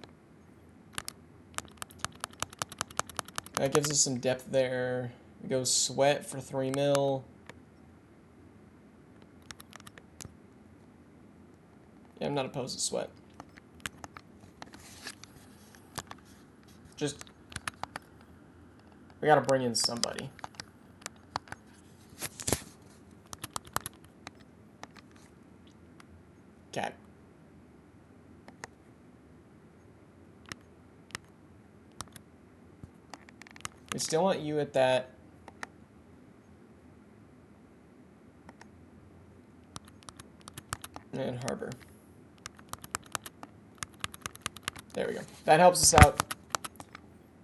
That gives us some depth there. We go Sweat for 3 mil. Yeah, I'm not opposed to Sweat. Just... we gotta bring in somebody. Okay. We still want you at that. And Harbor. There we go. That helps us out.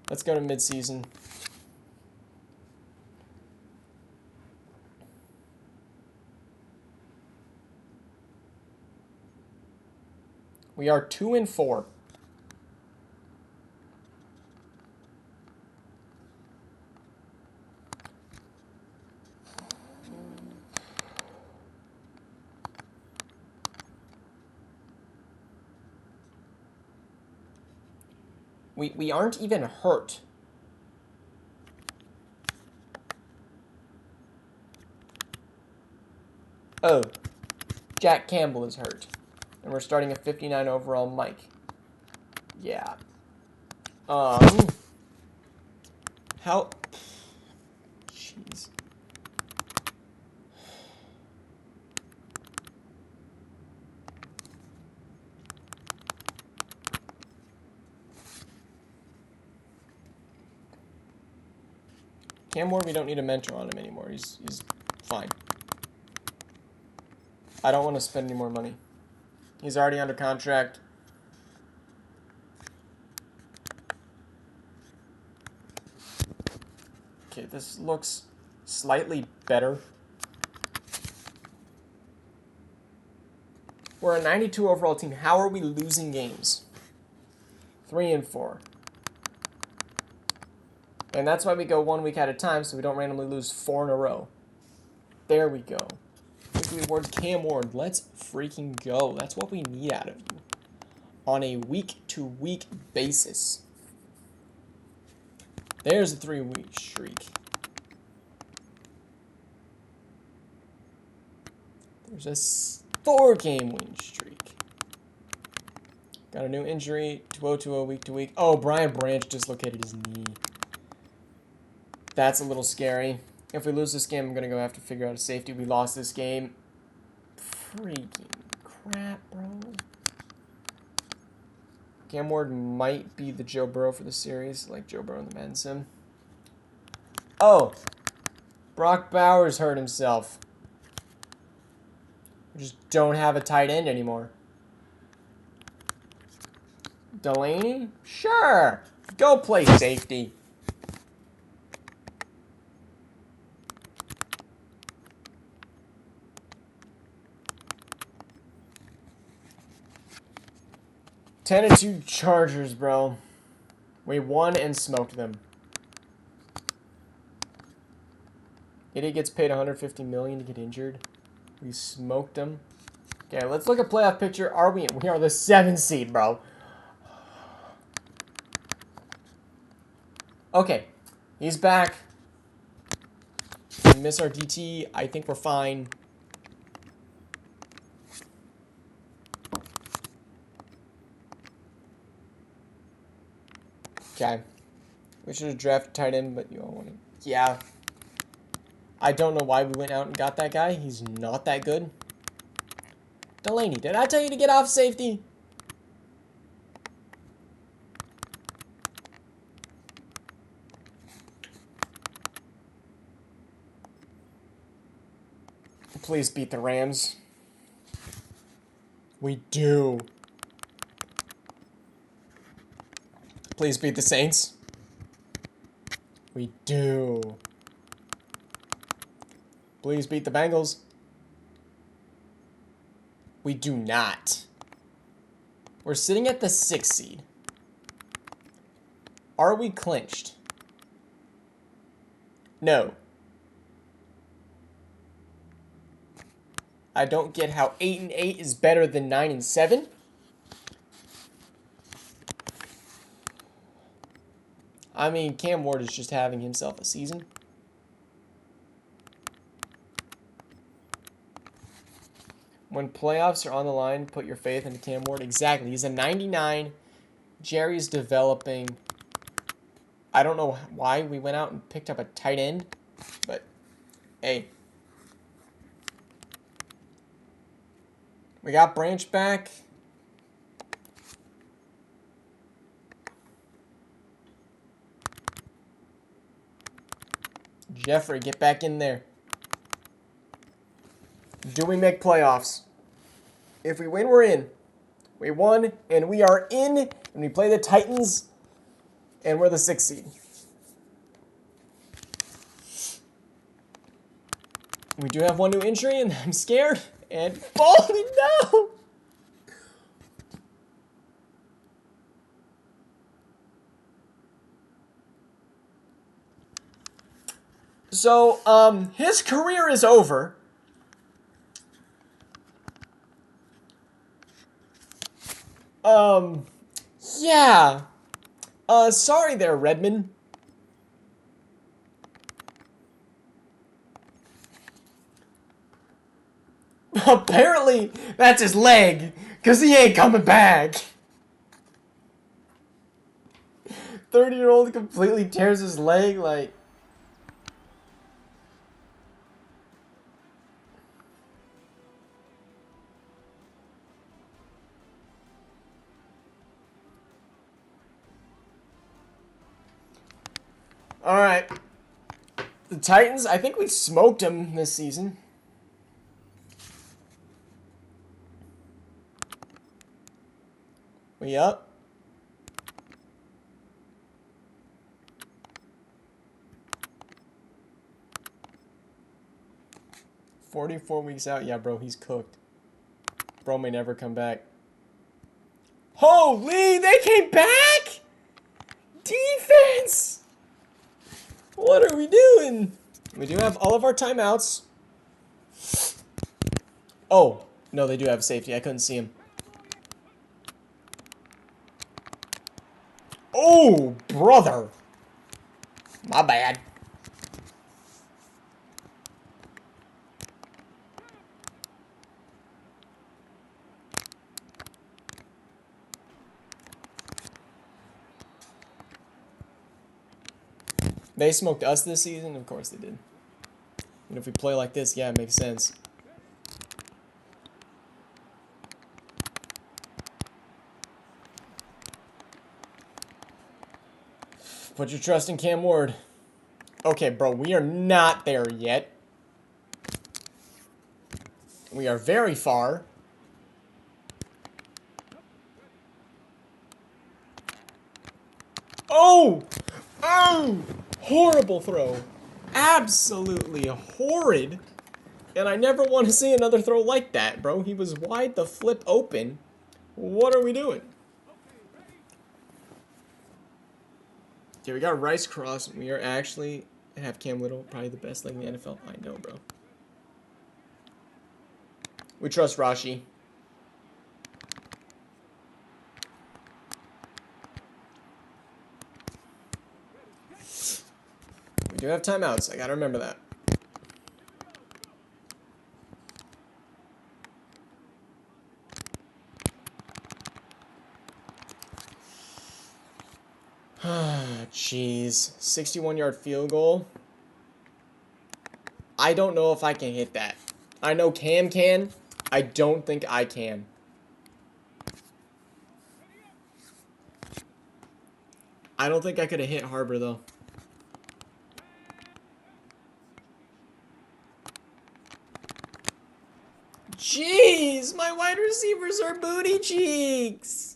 Let's go to midseason. We are 2-4. We aren't even hurt. Oh, Jack Campbell is hurt. And we're starting a 59 overall Mike. Yeah. How... Jeez. Cam Ward, we don't need a mentor on him anymore. He's fine. I don't want to spend any more money. He's already under contract. Okay, this looks slightly better. We're a 92 overall team. How are we losing games? 3-4. And that's why we go 1 week at a time, so we don't randomly lose 4 in a row. There we go. Weekly award, Cam Ward. Let's freaking go. That's what we need out of you. On a week-to-week basis. There's a 3-week streak. There's a 4-game win streak. Got a new injury. 2-0-2-0 week-to-week. Oh, Brian Branch dislocated his knee. That's a little scary. If we lose this game, I'm going to go have to figure out a safety. We lost this game. Freaking crap, bro. Cam Ward might be the Joe Burrow for the series, like Joe Burrow in the Madden sim. Oh, Brock Bowers hurt himself. We just don't have a tight end anymore. Delaney? Sure. Go play safety. Ten and 2 Chargers, bro. We won and smoked them. Idiot gets paid $150 million to get injured. We smoked them. Okay, let's look at playoff picture. Are we? We are the 7th seed, bro. Okay, he's back. We miss our DT. I think we're fine. Okay. We should have drafted tight end, but you all want to... Yeah. I don't know why we went out and got that guy. He's not that good. Delaney, did I tell you to get off safety? Please beat the Rams. We do. Please beat the Saints. We do. Please beat the Bengals. We do not. We're sitting at the 6th seed. Are we clinched? No. I don't get how 8 and 8 is better than 9 and 7. I mean, Cam Ward is just having himself a season. When playoffs are on the line, put your faith into Cam Ward. Exactly. He's a 99. Jerry's developing. I don't know why we went out and picked up a tight end, but hey. We got Branch back. Jeffrey, get back in there. Do we make playoffs? If we win, we're in. We won, and we are in, and we play the Titans, and we're the 6th seed. We do have one new injury, and I'm scared. And no! So, his career is over. Yeah. Sorry there, Redmond. Apparently, that's his leg, because he ain't coming back. 30-year-old completely tears his leg, like... Alright. The Titans, I think we smoked them this season. We up? "44 weeks out." Yeah, bro, he's cooked. Bro may never come back. Holy, they came back? Defense! What are we doing? We do have all of our timeouts. Oh, no, they do have safety. I couldn't see him. Oh, brother. My bad. They smoked us this season? Of course they did. And if we play like this, yeah, it makes sense. Put your trust in Cam Ward. Okay, bro, we are not there yet. We are very far. Oh! Oh! Horrible throw. Absolutely horrid. And I never want to see another throw like that, bro. He was wide the flip open. What are we doing? Okay, we got Rice Cross. We are actually have Cam Little, probably the best leg in the NFL. I know, bro. We trust Rashi. We do have timeouts. I gotta remember that. Jeez. 61-yard field goal. I don't know if I can hit that. I know Cam can. I don't think I can. I don't think I could have hit Harbor, though. Jeez, my wide receivers are booty cheeks.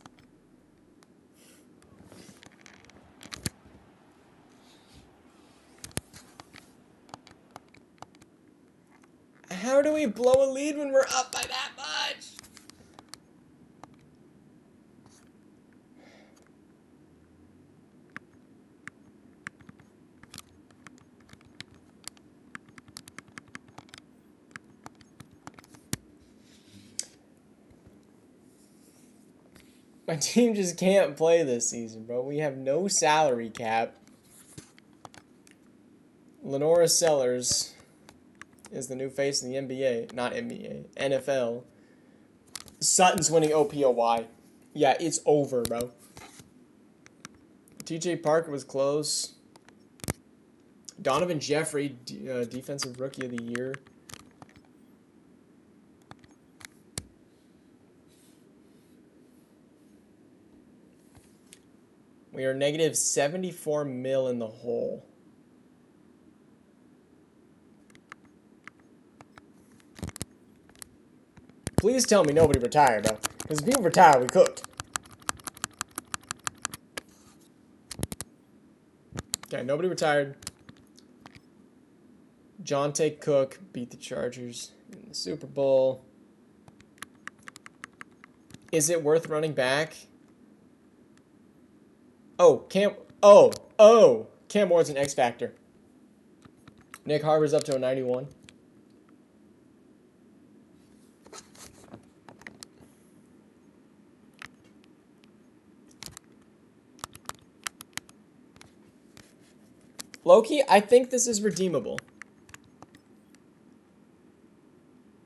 How do we blow a lead when we're up by that much? My team just can't play this season, bro. We have no salary cap. Lenora Sellers is the new face in the NBA. Not NBA. NFL. Sutton's winning OPOY. Yeah, it's over, bro. TJ Parker was close. Donovan Jeffrey, Defensive Rookie of the Year. We are negative 74 mil in the hole. Please tell me nobody retired, bro. Because if people retire, we cooked. Okay, nobody retired. Jonte Cook beat the Chargers in the Super Bowl. Is it worth running back? Oh, Cam Ward's an X Factor. Nick Harbor's up to a 91. Loki, I think this is redeemable.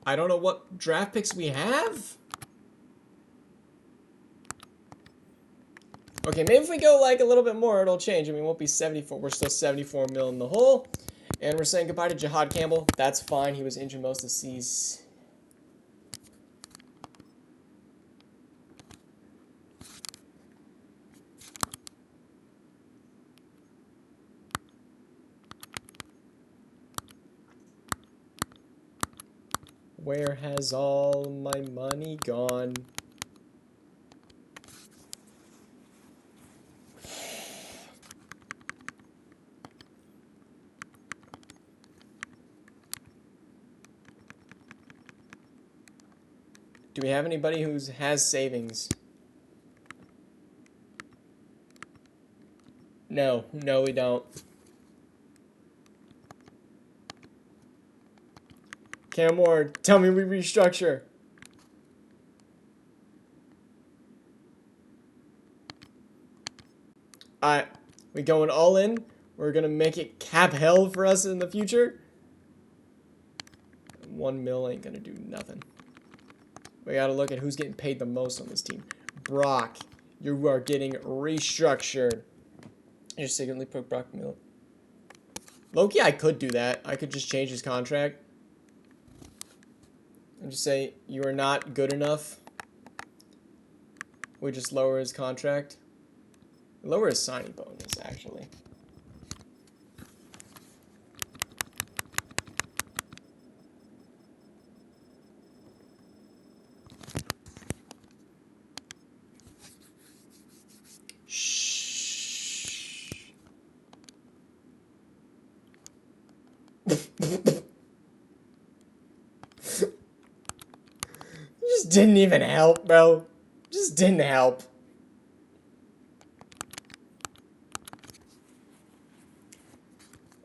I don't know what draft picks we have. Okay, maybe if we go like a little bit more, it'll change. I mean, it won't be 74. We're still 74 mil in the hole. And we're saying goodbye to Jihad Campbell. That's fine. He was injured most of the season. Where has all my money gone? Do we have anybody who has savings? No, we don't. Cam Ward, tell me we restructure. Alright, we going all in? We're gonna make it cap hell for us in the future? 1 mil ain't gonna do nothing. We gotta look at who's getting paid the most on this team. Brock, you are getting restructured. You just secretly put Brock Miller. Loki, I could do that. I could just change his contract. And just say, you are not good enough. We just lower his contract. Lower his signing bonus, actually. Just didn't even help, bro. Just didn't help.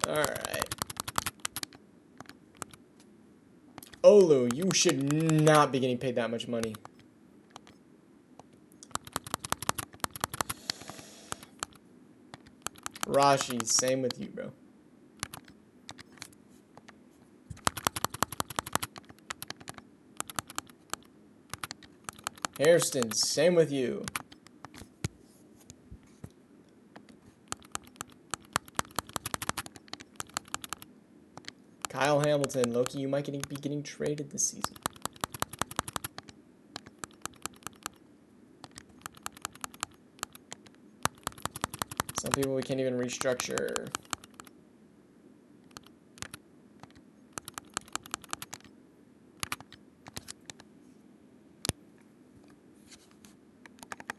Alright. Olu, you should not be getting paid that much money. Rashi, same with you, bro. Hairston, same with you. Kyle Hamilton, Loki, you might be getting traded this season. Some people we can't even restructure.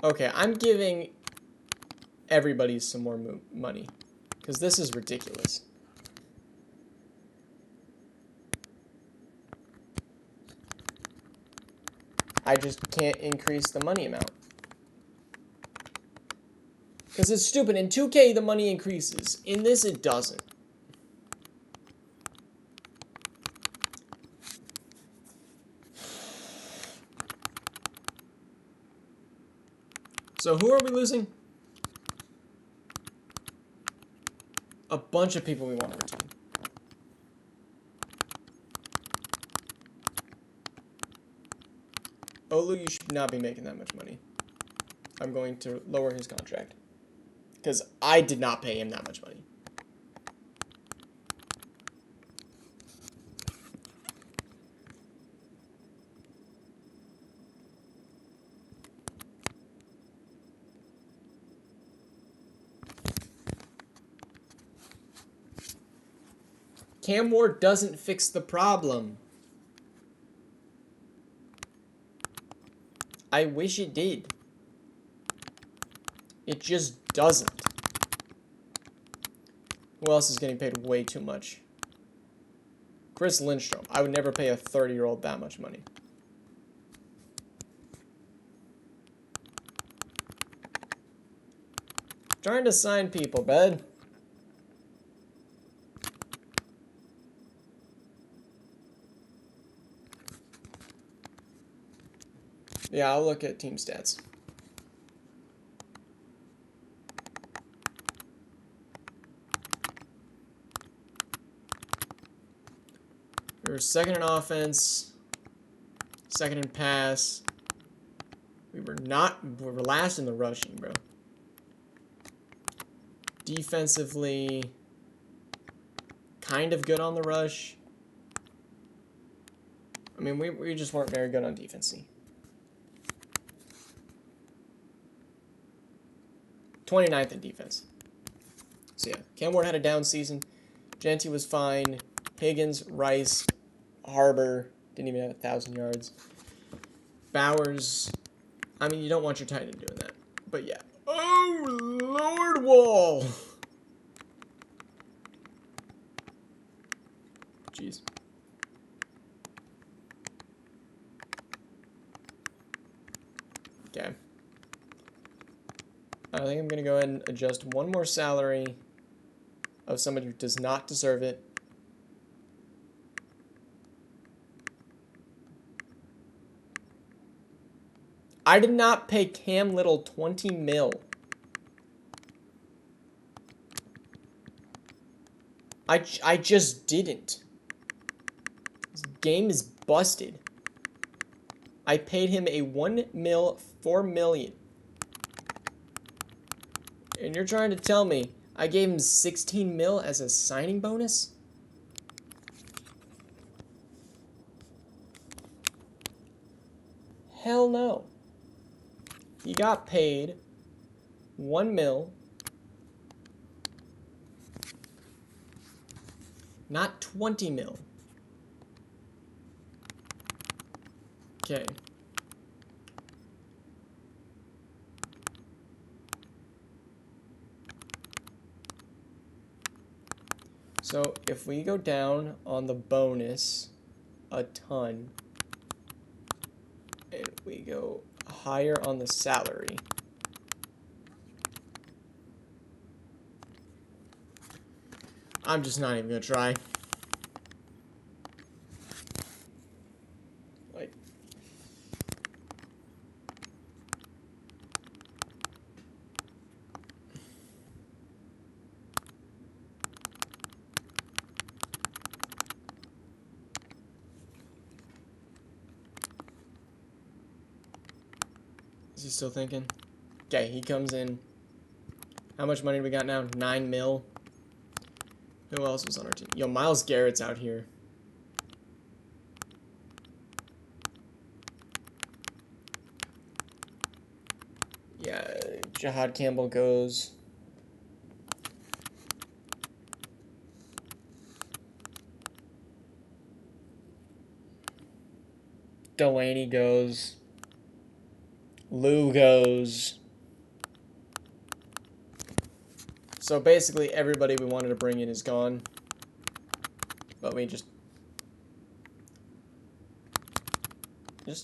Okay, I'm giving everybody some more money. Because this is ridiculous. I just can't increase the money amount. Because it's stupid. In 2K, the money increases. In this, it doesn't. So who are we losing? A bunch of people we want to retain. Olu, you should not be making that much money. I'm going to lower his contract. Because I did not pay him that much money. Cam Ward doesn't fix the problem. I wish it did. It just doesn't. Who else is getting paid way too much? Chris Lindstrom. I would never pay a 30-year-old that much money. Trying to sign people, bud. Yeah, I'll look at team stats. We were second in offense, second in pass. We were last in the rushing, bro. Defensively, kind of good on the rush. I mean, we just weren't very good on defense. 29th in defense. So yeah, Cam Ward had a down season. Genty was fine. Higgins, Rice, Harbor didn't even have 1,000 yards. Bowers, I mean, you don't want your tight end doing that. But yeah. Oh, Lord Wall. Jeez. Okay. I think I'm going to go ahead and adjust one more salary of somebody who does not deserve it. I did not pay Cam Little 20 mil. I just didn't. This game is busted. I paid him a 1 mil, 4 million. And you're trying to tell me I gave him 16 mil as a signing bonus? Hell no. He got paid 1 mil. Not 20 mil. Okay. So if we go down on the bonus a ton, and we go higher on the salary, I'm just not even gonna try. Like, is he still thinking? Okay, he comes in. How much money do we got now? 9 mil. Who else was on our team? Yo, Myles Garrett's out here. Yeah, Jahad Campbell goes. Delaney goes. Lou goes. So basically everybody we wanted to bring in is gone. But we just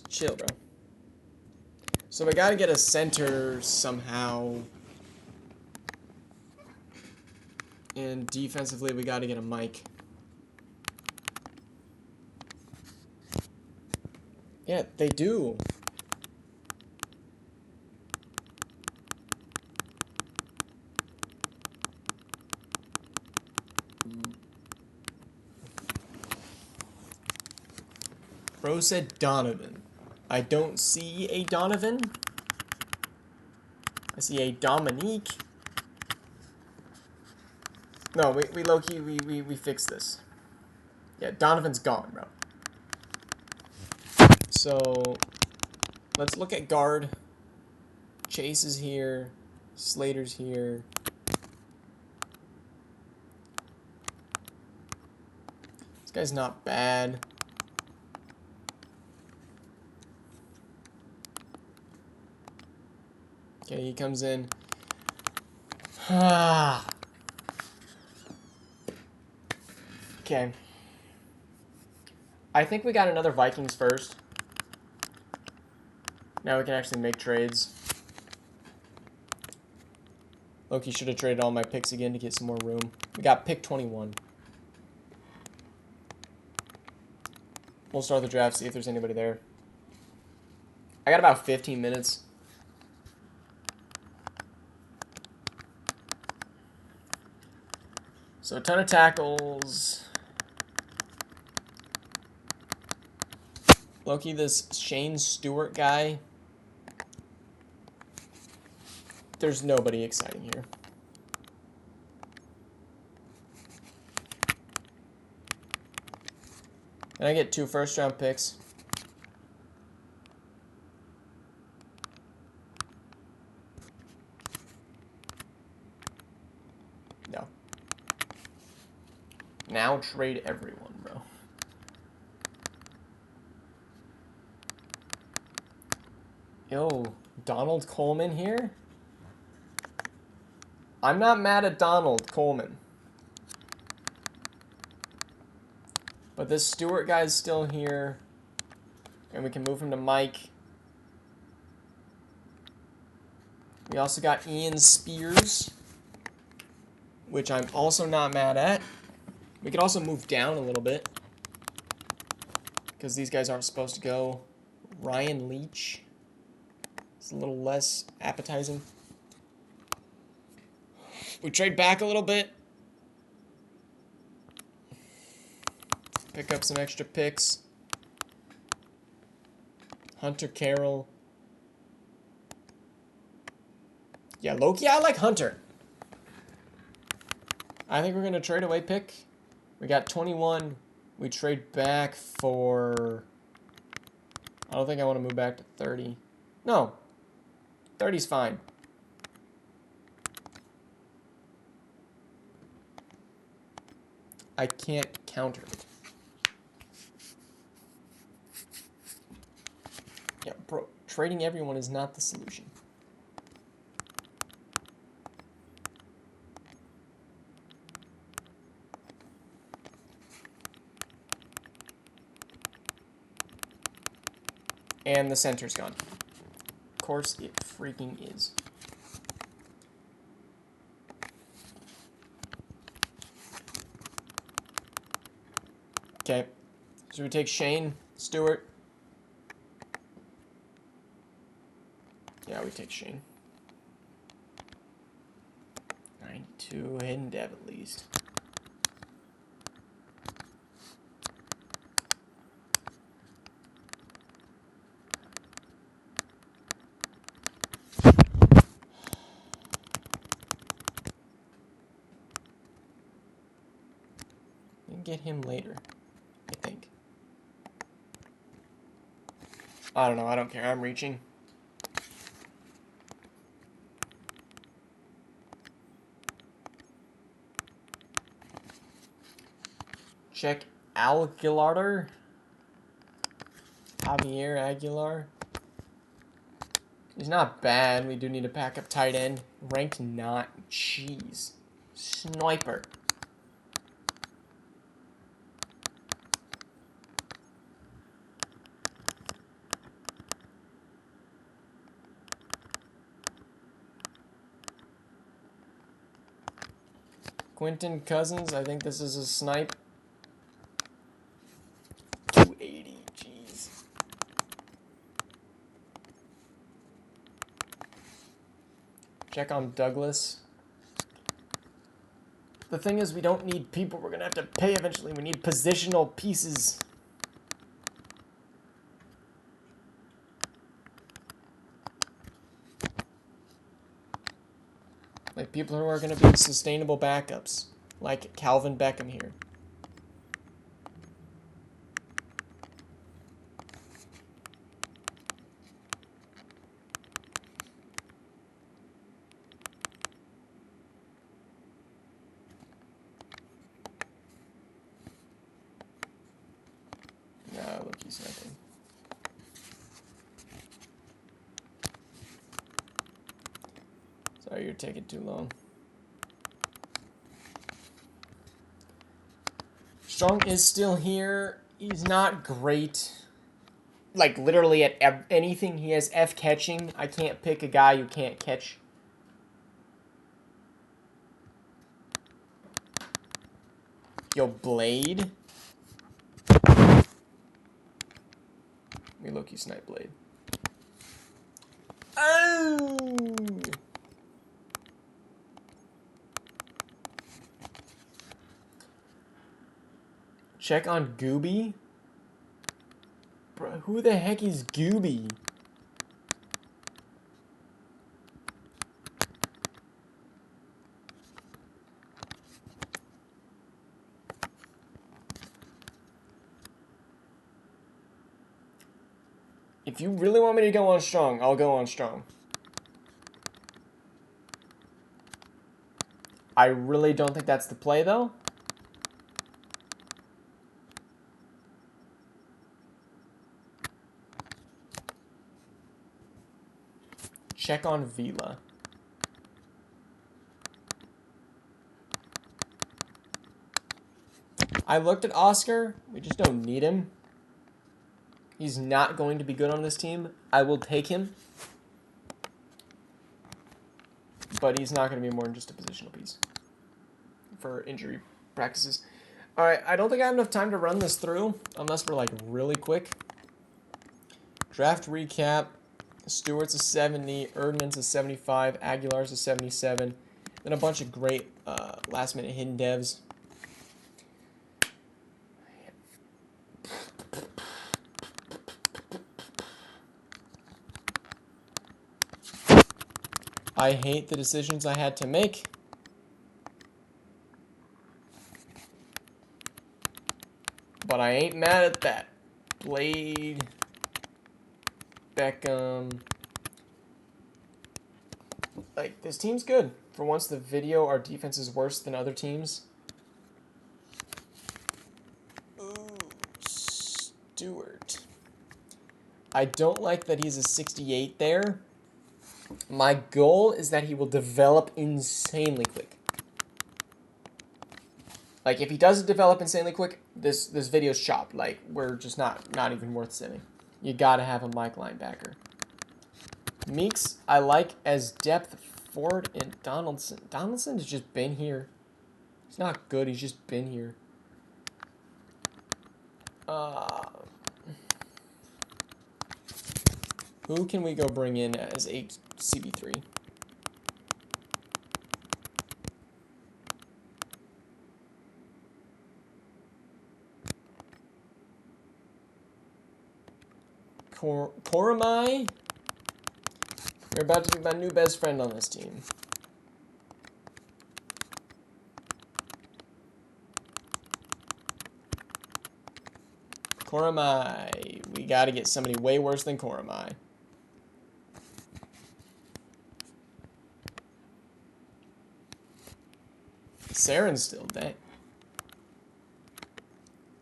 chill, bro. So we gotta get a center somehow. And defensively we gotta get a Mike. Yeah, they do. Bro said Donovan. I don't see a Donovan. I see a Dominique. No, we low-key, we fixed this. Yeah, Donovan's gone, bro. So, let's look at guard. Chase is here. Slater's here. This guy's not bad. Okay, he comes in. Okay. I think we got another Vikings first. Now we can actually make trades. Loki should have traded all my picks again to get some more room. We got pick 21. We'll start the draft, see if there's anybody there. I got about 15 minutes. So a ton of tackles. Loki, this Shane Stewart guy. There's nobody exciting here. And I get 2 first-round picks. No. Now trade everyone, bro. Yo, Donald Coleman here? I'm not mad at Donald Coleman. But this Stewart guy's still here. And we can move him to Mike. We also got Ian Spears, which I'm also not mad at. We could also move down a little bit, because these guys aren't supposed to go. Ryan Leach. It's a little less appetizing. We trade back a little bit. Pick up some extra picks. Hunter Carroll. Yeah, Loki, I like Hunter. I think we're going to trade away pick. We got 21. We trade back for... I don't think I want to move back to 30. No. 30's fine. I can't counter it. Yeah, bro, trading everyone is not the solution. And the center's gone. Of course it freaking is. Okay. So we take Shane Stewart. Yeah, we take Shane. 92 hidden dev at least. Get him later, I think. I don't know, I don't care. I'm reaching. Check Aguilar. Javier Aguilar. He's not bad. We do need to pack up tight end. Ranked not. Jeez. Sniper. Quentin Cousins, I think this is a snipe. 280, jeez. Check on Douglas. The thing is, we don't need people we're going to have to pay eventually. We need positional pieces. Like people who are going to be sustainable backups. Like Calvin Beckham here. Nah, look, he's nothing. Sorry, you're taking too long. Strong is still here. He's not great. Like, literally at anything, he has F catching. I can't pick a guy who can't catch. Yo, Blade. We low-key snipe Blade. Oh! Check on Gooby. Bro, Who the heck is Gooby? If you really want me to go on strong, I'll go on strong. I really don't think that's the play, though. Check on Vila. I looked at Oscar. We just don't need him. He's not going to be good on this team. I will take him. But he's not going to be more than just a positional piece for injury practices. All right, I don't think I have enough time to run this through unless we're like really quick. Draft recap. Stewart's a 70, Erdman's a 75, Aguilar's a 77. Then a bunch of great last-minute hidden devs. I hate the decisions I had to make. But I ain't mad at that. Blade, Beckham. Like, this team's good. For once the video, our defense is worse than other teams. Ooh, Stewart. I don't like that he's a 68 there. My goal is that he will develop insanely quick. Like, if he doesn't develop insanely quick, this video's chopped. Like, we're just not even worth sending. You gotta have a Mike linebacker. Meeks, I like as depth. Ford and Donaldson. Donaldson has just been here. He's not good. He's just been here. Who can we go bring in as a CB3? Koramai? You're about to be my new best friend on this team. Koramai. We gotta get somebody way worse than Koramai. Saren's still dead.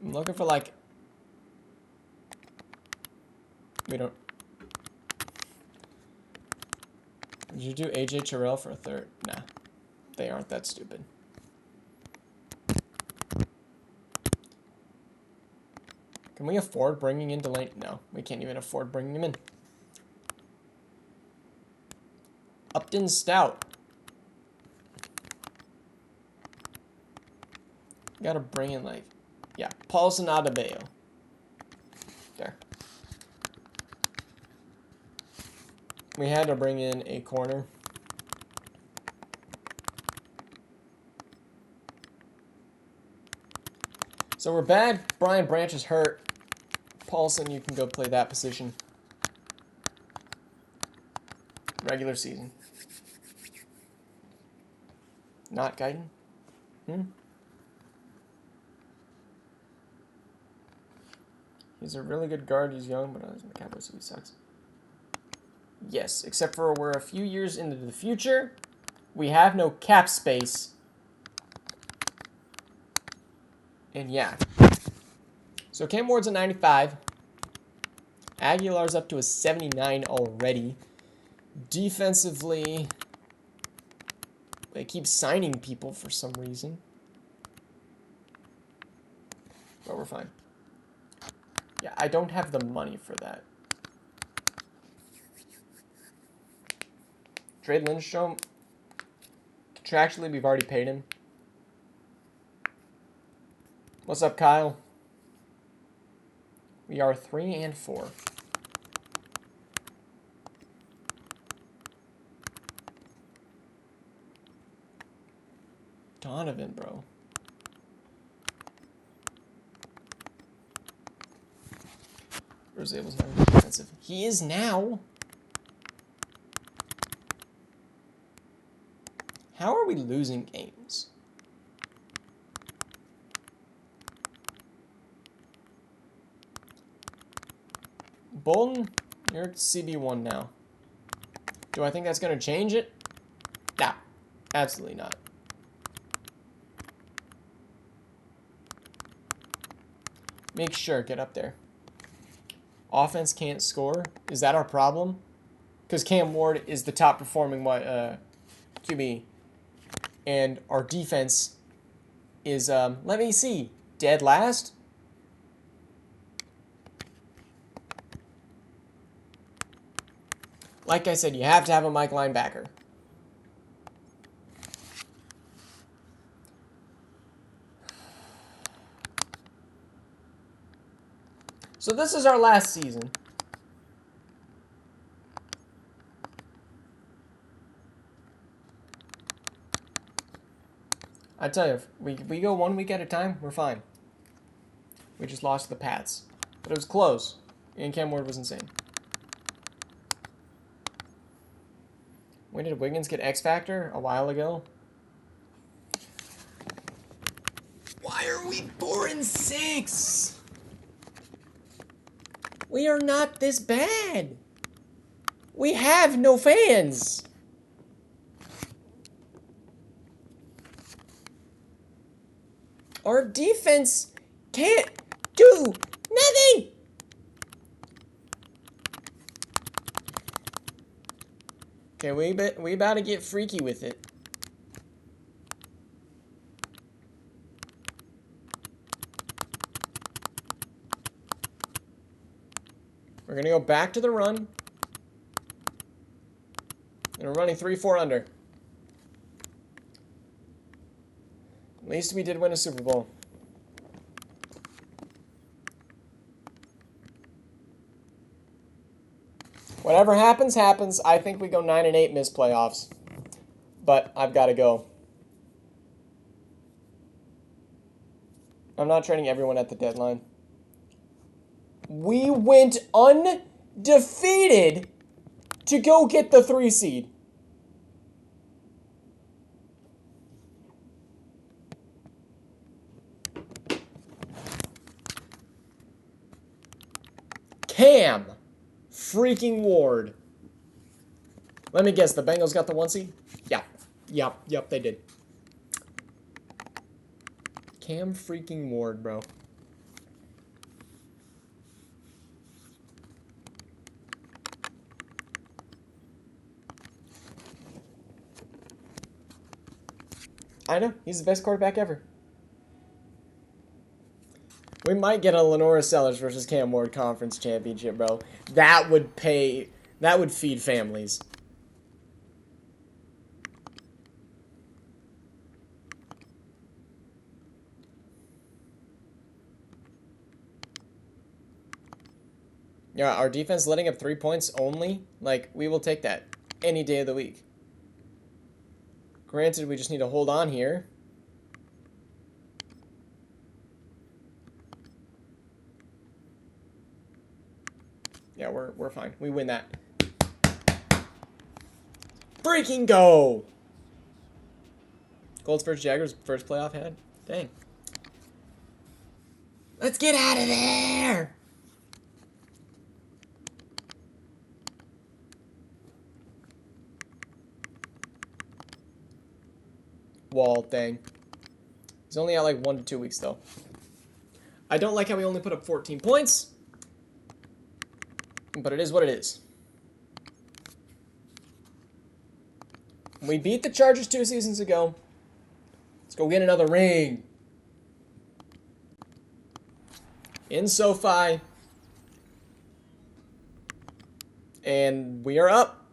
I'm looking for like... We don't... Did you do AJ Terrell for a third? Nah. They aren't that stupid. Can we afford bringing in Delaney? No, we can't even afford bringing him in. Upton Stout. Gotta bring in like... Yeah, Paulson Adebayo. There. We had to bring in a corner. So we're bad. Brian Branch is hurt. Paulson, you can go play that position. Regular season. Not Guyton? He's a really good guard. He's young, but in the Cowboys, so he sucks. Yes, except for we're a few years into the future. We have no cap space. And yeah. So Cam Ward's a 95. Aguilar's up to a 79 already. Defensively, they keep signing people for some reason. But we're fine. Yeah, I don't have the money for that. Trade Lindstrom. Contractually, we've already paid him. What's up, Kyle? We are 3-4. Donovan, bro. Rosé was never defensive. He is now. How are we losing games? Bolton, you're CB1 now. Do I think that's going to change it? No, absolutely not. Make sure, get up there. Offense can't score. Is that our problem? Because Cam Ward is the top performing QB. And our defense is, let me see, dead last? Like I said, you have to have a Mike linebacker. So this is our last season. I tell you, if we go 1 week at a time, we're fine. We just lost the Pats. But it was close. And Cam Ward was insane. When did Wiggins get X Factor? A while ago. Why are we 4-6? We are not this bad. We have no fans. Our defense can't do nothing. Okay, we about to get freaky with it. We're going to go back to the run. And we're running 3-4 under. At least we did win a Super Bowl. Whatever happens, happens. I think we go 9-8, miss playoffs. But I've got to go. I'm not trading everyone at the deadline. We went undefeated to go get the 3 seed. Cam freaking Ward. Let me guess, the Bengals got the 1 seed? Yep, they did. Cam freaking Ward, bro. I know, he's the best quarterback ever. We might get a Lenora Sellers versus Cam Ward conference championship, bro. That would feed families. Yeah, our defense letting up 3 points only, like, we will take that any day of the week. Granted, we just need to hold on here. Yeah, we're fine. We win that. Freaking go! Colts versus Jaguars, first playoff had? Dang. Let's get out of there! Wall, dang. He's only out like 1 to 2 weeks, though. I don't like how we only put up 14 points. But it is what it is. We beat the Chargers 2 seasons ago. Let's go get another ring. In SoFi. And we are up.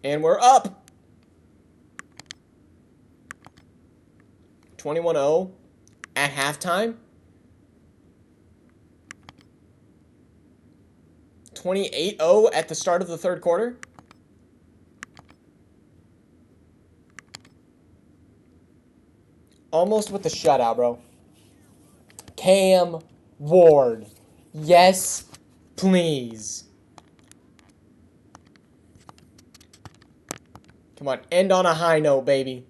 And we're up. 21-0 at halftime. 28-0 at the start of the third quarter. Almost with the shutout, bro. Cam Ward. Yes, please. Come on, end on a high note, baby.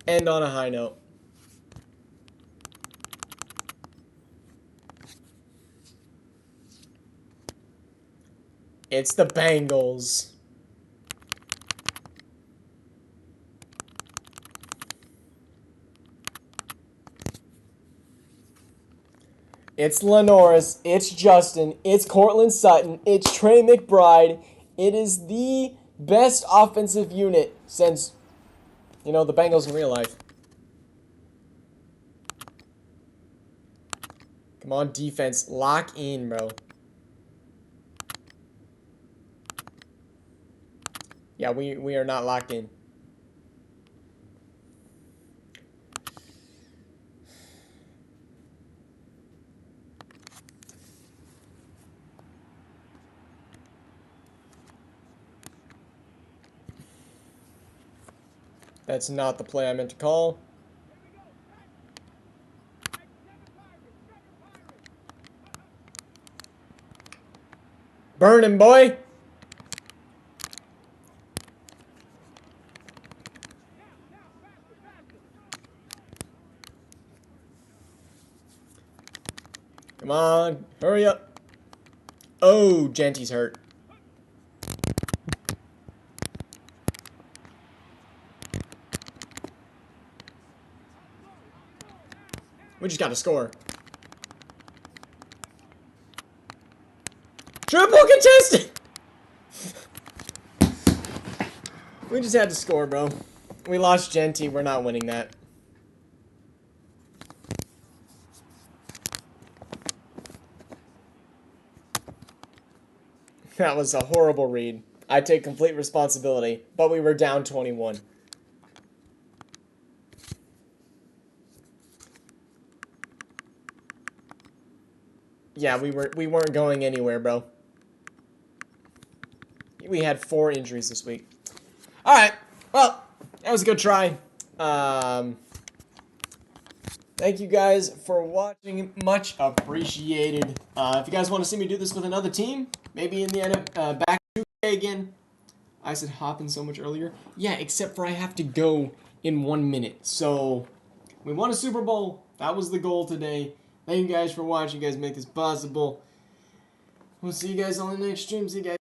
End on a high note. It's the Bengals. It's Lenoris, it's Justin, it's Cortland Sutton, it's Trey McBride. It is the best offensive unit since, you know, the Bengals in real life. Come on, defense. Lock in, bro. Yeah, we are not locked in. That's not the play I meant to call. Burn him, boy! Come on, hurry up. Oh, Genty's hurt. We just got to score. Triple contested! We just had to score, bro. We lost Genty. We're not winning that. That was a horrible read. I take complete responsibility, but we were down 21. Yeah, we weren't going anywhere, bro. We had 4 injuries this week. All right. Well, that was a good try. Thank you guys for watching. Much appreciated. If you guys want to see me do this with another team, maybe in the back 2K again. I said hop in so much earlier. Yeah, except for I have to go in 1 minute. So, we won a Super Bowl. That was the goal today. Thank you guys for watching. You guys make this possible. We'll see you guys on the next stream. See you guys.